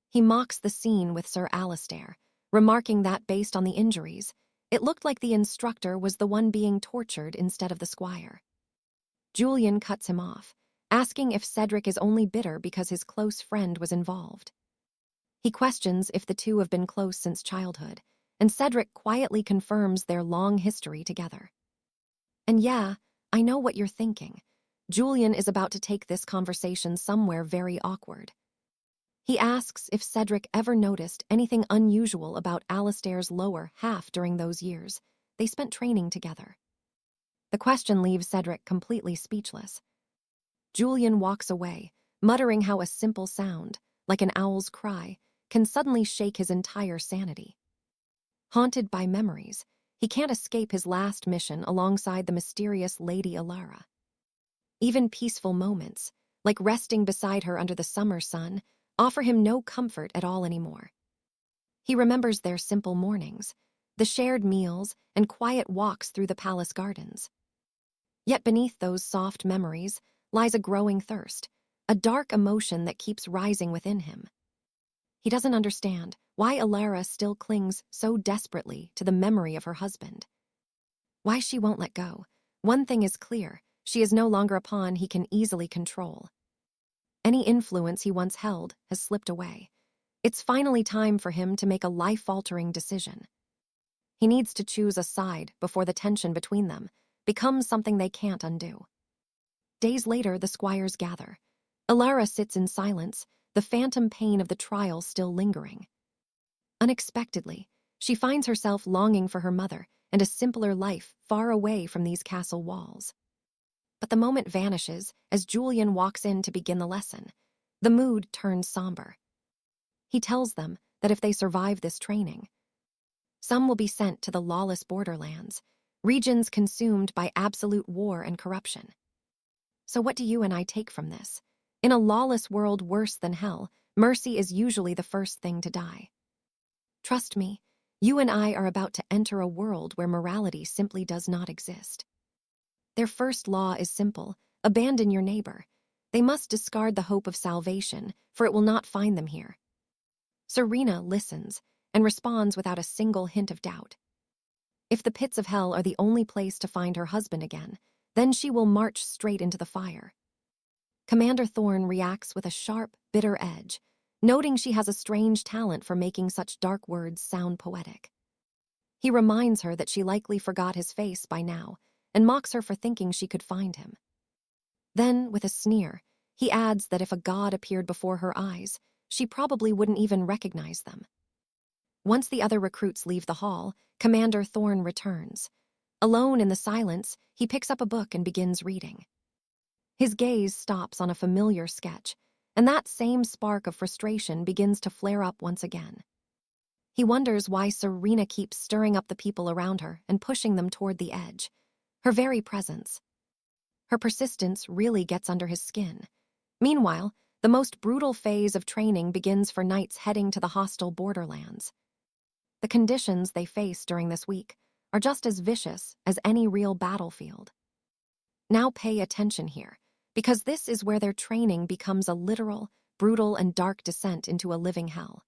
A: He mocks the scene with Sir Alistair, remarking that based on the injuries, it looked like the instructor was the one being tortured instead of the squire. Julian cuts him off, asking if Cedric is only bitter because his close friend was involved. He questions if the two have been close since childhood, and Cedric quietly confirms their long history together. And yeah, I know what you're thinking. Julian is about to take this conversation somewhere very awkward. He asks if Cedric ever noticed anything unusual about Alistair's lower half during those years they spent training together. The question leaves Cedric completely speechless. Julian walks away, muttering how a simple sound, like an owl's cry, can suddenly shake his entire sanity. Haunted by memories, he can't escape his last mission alongside the mysterious Lady Alara. Even peaceful moments, like resting beside her under the summer sun, offer him no comfort at all anymore. He remembers their simple mornings, the shared meals, and quiet walks through the palace gardens. Yet beneath those soft memories lies a growing thirst, a dark emotion that keeps rising within him. He doesn't understand why Alara still clings so desperately to the memory of her husband. Why she won't let go. One thing is clear, she is no longer a pawn he can easily control. Any influence he once held has slipped away. It's finally time for him to make a life-altering decision. He needs to choose a side before the tension between them becomes something they can't undo. Days later, the squires gather. Alara sits in silence, the phantom pain of the trial still lingering. Unexpectedly, she finds herself longing for her mother and a simpler life far away from these castle walls. But the moment vanishes as Julian walks in to begin the lesson. The mood turns somber. He tells them that if they survive this training, some will be sent to the lawless borderlands, regions consumed by absolute war and corruption. So what do you and I take from this? In a lawless world worse than hell, mercy is usually the first thing to die. Trust me, you and I are about to enter a world where morality simply does not exist. Their first law is simple: abandon your neighbor. They must discard the hope of salvation, for it will not find them here. Serena listens and responds without a single hint of doubt. If the pits of hell are the only place to find her husband again, then she will march straight into the fire. Commander Thorne reacts with a sharp, bitter edge, noting she has a strange talent for making such dark words sound poetic. He reminds her that she likely forgot his face by now and mocks her for thinking she could find him. Then, with a sneer, he adds that if a god appeared before her eyes, she probably wouldn't even recognize them. Once the other recruits leave the hall, Commander Thorne returns. Alone in the silence, he picks up a book and begins reading. His gaze stops on a familiar sketch, and that same spark of frustration begins to flare up once again. He wonders why Serena keeps stirring up the people around her and pushing them toward the edge. Her very presence. Her persistence really gets under his skin. Meanwhile, the most brutal phase of training begins for knights heading to the hostile borderlands. The conditions they face during this week are just as vicious as any real battlefield. Now pay attention here, because this is where their training becomes a literal, brutal, and dark descent into a living hell.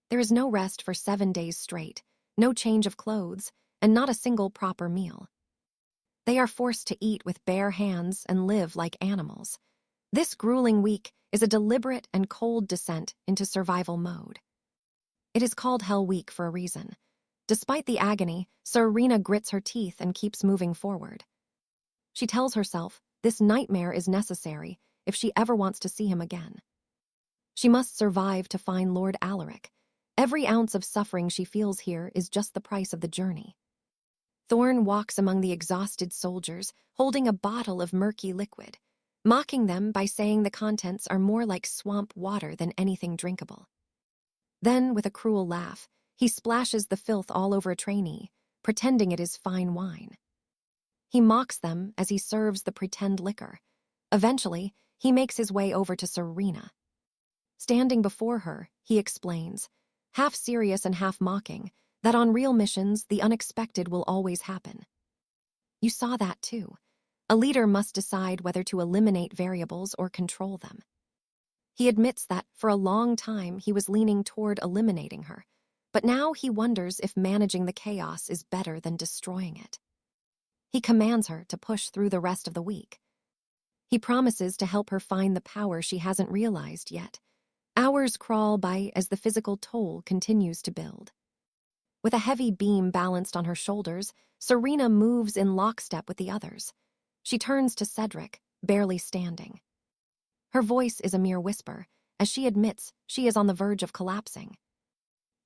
A: There is no rest for 7 days straight, no change of clothes, and not a single proper meal. They are forced to eat with bare hands and live like animals. This grueling week is a deliberate and cold descent into survival mode. It is called Hell Week for a reason. Despite the agony, Serena grits her teeth and keeps moving forward. She tells herself this nightmare is necessary if she ever wants to see him again. She must survive to find Lord Alaric. Every ounce of suffering she feels here is just the price of the journey. Thorne walks among the exhausted soldiers, holding a bottle of murky liquid, mocking them by saying the contents are more like swamp water than anything drinkable. Then, with a cruel laugh, he splashes the filth all over a trainee, pretending it is fine wine. He mocks them as he serves the pretend liquor. Eventually, he makes his way over to Serena. Standing before her, he explains, half serious and half mocking, that on real missions, the unexpected will always happen. You saw that too. A leader must decide whether to eliminate variables or control them. He admits that, for a long time, he was leaning toward eliminating her, but now he wonders if managing the chaos is better than destroying it. He commands her to push through the rest of the week. He promises to help her find the power she hasn't realized yet. Hours crawl by as the physical toll continues to build. With a heavy beam balanced on her shoulders, Serena moves in lockstep with the others. She turns to Cedric, barely standing. Her voice is a mere whisper, as she admits she is on the verge of collapsing.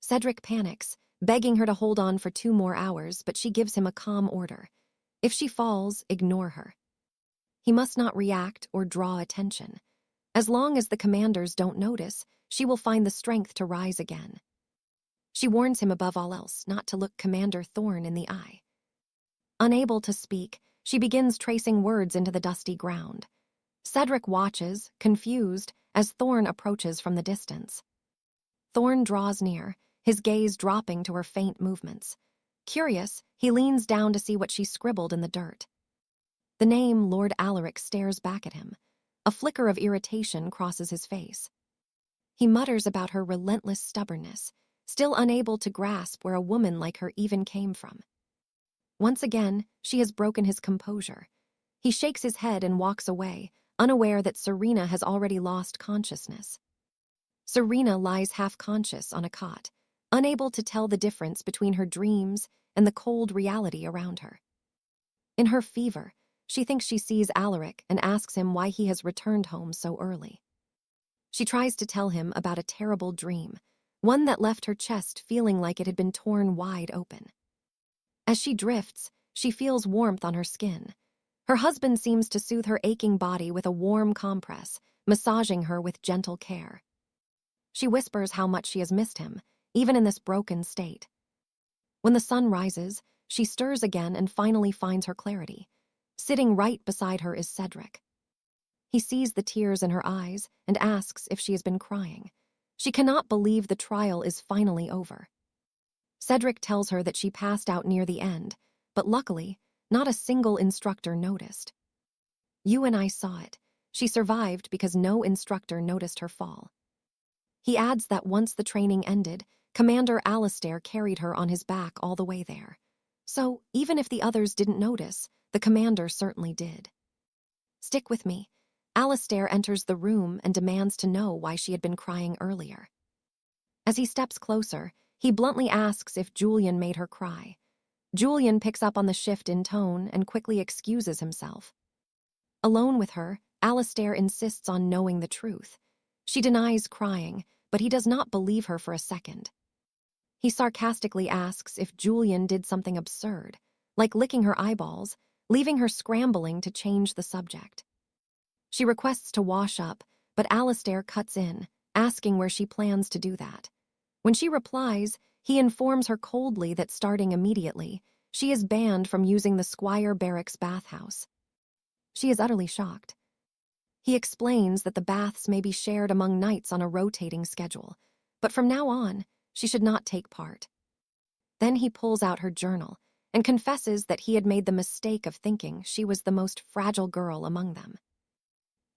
A: Cedric panics, begging her to hold on for 2 more hours, but she gives him a calm order. If she falls, ignore her. He must not react or draw attention. As long as the commanders don't notice, she will find the strength to rise again. She warns him above all else not to look Commander Thorn in the eye. Unable to speak, she begins tracing words into the dusty ground. Cedric watches, confused, as Thorn approaches from the distance. Thorn draws near, his gaze dropping to her faint movements. Curious, he leans down to see what she scribbled in the dirt. The name Lord Alaric stares back at him. A flicker of irritation crosses his face. He mutters about her relentless stubbornness, still unable to grasp where a woman like her even came from. Once again, she has broken his composure. He shakes his head and walks away, unaware that Serena has already lost consciousness. Serena lies half-conscious on a cot, unable to tell the difference between her dreams and the cold reality around her. In her fever, she thinks she sees Alaric and asks him why he has returned home so early. She tries to tell him about a terrible dream, one that left her chest feeling like it had been torn wide open. As she drifts, she feels warmth on her skin. Her husband seems to soothe her aching body with a warm compress, massaging her with gentle care. She whispers how much she has missed him, even in this broken state. When the sun rises, she stirs again and finally finds her clarity. Sitting right beside her is Cedric. He sees the tears in her eyes and asks if she has been crying. She cannot believe the trial is finally over. Cedric tells her that she passed out near the end, but luckily, not a single instructor noticed. "You and I saw it. She survived because no instructor noticed her fall." He adds that once the training ended, Commander Alistair carried her on his back all the way there. So, even if the others didn't notice, the commander certainly did. "Stick with me." Alistair enters the room and demands to know why she had been crying earlier. As he steps closer, he bluntly asks if Julian made her cry. Julian picks up on the shift in tone and quickly excuses himself. Alone with her, Alistair insists on knowing the truth. She denies crying, but he does not believe her for a second. He sarcastically asks if Julian did something absurd, like licking her eyeballs, leaving her scrambling to change the subject. She requests to wash up, but Alistair cuts in, asking where she plans to do that. When she replies, he informs her coldly that starting immediately, she is banned from using the Squire Barracks bathhouse. She is utterly shocked. He explains that the baths may be shared among knights on a rotating schedule, but from now on, she should not take part. Then he pulls out her journal and confesses that he had made the mistake of thinking she was the most fragile girl among them.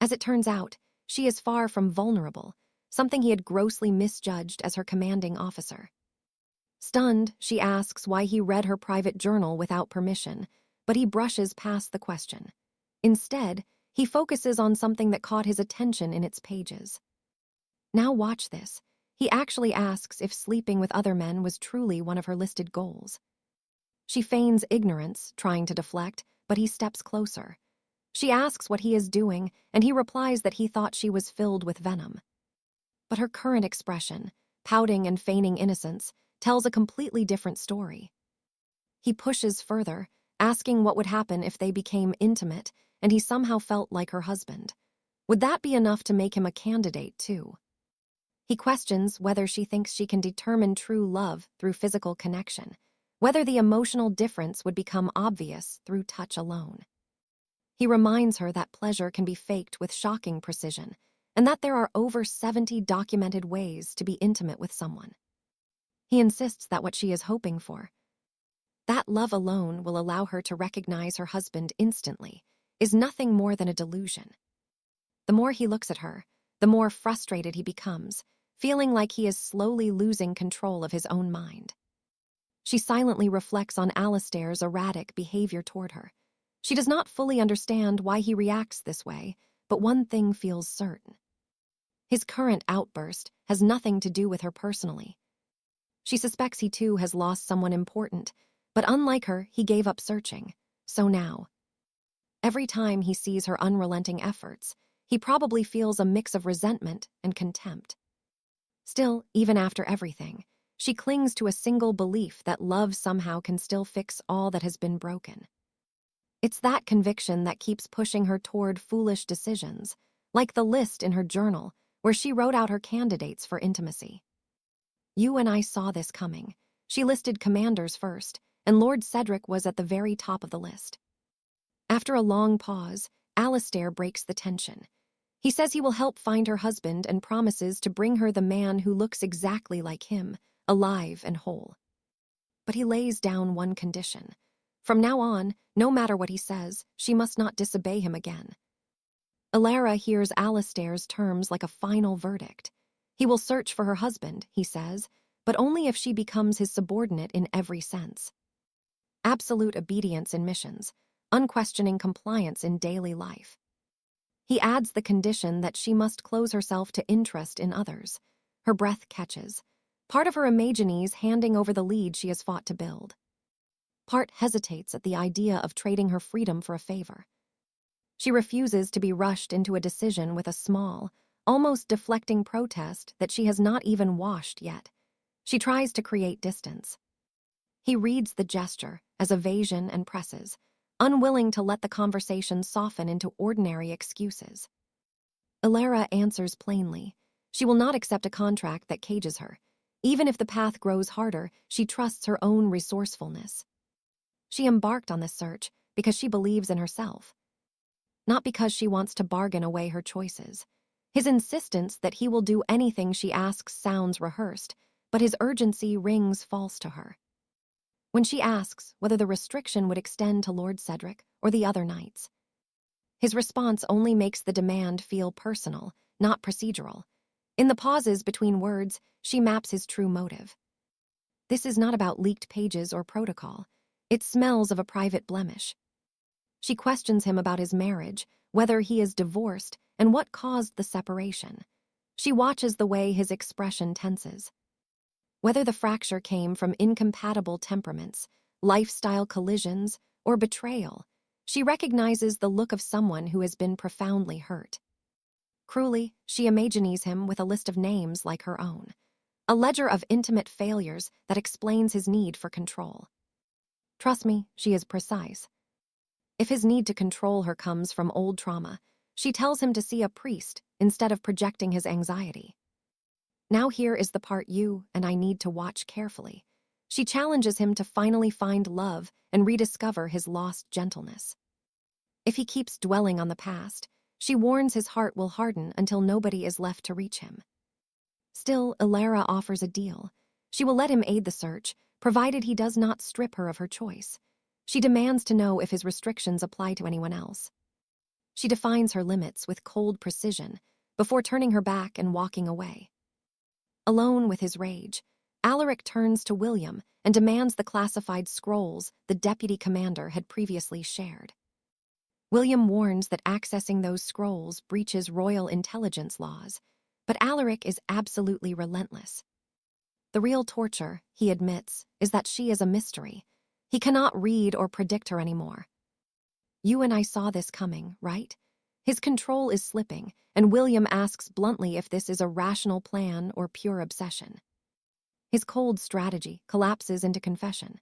A: As it turns out, she is far from vulnerable, something he had grossly misjudged as her commanding officer. Stunned, she asks why he read her private journal without permission, but he brushes past the question. Instead, he focuses on something that caught his attention in its pages. Now watch this. He actually asks if sleeping with other men was truly one of her listed goals. She feigns ignorance, trying to deflect, but he steps closer. She asks what he is doing, and he replies that he thought she was filled with venom. But her current expression, pouting and feigning innocence, tells a completely different story. He pushes further, asking what would happen if they became intimate, and he somehow felt like her husband. Would that be enough to make him a candidate, too? He questions whether she thinks she can determine true love through physical connection, whether the emotional difference would become obvious through touch alone. He reminds her that pleasure can be faked with shocking precision, and that there are over 70 documented ways to be intimate with someone. He insists that what she is hoping for, that love alone will allow her to recognize her husband instantly, is nothing more than a delusion. The more he looks at her, the more frustrated he becomes, feeling like he is slowly losing control of his own mind. She silently reflects on Alistair's erratic behavior toward her. She does not fully understand why he reacts this way, but one thing feels certain. His current outburst has nothing to do with her personally. She suspects he too has lost someone important, but unlike her, he gave up searching. So now, every time he sees her unrelenting efforts, he probably feels a mix of resentment and contempt. Still, even after everything, she clings to a single belief that love somehow can still fix all that has been broken. It's that conviction that keeps pushing her toward foolish decisions, like the list in her journal where she wrote out her candidates for intimacy. You and I saw this coming. She listed commanders first, and Lord Cedric was at the very top of the list. After a long pause, Alistair breaks the tension. He says he will help find her husband and promises to bring her the man who looks exactly like him, alive and whole. But he lays down one condition. From now on, no matter what he says, she must not disobey him again. Alara hears Alistair's terms like a final verdict. He will search for her husband, he says, but only if she becomes his subordinate in every sense. Absolute obedience in missions, unquestioning compliance in daily life. He adds the condition that she must close herself to interest in others. Her breath catches. Part of her imagines handing over the lead she has fought to build. Part hesitates at the idea of trading her freedom for a favor. She refuses to be rushed into a decision with a small, almost deflecting protest that she has not even washed yet. She tries to create distance. He reads the gesture as evasion and presses, unwilling to let the conversation soften into ordinary excuses. Alara answers plainly. She will not accept a contract that cages her. Even if the path grows harder, she trusts her own resourcefulness. She embarked on this search because she believes in herself, not because she wants to bargain away her choices. His insistence that he will do anything she asks sounds rehearsed, but his urgency rings false to her. When she asks whether the restriction would extend to Lord Cedric or the other knights, his response only makes the demand feel personal, not procedural. In the pauses between words, she maps his true motive. This is not about leaked pages or protocol. It smells of a private blemish. She questions him about his marriage, whether he is divorced, and what caused the separation. She watches the way his expression tenses. Whether the fracture came from incompatible temperaments, lifestyle collisions, or betrayal, she recognizes the look of someone who has been profoundly hurt. Cruelly, she imagines him with a list of names like her own, a ledger of intimate failures that explains his need for control. Trust me, she is precise. If his need to control her comes from old trauma, she tells him to see a priest instead of projecting his anxiety. Now here is the part you and I need to watch carefully. She challenges him to finally find love and rediscover his lost gentleness. If he keeps dwelling on the past, she warns his heart will harden until nobody is left to reach him. Still, Alara offers a deal. She will let him aid the search, provided he does not strip her of her choice. She demands to know if his restrictions apply to anyone else. She defines her limits with cold precision before turning her back and walking away. Alone with his rage, Alaric turns to William and demands the classified scrolls the deputy commander had previously shared. William warns that accessing those scrolls breaches royal intelligence laws, but Alaric is absolutely relentless. The real torture, he admits, is that she is a mystery. He cannot read or predict her anymore. You and I saw this coming, right? His control is slipping, and William asks bluntly if this is a rational plan or pure obsession. His cold strategy collapses into confession.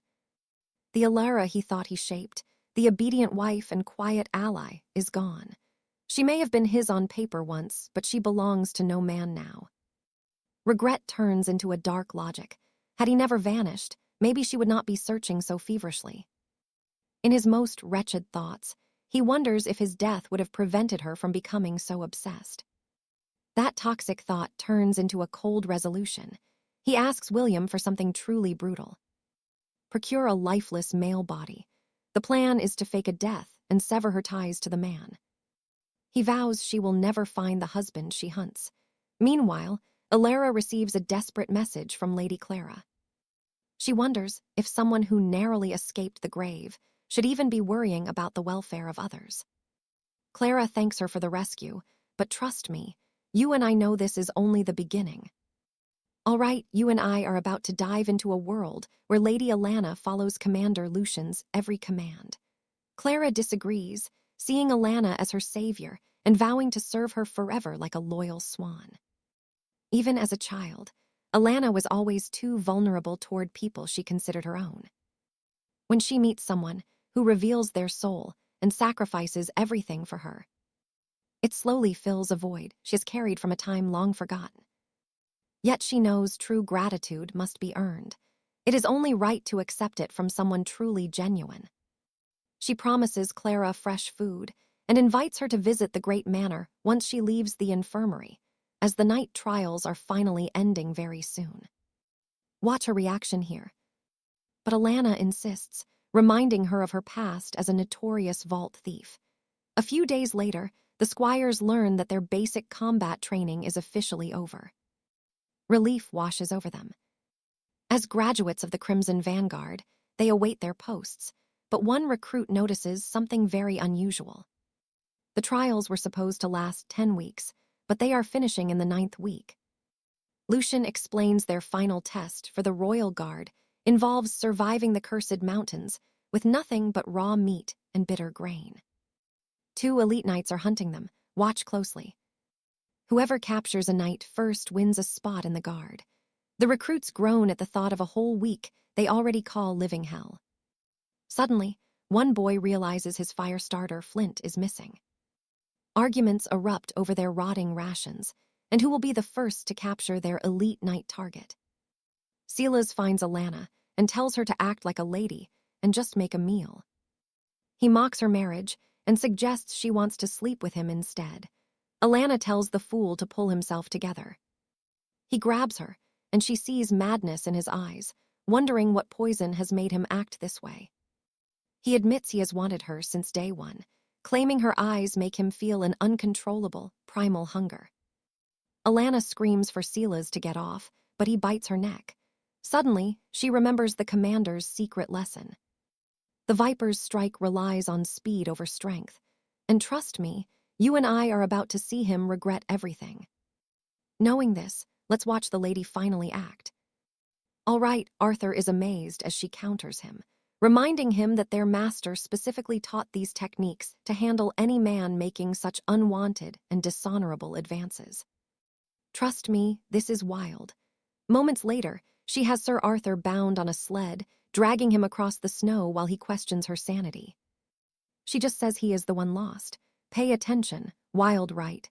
A: The Alara he thought he shaped, the obedient wife and quiet ally, is gone. She may have been his on paper once, but she belongs to no man now. Regret turns into a dark logic. Had he never vanished, maybe she would not be searching so feverishly. In his most wretched thoughts, he wonders if his death would have prevented her from becoming so obsessed. That toxic thought turns into a cold resolution. He asks William for something truly brutal. Procure a lifeless male body. The plan is to fake a death and sever her ties to the man. He vows she will never find the husband she hunts. Meanwhile, Alara receives a desperate message from Lady Clara. She wonders if someone who narrowly escaped the grave should even be worrying about the welfare of others. Clara thanks her for the rescue, but trust me, you and I know this is only the beginning. All right, you and I are about to dive into a world where Lady Alana follows Commander Lucian's every command. Clara disagrees, seeing Alana as her savior and vowing to serve her forever like a loyal swan. Even as a child, Alana was always too vulnerable toward people she considered her own. When she meets someone who reveals their soul and sacrifices everything for her, It slowly fills a void she has carried from a time long forgotten. Yet she knows true gratitude must be earned. It is only right to accept it from someone truly genuine. She promises Clara fresh food and invites her to visit the great manor once she leaves the infirmary, as the night trials are finally ending very soon. Watch her reaction here. But Alana insists, reminding her of her past as a notorious vault thief. A few days later, the squires learn that their basic combat training is officially over. Relief washes over them. As graduates of the Crimson Vanguard, they await their posts, but one recruit notices something very unusual. The trials were supposed to last 10 weeks, but they are finishing in the 9th week. Lucian explains their final test for the Royal Guard involves surviving the Cursed Mountains with nothing but raw meat and bitter grain. 2 elite knights are hunting them. Watch closely. Whoever captures a knight first wins a spot in the guard. The recruits groan at the thought of a whole week they already call living hell. Suddenly, one boy realizes his fire starter flint is missing. Arguments erupt over their rotting rations, and who will be the first to capture their elite knight target. Silas finds Alana and tells her to act like a lady and just make a meal. He mocks her marriage and suggests she wants to sleep with him instead. Alana tells the fool to pull himself together. He grabs her, and she sees madness in his eyes, wondering what poison has made him act this way. He admits he has wanted her since day one, claiming her eyes make him feel an uncontrollable, primal hunger. Alana screams for Silas to get off, but he bites her neck. Suddenly, she remembers the commander's secret lesson. The Viper's strike relies on speed over strength, and trust me, you and I are about to see him regret everything. Knowing this, let's watch the lady finally act. All right, Arthur is amazed as she counters him, reminding him that their master specifically taught these techniques to handle any man making such unwanted and dishonorable advances. Trust me, this is wild. Moments later, she has Sir Arthur bound on a sled, dragging him across the snow while he questions her sanity. She just says he is the one lost. Pay attention, wild right.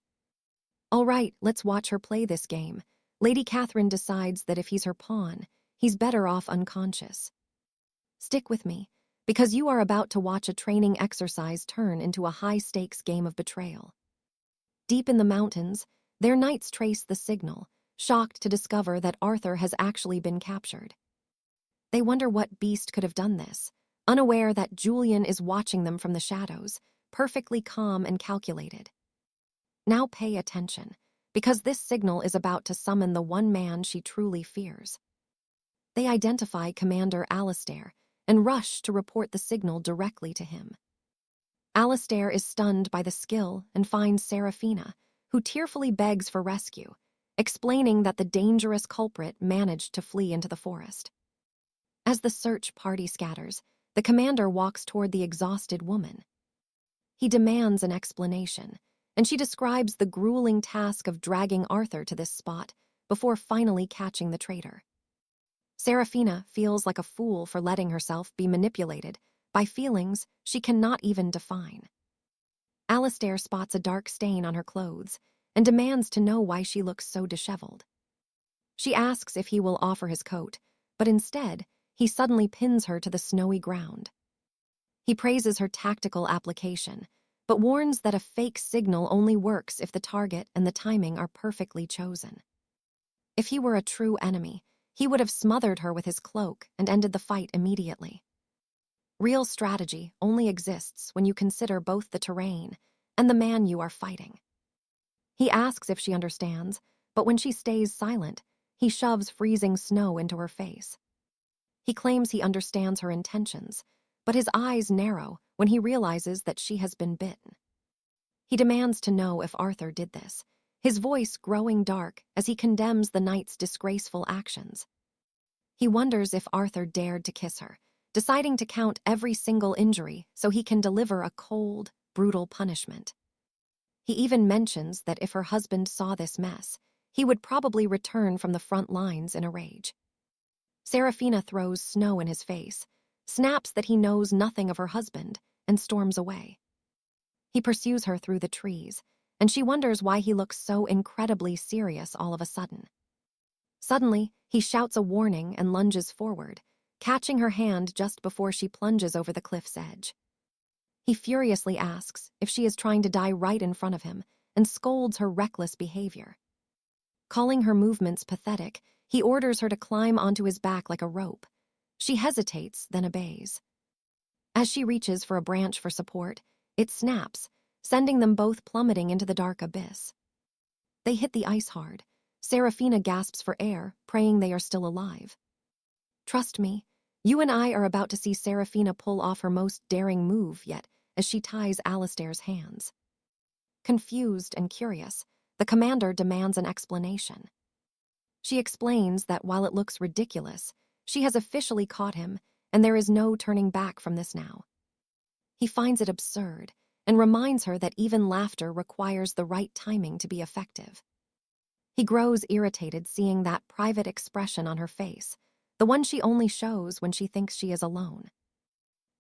A: All right, let's watch her play this game. Lady Catherine decides that if he's her pawn, he's better off unconscious. Stick with me, because you are about to watch a training exercise turn into a high-stakes game of betrayal. Deep in the mountains, their knights trace the signal, shocked to discover that Arthur has actually been captured. They wonder what beast could have done this, unaware that Julian is watching them from the shadows, perfectly calm and calculated. Now pay attention, because this signal is about to summon the one man she truly fears. They identify Commander Alistair and rush to report the signal directly to him. Alistair is stunned by the skill and finds Seraphina, who tearfully begs for rescue, explaining that the dangerous culprit managed to flee into the forest. As the search party scatters, the commander walks toward the exhausted woman. He demands an explanation, and she describes the grueling task of dragging Arthur to this spot before finally catching the traitor. Seraphina feels like a fool for letting herself be manipulated by feelings she cannot even define. Alistair spots a dark stain on her clothes and demands to know why she looks so disheveled. She asks if he will offer his coat, but instead, he suddenly pins her to the snowy ground. He praises her tactical application, but warns that a fake signal only works if the target and the timing are perfectly chosen. If he were a true enemy, he would have smothered her with his cloak and ended the fight immediately. Real strategy only exists when you consider both the terrain and the man you are fighting. He asks if she understands, but when she stays silent, he shoves freezing snow into her face. He claims he understands her intentions, but his eyes narrow when he realizes that she has been bitten. He demands to know if Arthur did this, his voice growing dark as he condemns the knight's disgraceful actions. He wonders if Arthur dared to kiss her, deciding to count every single injury so he can deliver a cold, brutal punishment. He even mentions that if her husband saw this mess, he would probably return from the front lines in a rage. Seraphina throws snow in his face, snaps that he knows nothing of her husband, and storms away. He pursues her through the trees, and she wonders why he looks so incredibly serious all of a sudden. Suddenly, he shouts a warning and lunges forward, catching her hand just before she plunges over the cliff's edge. He furiously asks if she is trying to die right in front of him and scolds her reckless behavior. Calling her movements pathetic, he orders her to climb onto his back like a rope. She hesitates, then obeys. As she reaches for a branch for support, it snaps, sending them both plummeting into the dark abyss. They hit the ice hard. Seraphina gasps for air, praying they are still alive. Trust me, you and I are about to see Seraphina pull off her most daring move yet as she ties Alistair's hands. Confused and curious, the commander demands an explanation. She explains that while it looks ridiculous, she has officially caught him, and there is no turning back from this now. He finds it absurd and reminds her that even laughter requires the right timing to be effective. He grows irritated seeing that private expression on her face, the one she only shows when she thinks she is alone.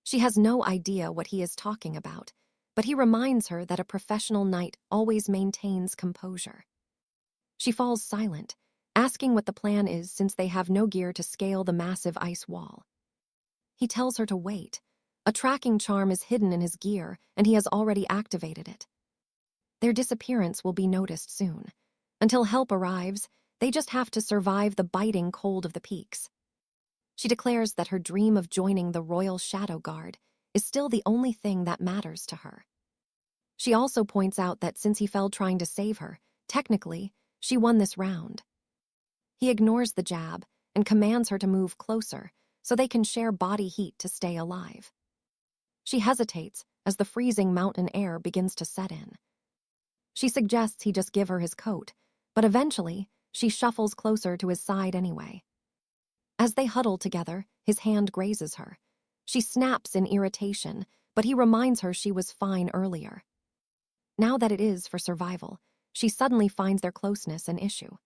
A: She has no idea what he is talking about, but he reminds her that a professional knight always maintains composure. She falls silent, asking what the plan is since they have no gear to scale the massive ice wall. He tells her to wait. A tracking charm is hidden in his gear, and he has already activated it. Their disappearance will be noticed soon. Until help arrives, they just have to survive the biting cold of the peaks. She declares that her dream of joining the Royal Shadow Guard is still the only thing that matters to her. She also points out that since he fell trying to save her, technically, she won this round. He ignores the jab and commands her to move closer so they can share body heat to stay alive. She hesitates as the freezing mountain air begins to set in. She suggests he just give her his coat, but eventually, she shuffles closer to his side anyway. As they huddle together, his hand grazes her. She snaps in irritation, but he reminds her she was fine earlier. Now that it is for survival, she suddenly finds their closeness an issue.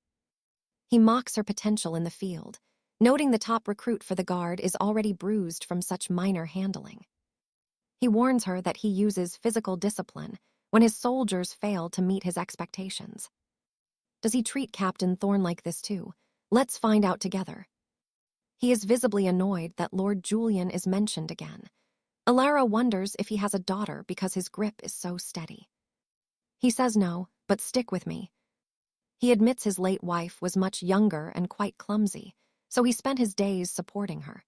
A: He mocks her potential in the field, noting the top recruit for the guard is already bruised from such minor handling. He warns her that he uses physical discipline when his soldiers fail to meet his expectations. Does he treat Captain Thorne like this too? Let's find out together. He is visibly annoyed that Lord Julian is mentioned again. Alara wonders if he has a daughter because his grip is so steady. He says no, but stick with me. He admits his late wife was much younger and quite clumsy, so he spent his days supporting her.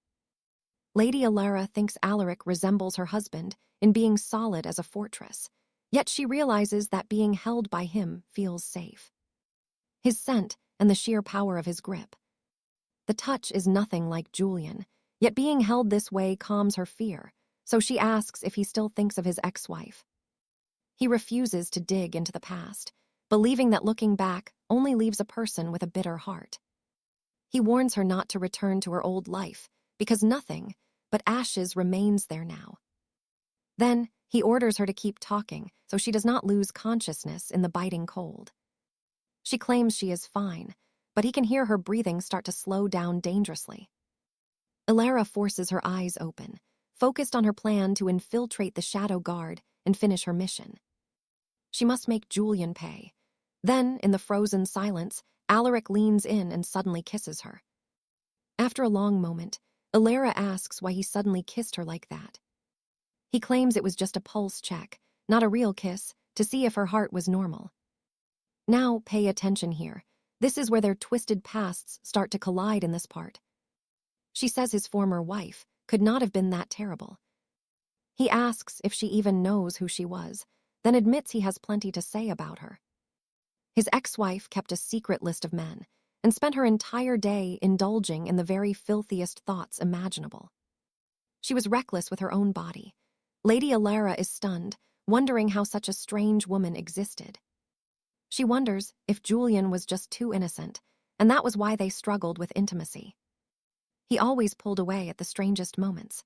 A: Lady Alara thinks Alaric resembles her husband in being solid as a fortress, yet she realizes that being held by him feels safe. His scent and the sheer power of his grip. The touch is nothing like Julian, yet being held this way calms her fear, so she asks if he still thinks of his ex-wife. He refuses to dig into the past, believing that looking back only leaves a person with a bitter heart. He warns her not to return to her old life, because nothing but ashes remains there now. Then, he orders her to keep talking so she does not lose consciousness in the biting cold. She claims she is fine, but he can hear her breathing start to slow down dangerously. Alara forces her eyes open, focused on her plan to infiltrate the Shadow Guard and finish her mission. She must make Julian pay. Then, in the frozen silence, Alaric leans in and suddenly kisses her. After a long moment, Alara asks why he suddenly kissed her like that. He claims it was just a pulse check, not a real kiss, to see if her heart was normal. Now, pay attention here. This is where their twisted pasts start to collide in this part. She says his former wife could not have been that terrible. He asks if she even knows who she was, then admits he has plenty to say about her. His ex-wife kept a secret list of men and spent her entire day indulging in the very filthiest thoughts imaginable. She was reckless with her own body. Lady Alara is stunned, wondering how such a strange woman existed. She wonders if Julian was just too innocent, and that was why they struggled with intimacy. He always pulled away at the strangest moments.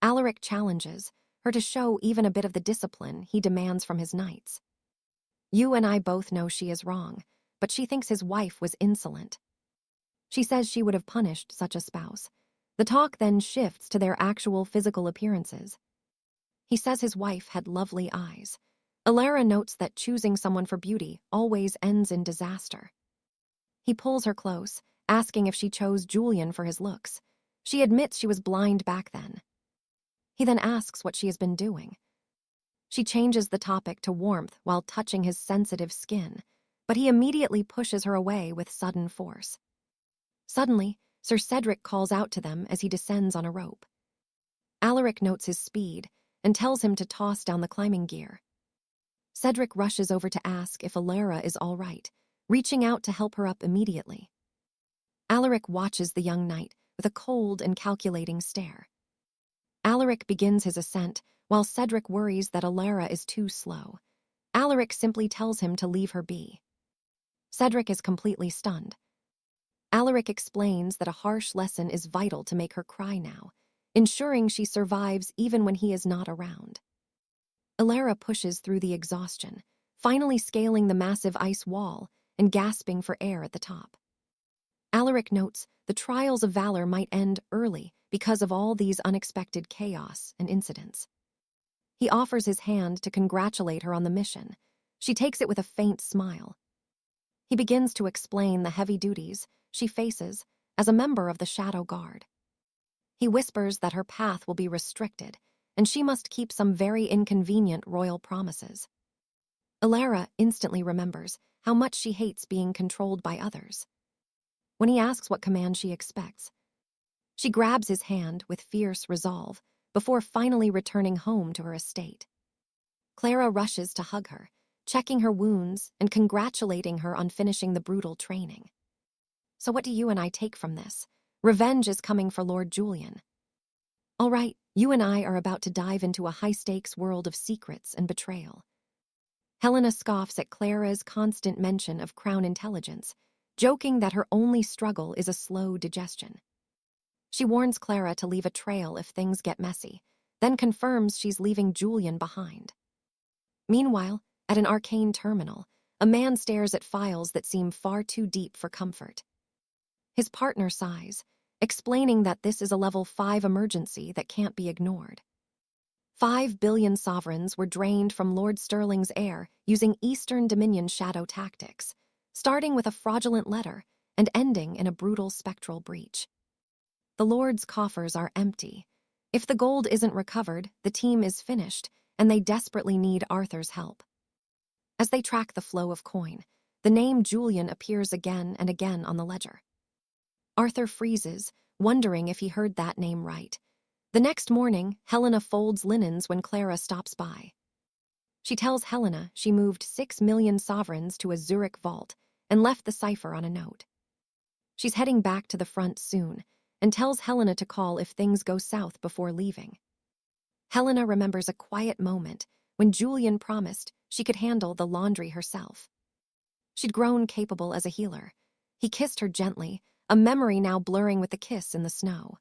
A: Alaric challenges her to show even a bit of the discipline he demands from his knights. You and I both know she is wrong, but she thinks his wife was insolent. She says she would have punished such a spouse. The talk then shifts to their actual physical appearances. He says his wife had lovely eyes, Alara notes that choosing someone for beauty always ends in disaster. He pulls her close, asking if she chose Julian for his looks. She admits she was blind back then. He then asks what she has been doing. She changes the topic to warmth while touching his sensitive skin, but he immediately pushes her away with sudden force. Suddenly, Sir Cedric calls out to them as he descends on a rope. Alaric notes his speed and tells him to toss down the climbing gear. Cedric rushes over to ask if Alara is all right, reaching out to help her up immediately. Alaric watches the young knight with a cold and calculating stare. Alaric begins his ascent, while Cedric worries that Alara is too slow. Alaric simply tells him to leave her be. Cedric is completely stunned. Alaric explains that a harsh lesson is vital to make her cry now, ensuring she survives even when he is not around. Alara pushes through the exhaustion, finally scaling the massive ice wall and gasping for air at the top. Alaric notes the trials of valor might end early because of all these unexpected chaos and incidents. He offers his hand to congratulate her on the mission. She takes it with a faint smile. He begins to explain the heavy duties she faces as a member of the Shadow Guard. He whispers that her path will be restricted, and she must keep some very inconvenient royal promises. Alara instantly remembers how much she hates being controlled by others. When he asks what command she expects, she grabs his hand with fierce resolve before finally returning home to her estate. Clara rushes to hug her, checking her wounds and congratulating her on finishing the brutal training. So what do you and I take from this? Revenge is coming for Lord Julian. All right, you and I are about to dive into a high-stakes world of secrets and betrayal. Helena scoffs at Clara's constant mention of Crown intelligence, joking that her only struggle is a slow digestion. She warns Clara to leave a trail if things get messy, then confirms she's leaving Julian behind. Meanwhile, at an arcane terminal, a man stares at files that seem far too deep for comfort. His partner sighs, explaining that this is a level 5 emergency that can't be ignored. 5 billion sovereigns were drained from Lord Sterling's heir using Eastern Dominion shadow tactics, starting with a fraudulent letter and ending in a brutal spectral breach. The Lord's coffers are empty. If the gold isn't recovered, the team is finished, and they desperately need Arthur's help. As they track the flow of coin, the name Julian appears again and again on the ledger. Arthur freezes, wondering if he heard that name right. The next morning, Helena folds linens when Clara stops by. She tells Helena she moved 6 million sovereigns to a Zurich vault and left the cipher on a note. She's heading back to the front soon and tells Helena to call if things go south before leaving. Helena remembers a quiet moment when Julian promised she could handle the laundry herself. She'd grown capable as a healer. He kissed her gently, a memory now blurring with the kiss in the snow.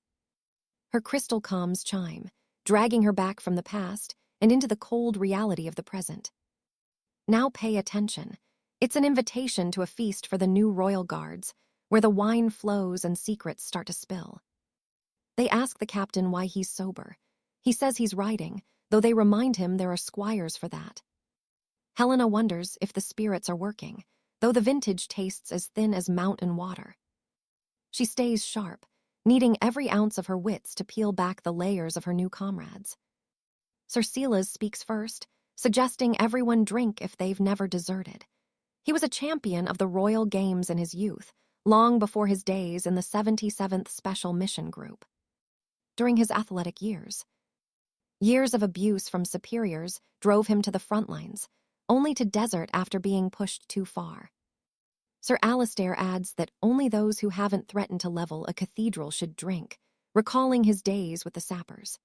A: Her crystal comms chime, dragging her back from the past and into the cold reality of the present. Now pay attention. It's an invitation to a feast for the new royal guards, where the wine flows and secrets start to spill. They ask the captain why he's sober. He says he's riding, though they remind him there are squires for that. Helena wonders if the spirits are working, though the vintage tastes as thin as mountain water. She stays sharp, needing every ounce of her wits to peel back the layers of her new comrades. Sir Silas speaks first, suggesting everyone drink if they've never deserted. He was a champion of the royal games in his youth, long before his days in the 77th Special Mission Group. During his athletic years of abuse from superiors drove him to the front lines, only to desert after being pushed too far. Sir Alistair adds that only those who haven't threatened to level a cathedral should drink, recalling his days with the sappers.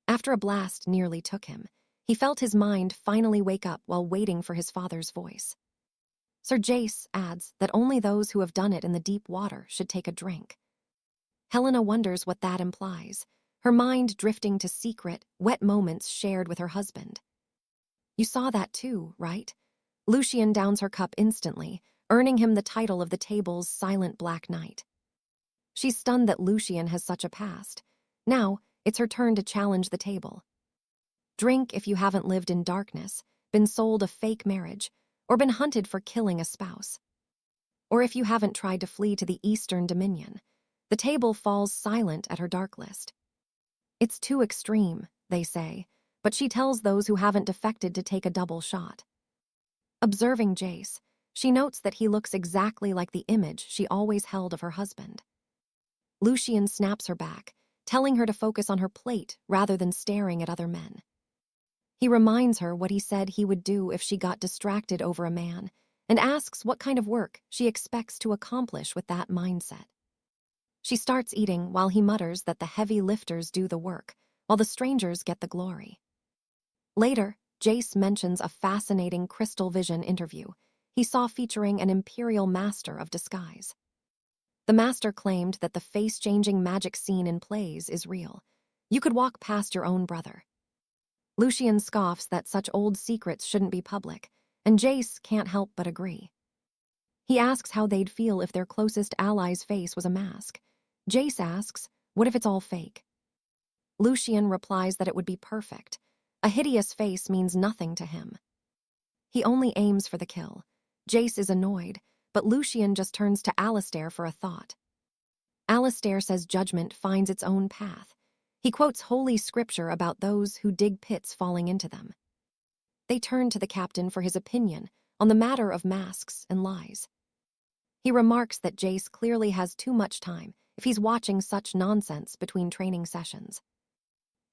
A: After a blast nearly took him, he felt his mind finally wake up while waiting for his father's voice. Sir Jace adds that only those who have done it in the deep water should take a drink. Helena wonders what that implies, her mind drifting to secret, wet moments shared with her husband. You saw that too, right? Lucian downs her cup instantly, earning him the title of the table's silent black knight. She's stunned that Lucian has such a past. Now, it's her turn to challenge the table. Drink if you haven't lived in darkness, been sold a fake marriage, or been hunted for killing a spouse. Or if you haven't tried to flee to the Eastern Dominion, the table falls silent at her dark list. It's too extreme, they say, but she tells those who haven't defected to take a double shot. Observing Jace, she notes that he looks exactly like the image she always held of her husband. Lucien snaps her back, telling her to focus on her plate rather than staring at other men. He reminds her what he said he would do if she got distracted over a man, and asks what kind of work she expects to accomplish with that mindset. She starts eating while he mutters that the heavy lifters do the work, while the strangers get the glory. Later, Jace mentions a fascinating crystal vision interview he saw featuring an imperial master of disguise. The master claimed that the face-changing magic scene in plays is real. You could walk past your own brother. Lucien scoffs that such old secrets shouldn't be public, and Jace can't help but agree. He asks how they'd feel if their closest ally's face was a mask. Jace asks, what if it's all fake? Lucien replies that it would be perfect. A hideous face means nothing to him. He only aims for the kill. Jace is annoyed, but Lucien just turns to Alistair for a thought. Alistair says judgment finds its own path. He quotes holy scripture about those who dig pits falling into them. They turn to the captain for his opinion on the matter of masks and lies. He remarks that Jace clearly has too much time if he's watching such nonsense between training sessions.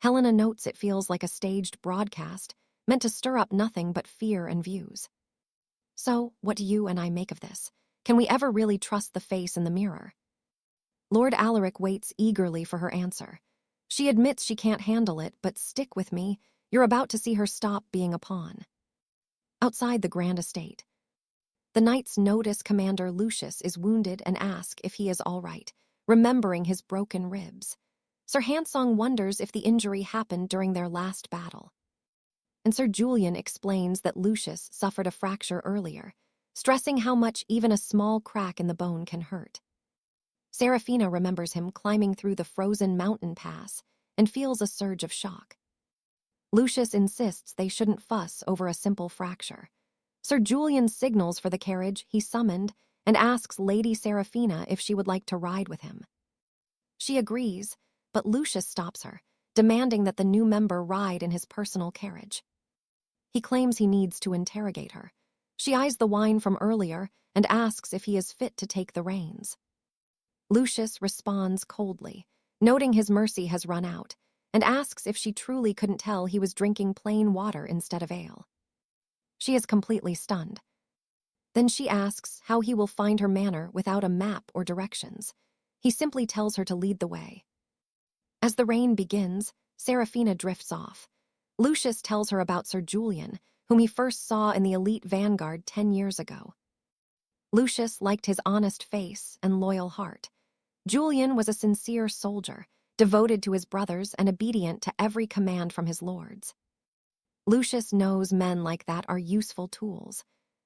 A: Helena notes it feels like a staged broadcast, meant to stir up nothing but fear and views. So, what do you and I make of this? Can we ever really trust the face in the mirror? Lord Alaric waits eagerly for her answer. She admits she can't handle it, but stick with me. You're about to see her stop being a pawn. Outside the Grand Estate, the knights notice Commander Lucius is wounded and ask if he is all right, remembering his broken ribs. Sir Hansong wonders if the injury happened during their last battle. And Sir Julian explains that Lucius suffered a fracture earlier, stressing how much even a small crack in the bone can hurt. Seraphina remembers him climbing through the frozen mountain pass and feels a surge of shock. Lucius insists they shouldn't fuss over a simple fracture. Sir Julian signals for the carriage he summoned and asks Lady Seraphina if she would like to ride with him. She agrees, but Lucius stops her, demanding that the new member ride in his personal carriage. He claims he needs to interrogate her. She eyes the wine from earlier and asks if he is fit to take the reins. Lucius responds coldly, noting his mercy has run out, and asks if she truly couldn't tell he was drinking plain water instead of ale. She is completely stunned. Then she asks how he will find her manor without a map or directions. He simply tells her to lead the way. As the rain begins, Seraphina drifts off. Lucius tells her about Sir Julian, whom he first saw in the elite vanguard 10 years ago. Lucius liked his honest face and loyal heart. Julian was a sincere soldier, devoted to his brothers and obedient to every command from his lords. Lucius knows men like that are useful tools.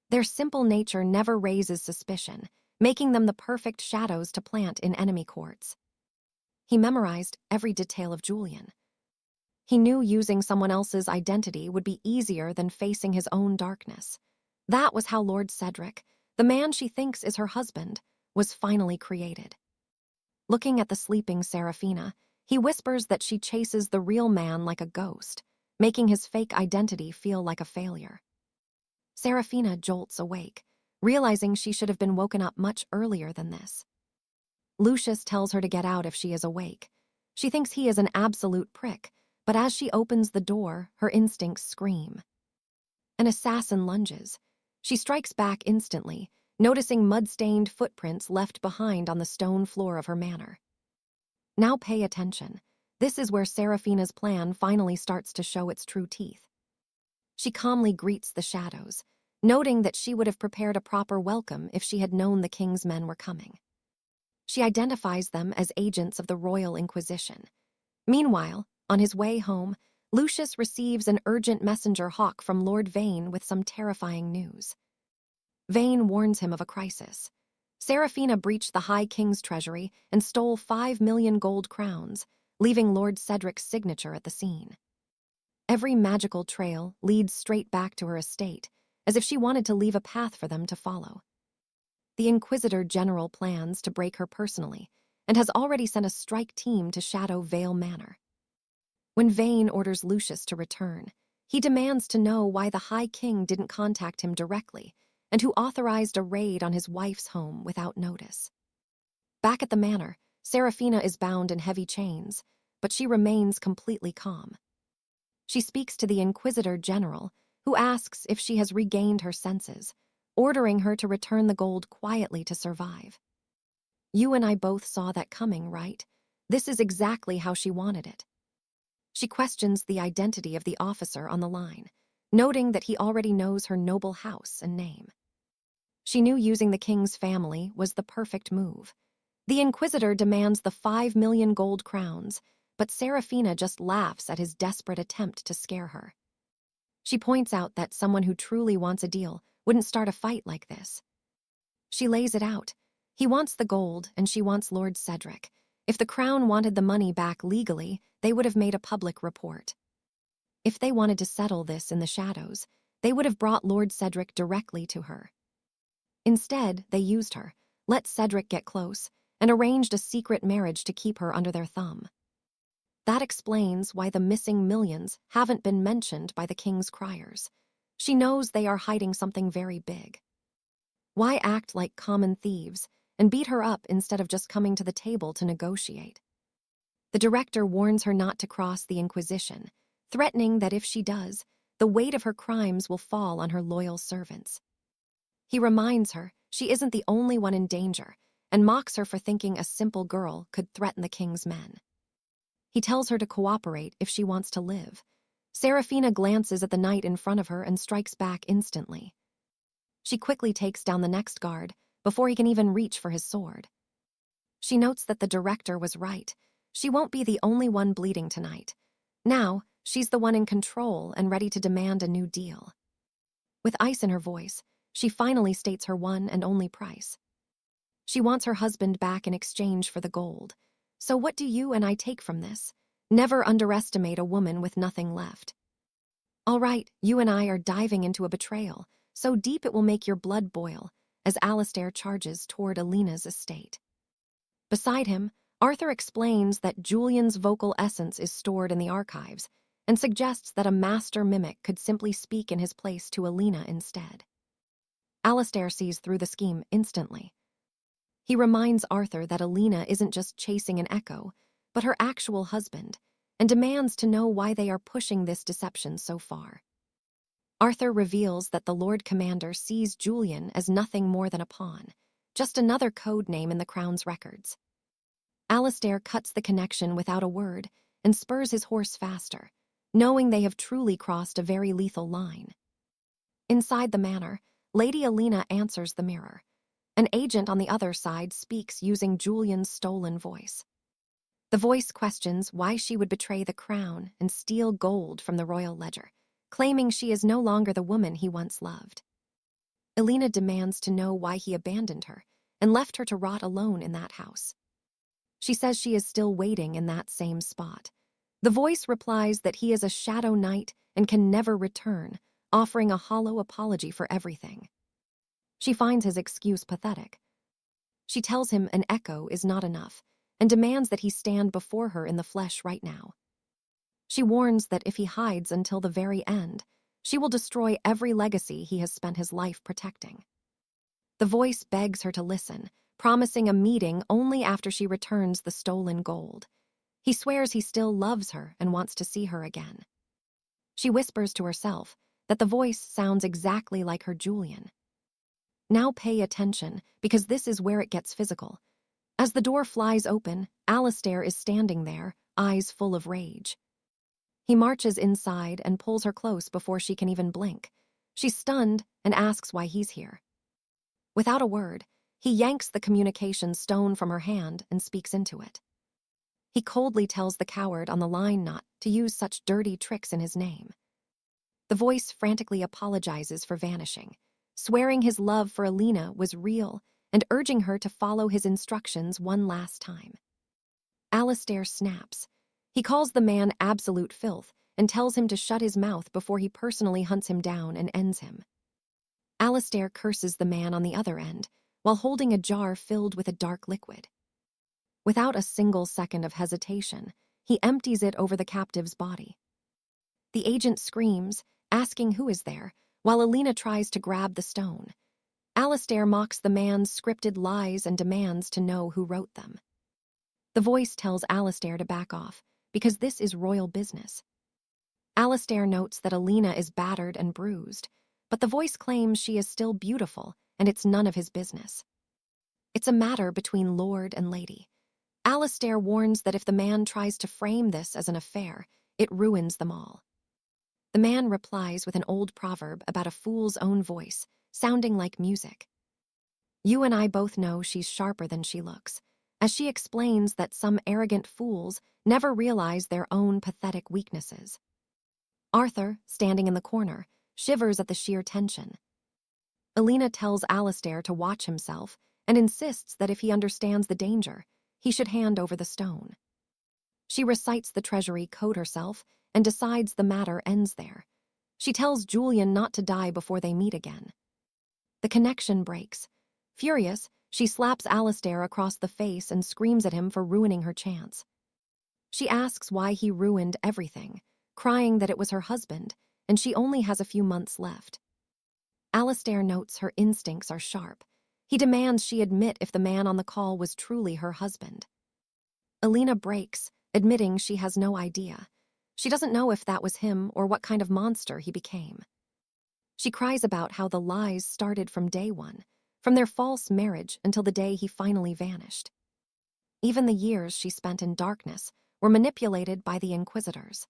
A: Their simple nature never raises suspicion, making them the perfect shadows to plant in enemy courts. He memorized every detail of Julian. He knew using someone else's identity would be easier than facing his own darkness. That was how Lord Cedric, the man she thinks is her husband, was finally created. Looking at the sleeping Seraphina, he whispers that she chases the real man like a ghost, making his fake identity feel like a failure. Seraphina jolts awake, realizing she should have been woken up much earlier than this. Lucius tells her to get out if she is awake. She thinks he is an absolute prick, but as she opens the door, her instincts scream. An assassin lunges. She strikes back instantly, noticing mud-stained footprints left behind on the stone floor of her manor. Now pay attention. This is where Seraphina's plan finally starts to show its true teeth. She calmly greets the shadows, noting that she would have prepared a proper welcome if she had known the king's men were coming. She identifies them as agents of the Royal Inquisition. Meanwhile, on his way home, Lucius receives an urgent messenger hawk from Lord Vane with some terrifying news. Vane warns him of a crisis. Seraphina breached the High King's treasury and stole 5 million gold crowns, leaving Lord Cedric's signature at the scene. Every magical trail leads straight back to her estate, as if she wanted to leave a path for them to follow. The Inquisitor General plans to break her personally, and has already sent a strike team to shadow Vale Manor. When Vane orders Lucius to return, he demands to know why the High King didn't contact him directly and who authorized a raid on his wife's home without notice. Back at the manor, Serafina is bound in heavy chains, but she remains completely calm. She speaks to the Inquisitor General, who asks if she has regained her senses, ordering her to return the gold quietly to survive. You and I both saw that coming, right? This is exactly how she wanted it. She questions the identity of the officer on the line, noting that he already knows her noble house and name. She knew using the king's family was the perfect move. The Inquisitor demands the 5 million gold crowns, but Serafina just laughs at his desperate attempt to scare her. She points out that someone who truly wants a deal wouldn't start a fight like this. She lays it out. He wants the gold, and she wants Lord Cedric. If the crown wanted the money back legally, they would have made a public report. If they wanted to settle this in the shadows, they would have brought Lord Cedric directly to her. Instead, they used her, let Cedric get close, and arranged a secret marriage to keep her under their thumb. That explains why the missing millions haven't been mentioned by the king's criers. She knows they are hiding something very big. Why act like common thieves and beat her up instead of just coming to the table to negotiate? The director warns her not to cross the Inquisition, threatening that if she does, the weight of her crimes will fall on her loyal servants. He reminds her she isn't the only one in danger and mocks her for thinking a simple girl could threaten the king's men. He tells her to cooperate if she wants to live. Serafina glances at the knight in front of her and strikes back instantly. She quickly takes down the next guard before he can even reach for his sword. She notes that the director was right. She won't be the only one bleeding tonight. Now, she's the one in control and ready to demand a new deal. With ice in her voice, she finally states her one and only price. She wants her husband back in exchange for the gold. So what do you and I take from this? Never underestimate a woman with nothing left. All right, you and I are diving into a betrayal, so deep it will make your blood boil, as Alistair charges toward Alina's estate. Beside him, Arthur explains that Julian's vocal essence is stored in the archives, and suggests that a master mimic could simply speak in his place to Alina instead. Alistair sees through the scheme instantly. He reminds Arthur that Alina isn't just chasing an echo, but her actual husband, and demands to know why they are pushing this deception so far. Arthur reveals that the Lord Commander sees Julian as nothing more than a pawn, just another code name in the Crown's records. Alistair cuts the connection without a word and spurs his horse faster, knowing they have truly crossed a very lethal line. Inside the manor, Lady Alina answers the mirror. An agent on the other side speaks using Julian's stolen voice. The voice questions why she would betray the crown and steal gold from the royal ledger, claiming she is no longer the woman he once loved. Alina demands to know why he abandoned her and left her to rot alone in that house. She says she is still waiting in that same spot. The voice replies that he is a shadow knight and can never return, offering a hollow apology for everything. She finds his excuse pathetic. She tells him an echo is not enough and demands that he stand before her in the flesh right now. She warns that if he hides until the very end, she will destroy every legacy he has spent his life protecting. The voice begs her to listen, promising a meeting only after she returns the stolen gold. He swears he still loves her and wants to see her again. She whispers to herself that the voice sounds exactly like her Julian. Now pay attention, because this is where it gets physical. As the door flies open, Alistair is standing there, eyes full of rage. He marches inside and pulls her close before she can even blink. She's stunned and asks why he's here. Without a word, he yanks the communication stone from her hand and speaks into it. He coldly tells the coward on the line not to use such dirty tricks in his name. The voice frantically apologizes for vanishing, swearing his love for Alina was real and urging her to follow his instructions one last time. Alistair snaps. He calls the man absolute filth and tells him to shut his mouth before he personally hunts him down and ends him. Alistair curses the man on the other end, while holding a jar filled with a dark liquid. Without a single second of hesitation, he empties it over the captive's body. The agent screams, asking who is there, while Alina tries to grab the stone. Alistair mocks the man's scripted lies and demands to know who wrote them. The voice tells Alistair to back off, because this is royal business. Alistair notes that Alina is battered and bruised, but the voice claims she is still beautiful and it's none of his business. It's a matter between Lord and Lady. Alistair warns that if the man tries to frame this as an affair, it ruins them all. The man replies with an old proverb about a fool's own voice, sounding like music. You and I both know she's sharper than she looks, as she explains that some arrogant fools never realize their own pathetic weaknesses. Arthur, standing in the corner, shivers at the sheer tension. Alina tells Alistair to watch himself and insists that if he understands the danger, he should hand over the stone. She recites the treasury code herself and decides the matter ends there. She tells Julian not to die before they meet again. The connection breaks. Furious, she slaps Alistair across the face and screams at him for ruining her chance. She asks why he ruined everything, crying that it was her husband, and she only has a few months left. Alistair notes her instincts are sharp. He demands she admit if the man on the call was truly her husband. Alina breaks, admitting she has no idea. She doesn't know if that was him or what kind of monster he became. She cries about how the lies started from day one, from their false marriage until the day he finally vanished. Even the years she spent in darkness were manipulated by the Inquisitors.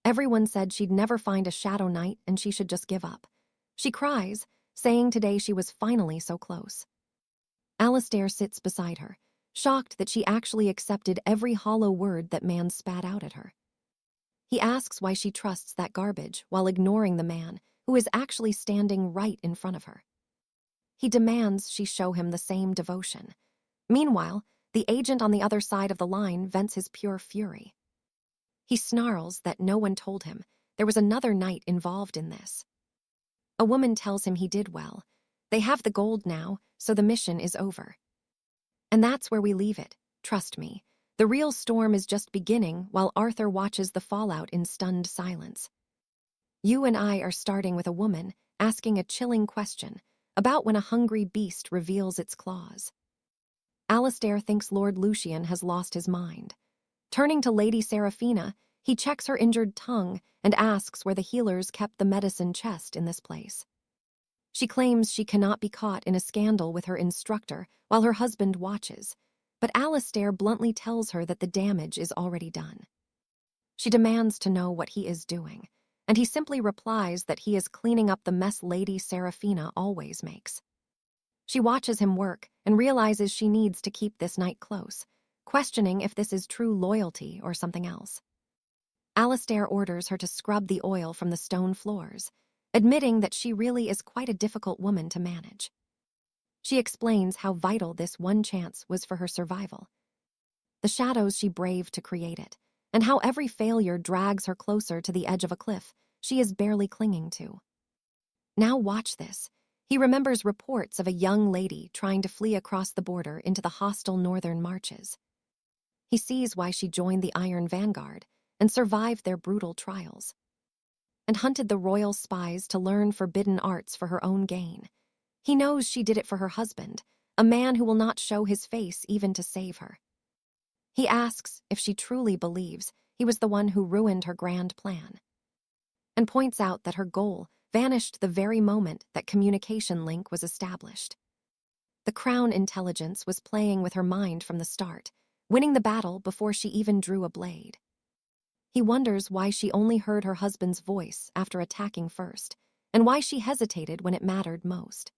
A: Everyone said she'd never find a Shadow Knight and she should just give up. She cries, saying today she was finally so close. Alistair sits beside her, shocked that she actually accepted every hollow word that man spat out at her. He asks why she trusts that garbage while ignoring the man who is actually standing right in front of her. He demands she show him the same devotion. Meanwhile, the agent on the other side of the line vents his pure fury. He snarls that no one told him there was another knight involved in this. A woman tells him he did well. They have the gold now, so the mission is over. And that's where we leave it, trust me. The real storm is just beginning while Arthur watches the fallout in stunned silence. You and I are starting with a woman asking a chilling question about when a hungry beast reveals its claws. Alistair thinks Lord Lucian has lost his mind. Turning to Lady Seraphina, he checks her injured tongue and asks where the healers kept the medicine chest in this place. She claims she cannot be caught in a scandal with her instructor while her husband watches, but Alistair bluntly tells her that the damage is already done. She demands to know what he is doing, and he simply replies that he is cleaning up the mess Lady Seraphina always makes. She watches him work and realizes she needs to keep this night close, questioning if this is true loyalty or something else. Alistair orders her to scrub the oil from the stone floors, admitting that she really is quite a difficult woman to manage. She explains how vital this one chance was for her survival, the shadows she braved to create it, and how every failure drags her closer to the edge of a cliff she is barely clinging to. Now watch this. He remembers reports of a young lady trying to flee across the border into the hostile northern marches. He sees why she joined the Iron Vanguard and survived their brutal trials, and hunted the royal spies to learn forbidden arts for her own gain. He knows she did it for her husband, a man who will not show his face even to save her. He asks if she truly believes he was the one who ruined her grand plan, and points out that her goal vanished the very moment that communication link was established. The Crown intelligence was playing with her mind from the start, winning the battle before she even drew a blade. He wonders why she only heard her husband's voice after attacking first, and why she hesitated when it mattered most.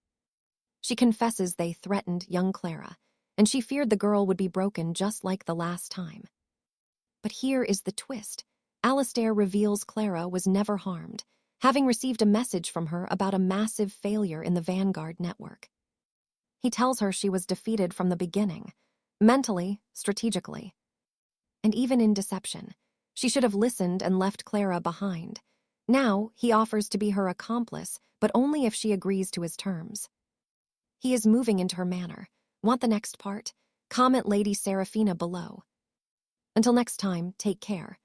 A: She confesses they threatened young Clara, and she feared the girl would be broken just like the last time. But here is the twist. Alistair reveals Clara was never harmed, having received a message from her about a massive failure in the Vanguard network. He tells her she was defeated from the beginning, mentally, strategically, and even in deception. She should have listened and left Clara behind. Now he offers to be her accomplice, but only if she agrees to his terms. He is moving into her manor. Want the next part? Comment Lady Serafina below. Until next time, take care.